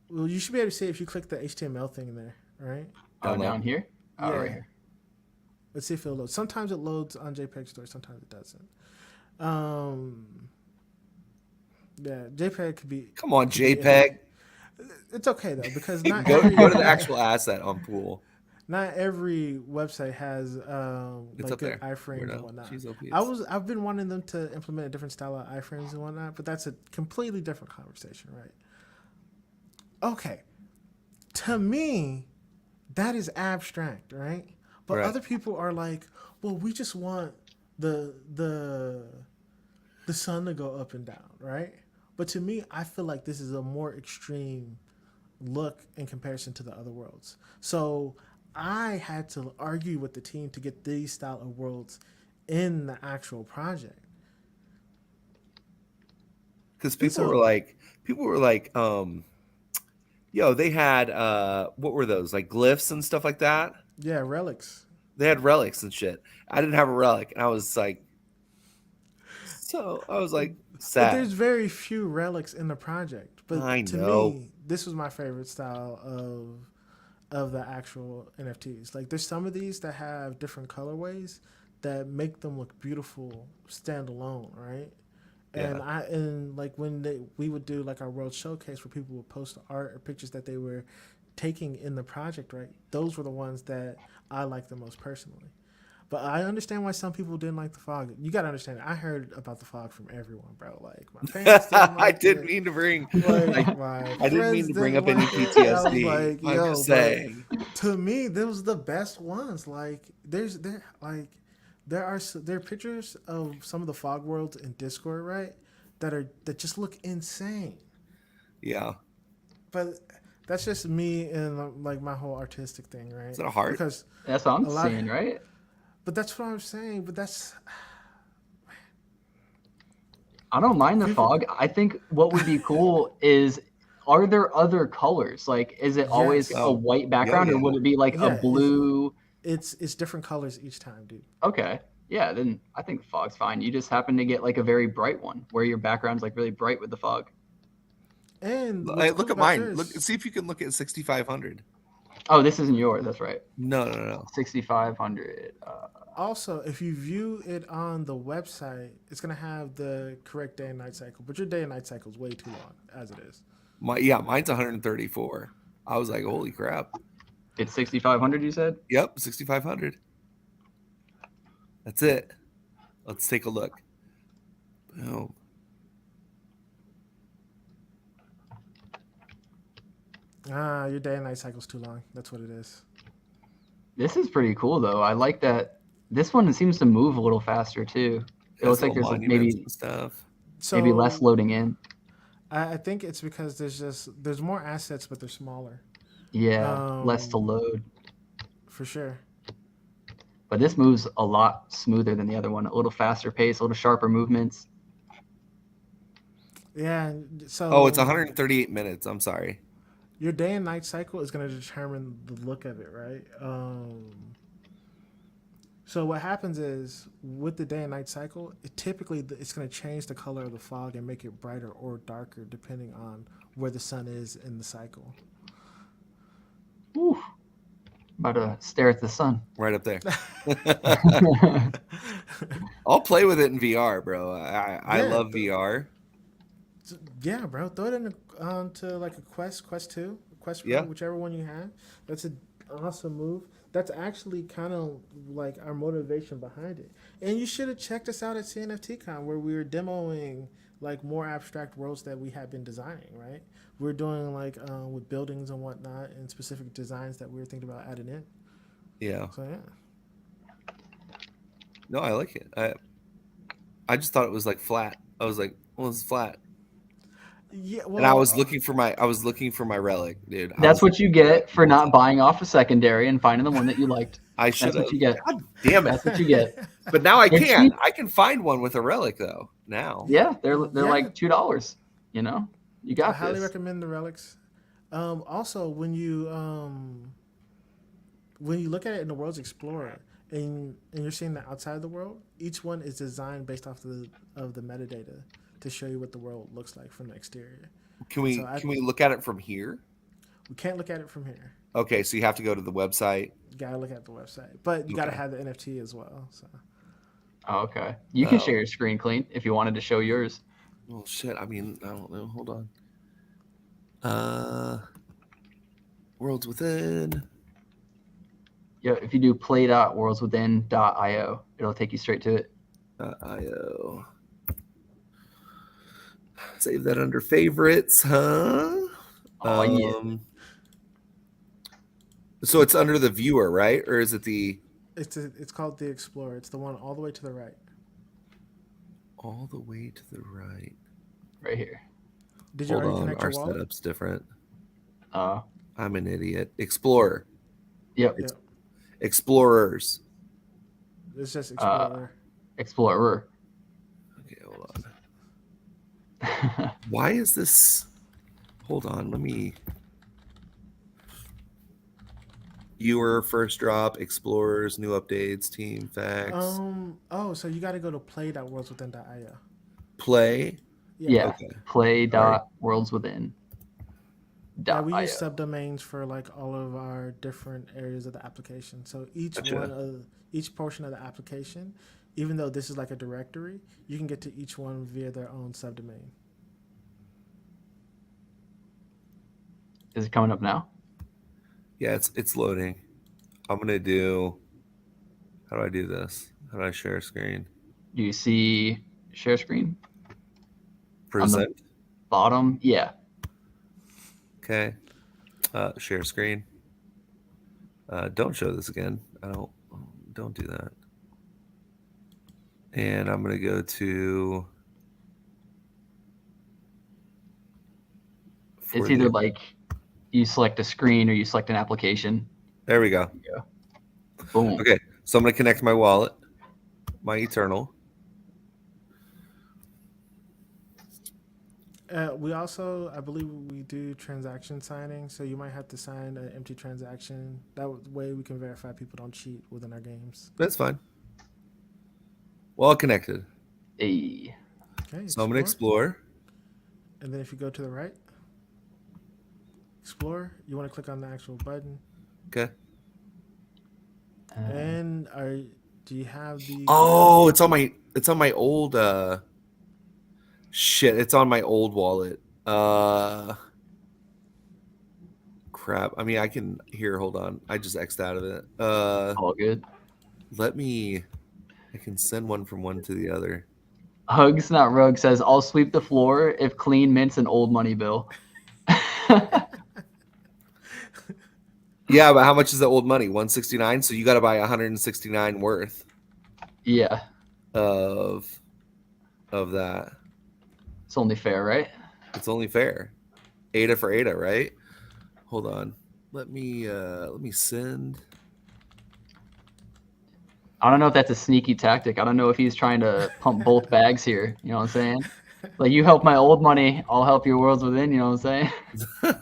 Well, you should be able to see if you click the HTML thing there, right? Oh, down here? Oh, Yeah. right here. Let's see if it loads. Sometimes it loads on JPEG Store, sometimes it doesn't. Yeah, JPEG could be. Come on, could be JPEG. It's okay though because not Go every to the actual asset on pool. not every website has It's like up good there. iframes and Weirdo. whatnot. She's OP. I've been wanting them to implement a different style of iframes and whatnot, but that's a completely different conversation, right? Okay, to me, that is abstract, right? But Right. other people are like, well, we just want the sun to go up and down, right? But to me, I feel like this is a more extreme look in comparison to the other worlds. So I had to argue with the team to get these style of worlds in the actual project. Because And people so- were like, yo, they had what were those? Like glyphs and stuff like that? Yeah, relics. They had relics and shit. I didn't have a relic, and I was like, But sad. there's very few relics in the project. But I to know. me, this was my favorite style of the actual NFTs. Like there's some of these that have different colorways that make them look beautiful standalone, right? And Yeah. like when we would do like our world showcase where people would post art or pictures that they were taking in the project, right? Those were the ones that I liked the most personally. But I understand why some people didn't like the fog. You gotta understand. I heard about the fog from everyone, bro. Like my parents didn't like I didn't it. mean to bring. Like my I didn't mean friends to bring didn't up any like it. I was PTSD. like, I'm yo, just but saying. to me, those the best ones. Like there are pictures of some of the fog worlds in Discord, right? That just look insane. Yeah. But that's just me and like my whole artistic thing, right? Is that a heart? Because That's what I'm a lot- seeing, right? but that's what I'm saying. But that's I don't mind the People- fog. I think what would be cool is, are there other colors? Like, is it always Yes. a white background, yeah. or would it be like Yeah, a it's- blue? it's different colors each time, dude. Okay, yeah, then I think the fog's fine. You just happen to get like a very bright one where your background's like really bright with the fog. And Hey, what's look cool at about mine. this- Look, see if you can look at 6,500. Oh, this isn't yours. That's right. No. 6,500. Also, if you view it on the website, it's gonna have the correct day and night cycle. But your day and night cycle is way too long as it is. Mine's 134. I was like, holy crap. It's 6,500. You said. Yep, 6,500. That's it. Let's take a look. Boom. Your day and night cycle's too long. That's what it is. This is pretty cool though. I like that. This one seems to move a little faster too. It looks like there's like Monuments maybe and stuff. So maybe less loading in. I think it's because there's more assets, but they're smaller Yeah, less to load. for sure. But this moves a lot smoother than the other one. A little faster pace, a little sharper movements. Yeah. So Oh, it's 138 minutes. I'm sorry. your day and night cycle is going to determine the look of it, right? So what happens is with the day and night cycle, typically it's going to change the color of the fog and make it brighter or darker depending on where the sun is in the cycle. Whew. About to stare at the sun. Right up there. I'll play with it in VR, bro. I Yeah, love VR. Yeah, bro. Throw it onto like a Quest 2, Quest Pro, Yeah. whichever one you have. That's an awesome move. That's actually kind of like our motivation behind it. And you should have checked us out at CNFT Con where we were demoing like more abstract worlds that we had been designing, right? We're doing like with buildings and whatnot and specific designs that we were thinking about adding in. Yeah. So yeah. No, I like it. I just thought it was like flat. I was like, well, it's flat. Yeah, well, And I was looking for my relic, dude. That's what you get for not buying off a secondary and finding the one that you liked. I should That's have. what you get. God damn it. That's what you get. But now I They're can. cheap. I can find one with a relic though. Now. Yeah, they're Yeah. like $2. You know, you I got highly this. recommend the relics. Also, when you look at it in the World's Explorer, and you're seeing the outside of the world. Each one is designed based off of the metadata to show you what the world looks like from the exterior. Can And so we can we look at it from here? we can't look at it from here. Okay, so you have to go to the website. You gotta look at the website, but you gotta have the NFT as well. So Oh, okay. You can share your screen, Clean, if you wanted to show yours. Well, shit. I mean, I don't know. Hold on. Worlds Within. Yeah, if you do play.worldswithin.io, it'll take you straight to it. .io. Save that under favorites, huh? Oh, yeah. So it's under the viewer, right? Or is it the... it's called the Explorer. It's the one all the way to the right. All the way to the right. Right here. Did you already connect Our your wallet? setup's different. Uh, I'm an idiot. Explorer. Yep. Yep. Explorers. It's just Explorer. Explorer. Okay, hold on. Why is this? Hold on, let me. Viewer, first drop, explorers, new updates, team facts. So you got to go to play.worldswithin.io. Play. Yeah. Okay. Play.worldswithin.io. Yeah, we use subdomains for like all of our different areas of the application. So each portion of the application, even though this is like a directory, you can get to each one via their own subdomain. Is it coming up now? Yeah, it's loading. I'm gonna do. How do I do this? How do I share screen? Do you see share screen? Present. On the bottom, yeah. Okay. Share screen. Don't show this again. Don't do that. And I'm gonna go to. It's either like you select a screen or you select an application. There we go. Yeah. Boom. Okay, so I'm gonna connect my wallet, my Eternal. We also, I believe, we do transaction signing, so you might have to sign an empty transaction. That way, we can verify people don't cheat within our games. That's fine. Well connected. Hey. Okay. So I'm gonna explore. And then if you go to the right, explore. You want to click on the actual button. Okay. And do you have the? Oh, it's on my old. Shit, it's on my old wallet. Crap. I mean, I can here. Hold on. I just X'd out of it. All good. I can send one from one to the other. Hugs Not Rug says, I'll sweep the floor if Clean mints an old money bill. Yeah, but how much is the old money? 169. So you got to buy 169 worth. Yeah. Of that. It's only fair, right? It's only fair. ADA for ADA, right? Hold on. Let me send. I don't know if that's a sneaky tactic. I don't know if he's trying to pump both bags here. You know what I'm saying? Like, you help my old money, I'll help your worlds within. You know what I'm saying?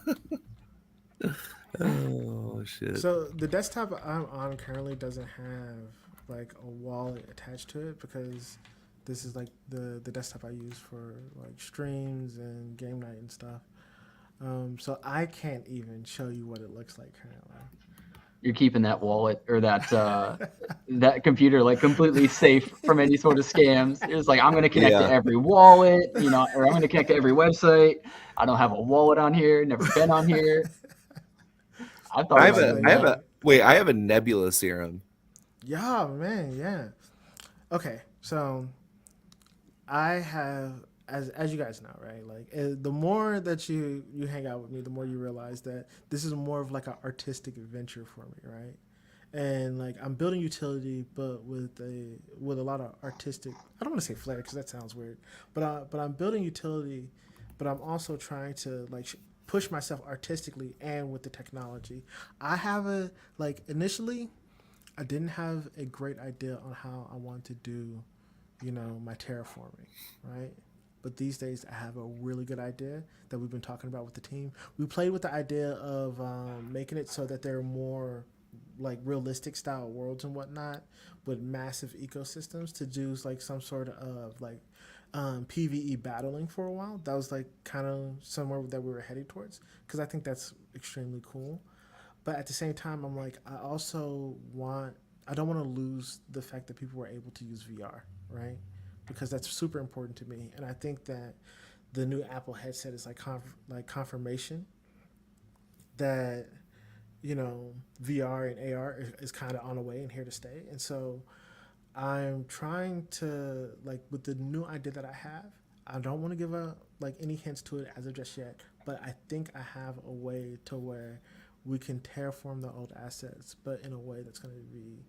Oh shit. So the desktop I'm on currently doesn't have like a wallet attached to it because this is like the desktop I use for like streams and game night and stuff. So I can't even show you what it looks like currently. You're keeping that wallet or that that computer like completely safe from any sort of scams. It's like, I'm going to connect to every wallet, you know, or I'm going to connect to every website. I don't have a wallet on here. Never been on here. I have a Nebula serum. Yeah, man, yeah. Okay, so I have, as you guys know, right? Like the more that you hang out with me, the more you realize that this is more of like an artistic adventure for me, right? And like I'm building utility, but with a lot of artistic. I don't want to say flair because that sounds weird, but I'm building utility, but I'm also trying to like push myself artistically and with the technology. I have initially, I didn't have a great idea on how I want to do, my terraforming, right? But these days I have a really good idea that we've been talking about with the team. We played with the idea of making it so that they're more like realistic style worlds and whatnot with massive ecosystems to do like some sort of like PVE battling for a while. That was like kind of somewhere that we were heading towards because I think that's extremely cool. But at the same time, I'm like, I don't want to lose the fact that people were able to use VR, right? Because that's super important to me, and I think that the new Apple headset is like like confirmation that VR and AR is kind of on the way and here to stay. And so I'm trying to like with the new idea that I have. I don't want to give a like any hints to it as of just yet, but I think I have a way to where we can terraform the old assets, but in a way that's going to be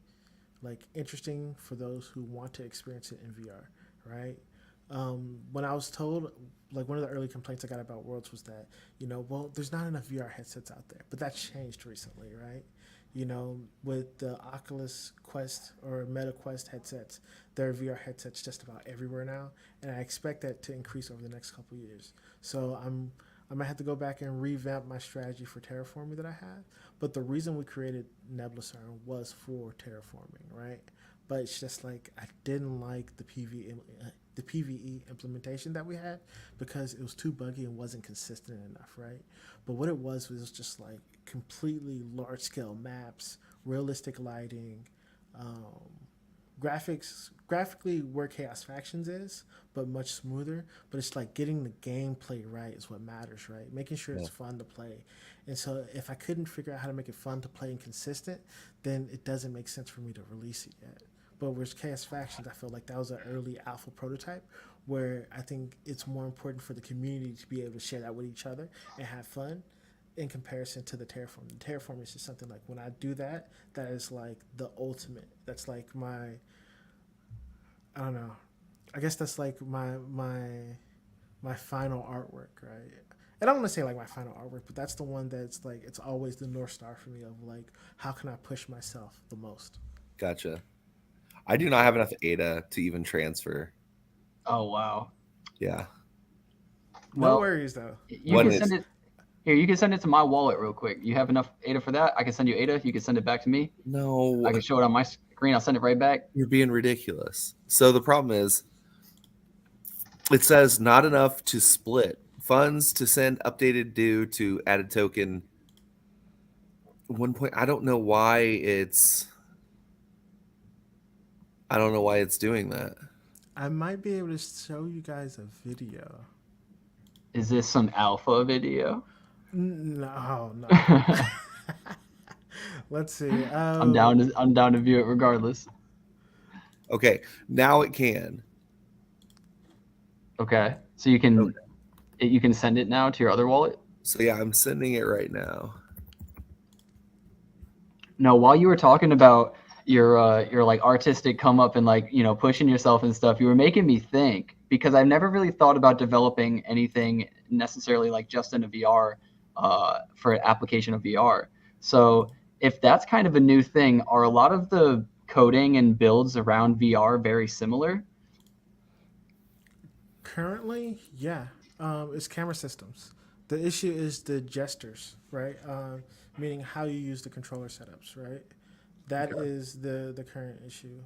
like interesting for those who want to experience it in VR, right? When I was told, like one of the early complaints I got about Worlds was that, well, there's not enough VR headsets out there, but that changed recently, right? With the Oculus Quest or Meta Quest headsets, there are VR headsets just about everywhere now, and I expect that to increase over the next couple of years. So I might have to go back and revamp my strategy for terraforming that I had. But the reason we created Nebula CERN was for terraforming, right? But it's just like I didn't like the PVE implementation that we had because it was too buggy and wasn't consistent enough, right? But what it was just like completely large scale maps, realistic lighting, um, graphically where Chaos Factions is, but much smoother. But it's like getting the gameplay right is what matters, right? Making sure Yeah. it's fun to play. And so if I couldn't figure out how to make it fun to play and consistent, then it doesn't make sense for me to release it yet. But with Chaos Factions, I feel like that was an early alpha prototype where I think it's more important for the community to be able to share that with each other and have fun in comparison to the terraform. The terraform is just something like when I do that, that is like the ultimate. That's like I don't know. I guess that's like my final artwork, right? And I don't want to say like my final artwork, but that's the one that's like it's always the North Star for me of like how can I push myself the most. Gotcha. I do not have enough ADA to even transfer. Oh wow. Yeah. No Well, worries though. you What can is send it here. You can send it to my wallet real quick. You have enough ADA for that? I can send you ADA. You can send it back to me. no? I can show it on my screen. I'll send it right back. You're being ridiculous. So the problem is, it says not enough to split funds to send updated due to added token. One point. I don't know why it's. I don't know why it's doing that. I might be able to show you guys a video. Is this some alpha video? No, no. Let's see. I'm down to view it regardless. Okay, now it can. Okay, so you can send it now to your other wallet. So yeah, I'm sending it right now. No, while you were talking about your like artistic come up and like pushing yourself and stuff, you were making me think because I've never really thought about developing anything necessarily like just in a VR for an application of VR. So if that's kind of a new thing, are a lot of the coding and builds around VR very similar? Currently, yeah, it's camera systems. The issue is the gestures, right? Meaning how you use the controller setups, right? That is the current issue.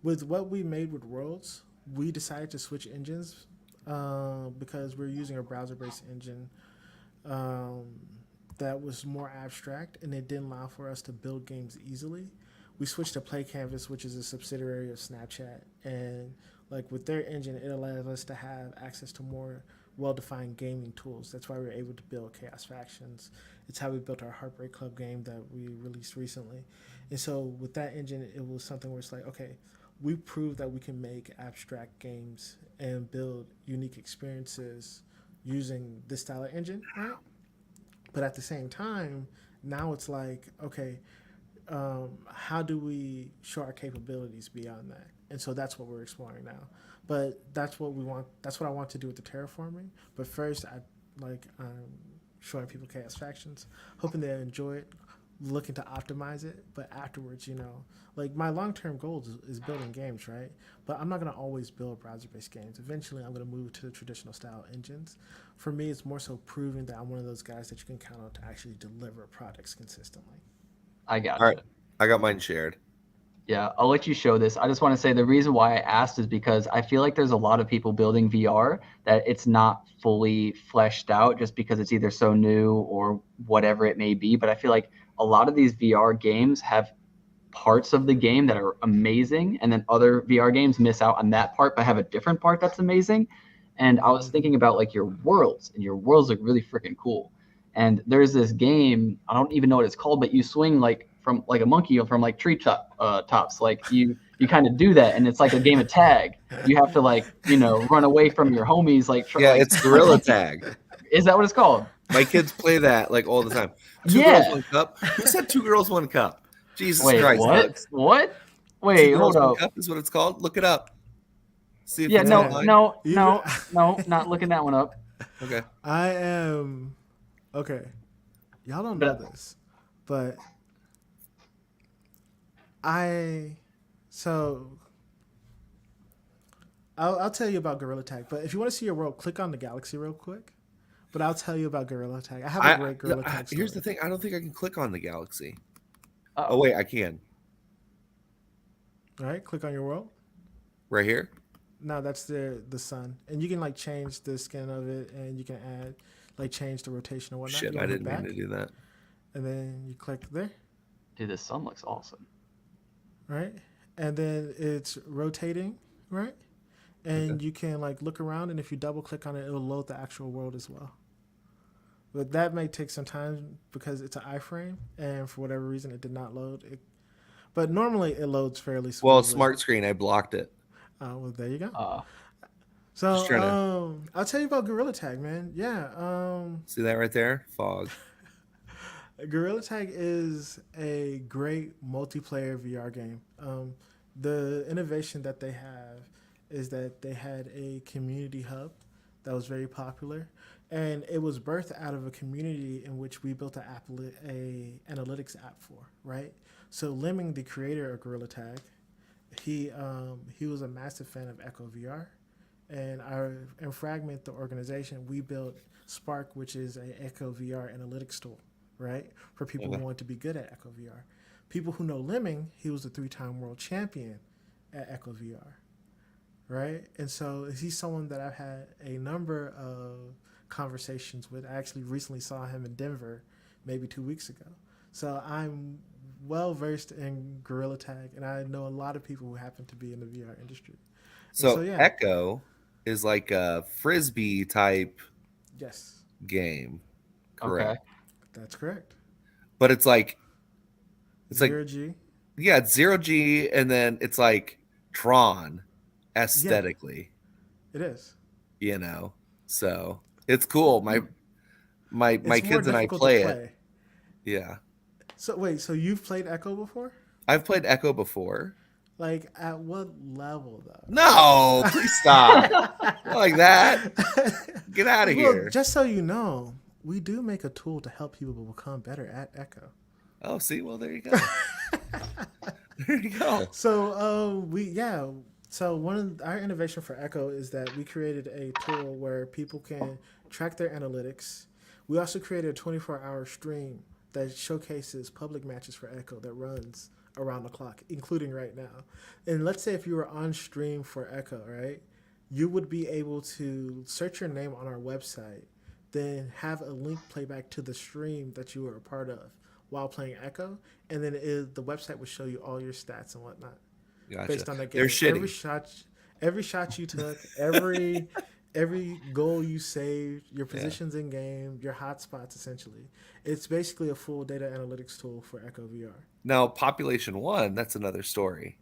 With what we made with Worlds, we decided to switch engines because we're using a browser-based engine um, that was more abstract and it didn't allow for us to build games easily. We switched to Play Canvas, which is a subsidiary of Snapchat, and like with their engine, it allows us to have access to more well-defined gaming tools. That's why we were able to build Chaos Factions. It's how we built our Heartbreak Club game that we released recently. And so with that engine, it was something where it's like, okay, we proved that we can make abstract games and build unique experiences using this style of engine, right? But at the same time, now it's like, okay, how do we show our capabilities beyond that? And so that's what we're exploring now. But that's what we want. That's what I want to do with the terraforming. But first, I'm showing people Chaos Factions, hoping they enjoy it, looking to optimize it. But afterwards, like my long-term goal is building games, right? But I'm not gonna always build browser-based games. Eventually, I'm gonna move to the traditional style engines. For me, it's more so proving that I'm one of those guys that you can count on to actually deliver products consistently. I All gotcha. right, I got mine shared. Yeah, I'll let you show this. I just want to say the reason why I asked is because I feel like there's a lot of people building VR that it's not fully fleshed out just because it's either so new or whatever it may be. But I feel like a lot of these VR games have parts of the game that are amazing, and then other VR games miss out on that part but have a different part that's amazing. And I was thinking about like your worlds, and your worlds look really freaking cool. And there's this game, I don't even know what it's called, but you swing like from like a monkey from like tops. Like you kind of do that, and it's like a game of tag. You have to like run away from your homies like Yeah, it's Gorilla monkey. Tag. Is that what it's called? My kids play that like all the time. Two Yeah. girls, one cup. Who said two girls, one cup? Jesus Wait, Christ, what? Bugs. What? Two Wait, girls, hold one up. cup is what it's called. Look it up. See if Yeah, it's no, online. no, You- no, no, not looking that one up. Okay. I am okay. Y'all don't know this, but I'll tell you about Gorilla Tag. But if you want to see your world, click on the galaxy real quick. But I'll tell you about Gorilla Tag. I have a great Gorilla Tag story. Here's the thing. I don't think I can click on the galaxy. Uh-oh. Oh wait, I can. All right, click on your world. Right here. No, that's the sun, and you can like change the skin of it, and you can add like change the rotation and whatnot. Shit, You I hit didn't mean to do that. and then you click there, Dude, this sun looks awesome. right? And then it's rotating, right? And you can like look around, and if you double click on it, it'll load the actual world as well. But that may take some time because it's an iframe, and for whatever reason, it did not load. But normally, it loads fairly smoothly. Well, smart screen, I blocked it. Well, there you go. Just So trying to- I'll tell you about Gorilla Tag, man. Yeah. See that right there? Fog. Gorilla Tag is a great multiplayer VR game. The innovation that they have is that they had a community hub that was very popular, and it was birthed out of a community in which we built a analytics app for, right? So Lemming, the creator of Gorilla Tag, he was a massive fan of Echo VR, and Fragment, the organization, we built Spark, which is a Echo VR analytics tool, right? For people who want to be good at Echo VR. People who know Lemming, he was a 3-time world champion at Echo VR, right? And so he's someone that I've had a number of conversations with. I actually recently saw him in Denver maybe 2 weeks ago. So I'm well versed in Gorilla Tag, and I know a lot of people who happen to be in the VR industry. So, yeah. Echo is like a frisbee type Yes, game. Correct. Okay. that's correct. But it's like Zero G. yeah, it's 0G, and then it's like Tron aesthetically. It is. So it's cool. My It's more kids and I difficult play to it. Yeah. So wait, so you've played Echo before? I've played Echo before. Like at what level though? No, please stop. Not like that. Get out of here. Just so you know, we do make a tool to help people become better at Echo. Oh, see, well, there you go. There you go. So So one of our innovation for Echo is that we created a tool where people can track their analytics. We also created a 24-hour stream that showcases public matches for Echo that runs around the clock, including right now. And let's say if you were on stream for Echo, right, you would be able to search your name on our website, then have a link playback to the stream that you were a part of while playing Echo, and then the website would show you all your stats and whatnot. Gotcha. Based on that game. They're shitty. Every shot you took, every goal you saved, your positions in game, your hotspots, essentially. It's basically a full data analytics tool for Echo VR. Now, Population 1, that's another story.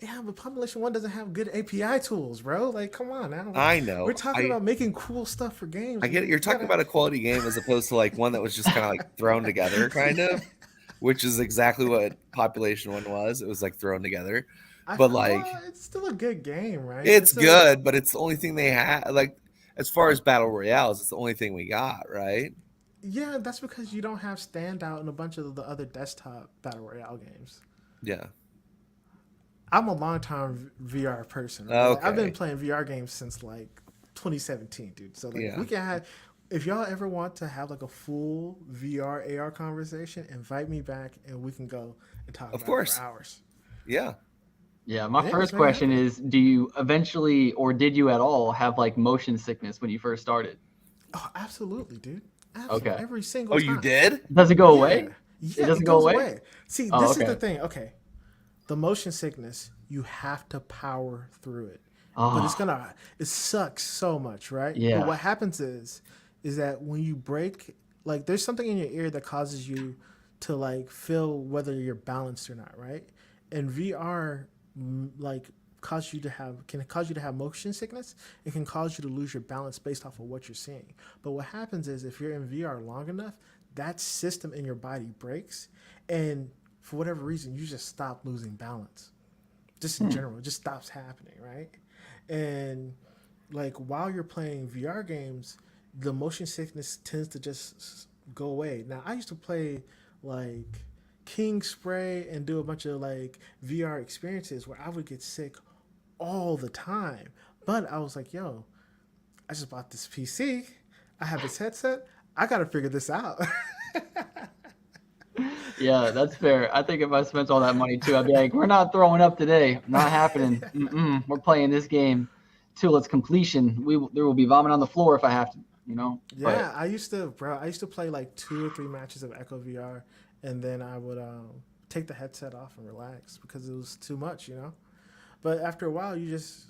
Yeah, but Population 1 doesn't have good API tools, bro. Like, come on now. I know. We're talking about making cool stuff for games. I get it. You're talking about a quality game as opposed to like one that was just kind of like thrown together, kind of, which is exactly what Population 1 was. It was like thrown together. But like, it's still a good game, right? it's good, but it's the only thing they have. Like, as far as battle royales, it's the only thing we got, right? Yeah, that's because you don't have Standout and a bunch of the other desktop battle royale games. Yeah. I'm a long-time VR person. Right? Okay. I've been playing VR games since like 2017, dude. So like we can have If y'all ever want to have like a full VR AR conversation, invite me back and we can go and talk Of about it for course. hours. Yeah. Yeah, my Yeah, first let's make it question happen. is, do you eventually, or did you at all have like motion sickness when you first started? Oh, absolutely, dude. Absolutely. Okay. Every single Oh, you time. did? Does it go Yeah. away? It Yeah, it doesn't go goes away? away. See, Oh, this is the okay. thing. Okay. The motion sickness, you have to power through it. But Oh, it sucks so much, right? But yeah. what happens is that when you break, like, there's something in your ear that causes you to, like, feel whether you're balanced or not, right? And VR, like, can cause you to have motion sickness. It can cause you to lose your balance based off of what you're seeing. But what happens is if you're in VR long enough, that system in your body breaks, and for whatever reason, you just stop losing balance. Just in Hmm. general, it just stops happening, right? And like while you're playing VR games, the motion sickness tends to just go away. Now, I used to play like King Spray and do a bunch of like VR experiences where I would get sick all the time. But I was like, yo, I just bought this PC. I have this headset. I got to figure this out. Yeah, that's fair. I think if I spent all that money too, I'd be like, we're not throwing up today. Not happening. Mm-mm. We're playing this game till its completion. There will be vomit on the floor if I have to, you know. But Yeah, I used to play like 2 or 3 matches of Echo VR, and then I would take the headset off and relax because it was too much, you know. But after a while, you just,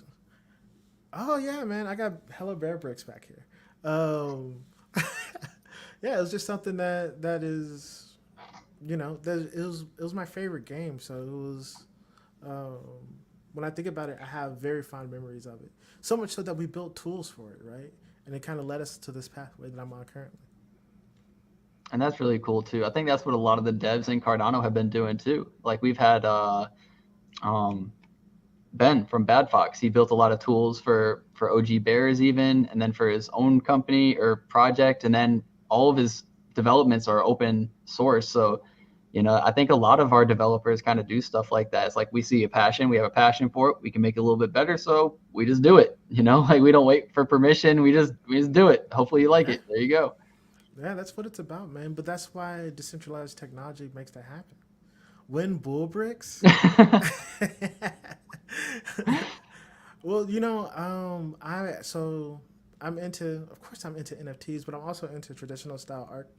oh yeah, man, I got hella bear bricks back here. Um, yeah, it was just something that is, it was my favorite game, so it was. Um, when I think about it, I have very fond memories of it. So much so that we built tools for it, right? And it kind of led us to this pathway that I'm on currently. and that's really cool too. I think that's what a lot of the devs in Cardano have been doing too. Like we've had um Ben from Bad Fox. He built a lot of tools for OG Bears even, and then for his own company or project, and then all of his developments are open source. So, I think a lot of our developers kind of do stuff like that. It's like we see a passion, we have a passion for it, we can make it a little bit better, so we just do it. Like we don't wait for permission, we just do it. Hopefully you like Yeah, it. There you go. yeah, that's what it's about, man. But that's why decentralized technology makes that happen. When bull bricks, well, I'm into, of course, I'm into NFTs, but I'm also into traditional style art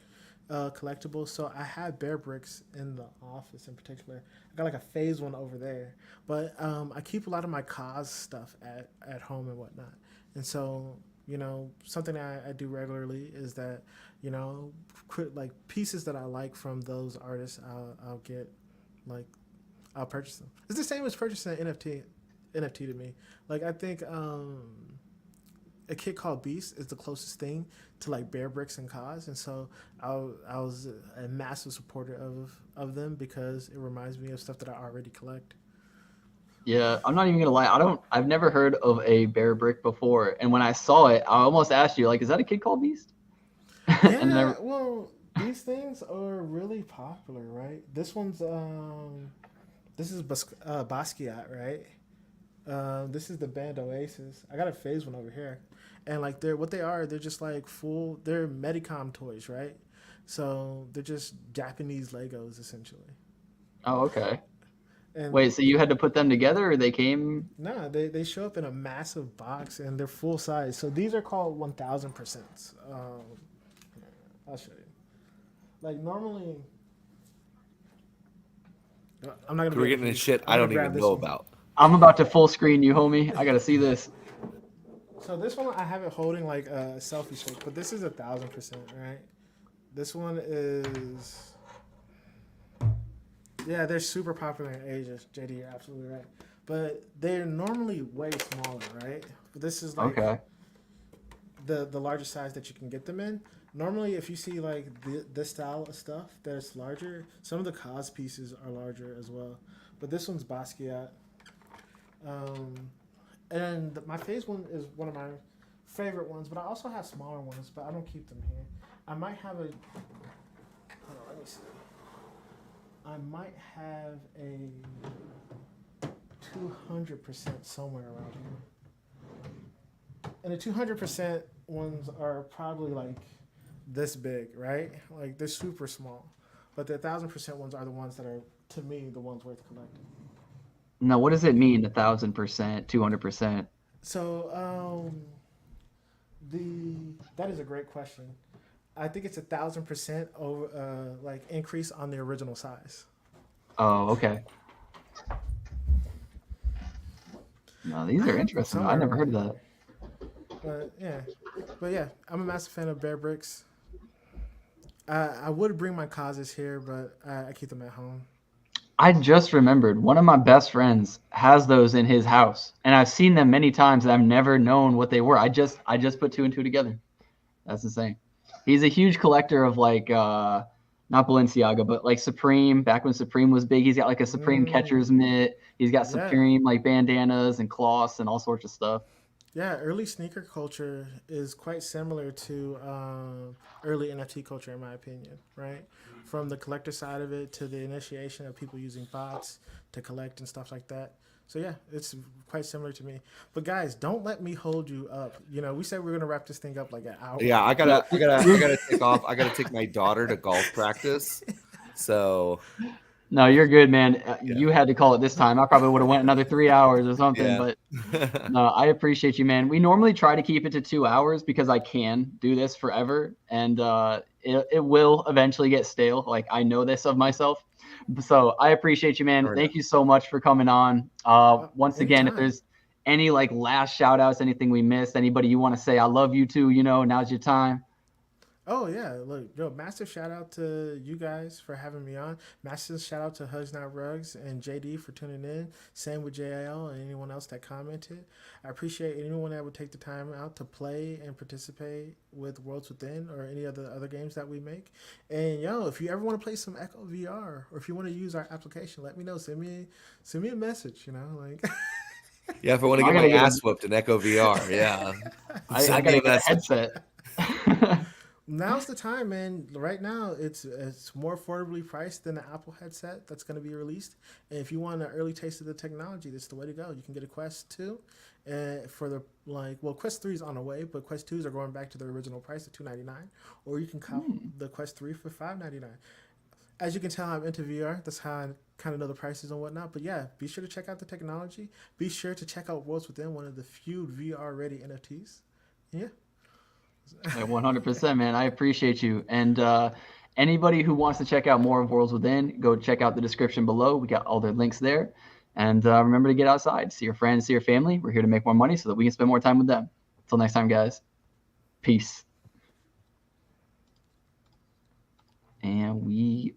collectibles. So I have bear bricks in the office in particular. I got like a phase one over there, but I keep a lot of my cause stuff at home and whatnot. And so, something I do regularly is that, like pieces that I like from those artists, I'll get like I'll purchase them. It's the same as purchasing an NFT to me. Like I think a kit called Beast is the closest thing to like Bear Bricks and Cause, and so I was a massive supporter of them because it reminds me of stuff that I already collect. Yeah, I'm not even gonna lie. I've never heard of a bear brick before, and when I saw it, I almost asked you, like, is that a kid called Beast? And then Yeah, well, these things are really popular, right? This is Basquiat, right? This is the band Oasis. I got a phase one over here, and like they're just like they're Medicom toys, right? So they're just Japanese Legos essentially. oh, okay. And Wait, so you had to put them together, or they came? no, they show up in a massive box and they're full size. So these are called 1000%. I'll show you. Like normally, I'm not gonna be We're able getting to in use. shit I'm I gonna don't grab even this know one. about. I'm about to full screen you, homie. I gotta see this. So this one I have it holding like a selfie stick, but this is 1000%, right? This one is, yeah, they're super popular in Asia. JD, you're absolutely right. But they're normally way smaller, right? But this is like Okay. the largest size that you can get them in. Normally, if you see like this style of stuff that's larger, some of the cause pieces are larger as well. But this one's Basquiat. Um, and my phase one is one of my favorite ones, but I also have smaller ones, but I don't keep them here. I might have a. Hold on, let me see. I might have a 200% somewhere around here. And a 200% ones are probably like this big, right? Like they're super small. But the 1,000% ones are the ones that are, to me, the ones worth collecting. Now, what does it mean? 1,000%, 200%? So the that is a great question. I think it's 1,000% over like increase on the original size. Oh, okay. No, these I are have them interesting. I somewhere never heard around of here, that. but yeah, I'm a massive fan of Bear Bricks. I would bring my causes here, but I keep them at home. I just remembered one of my best friends has those in his house, and I've seen them many times, and I've never known what they were. I just put two and two together. That's insane. He's a huge collector of like not Balenciaga, but like Supreme. Back when Supreme was big, he's got like a Supreme Mm, catcher's mitt. He's got yeah, Supreme like bandanas and cloths and all sorts of stuff. yeah. Early sneaker culture is quite similar to early NFT culture, in my opinion. Right, from the collector side of it to the initiation of people using bots to collect and stuff like that. So yeah, it's quite similar to me. But guys, don't let me hold you up. You know, we said we are gonna wrap this thing up like an hour. Yeah, I Yeah. gotta, I gotta, I gotta take off. I gotta take my daughter to golf practice. So No, you're good, man. yeah, You had to call it this time. I probably would have went another 3 hours or something, yeah. but no, I appreciate you, man. We normally try to keep it to 2 hours because I can do this forever, and it will eventually get stale. Like I know this of myself, so I appreciate you, man. Fair enough. Thank you so much for coming on. Once again, if Anytime. there's any like last shout outs, anything we missed, anybody you want to say, I love you too. You know, now's your time. Oh yeah, look, yo, massive shout out to you guys for having me on. Massive shout out to Hugs Not Rugs and JD for tuning in. Same with JL and anyone else that commented. I appreciate anyone that would take the time out to play and participate with Worlds Within or any of the other games that we make. And yo, if you ever want to play some Echo VR or if you want to use our application, let me know. Send me a message. You know, like. Yeah, if I want to I get my gotta get a, ass whooped in Echo VR, yeah, I send me gotta a get a message. headset. Now's the time, man. Right now, it's more affordably priced than the Apple headset that's going to be released. And if you want an early taste of the technology, that's the way to go. You can get a Quest 2, and for the Quest 3 is on the way, but Quest 2s are going back to their original price of $299, or you can cop the Quest 3 for $599. As you can tell, I'm into VR. That's how I kind of know the prices and whatnot. But yeah, be sure to check out the technology. Be sure to check out Worlds Within, one of the few VR ready NFTs. Yeah. 100%, man. I appreciate you. And anybody who wants to check out more of Worlds Within, go check out the description below. We got all their links there. And remember to get outside, see your friends, see your family. We're here to make more money so that we can spend more time with them. Until next time, guys. Peace. And we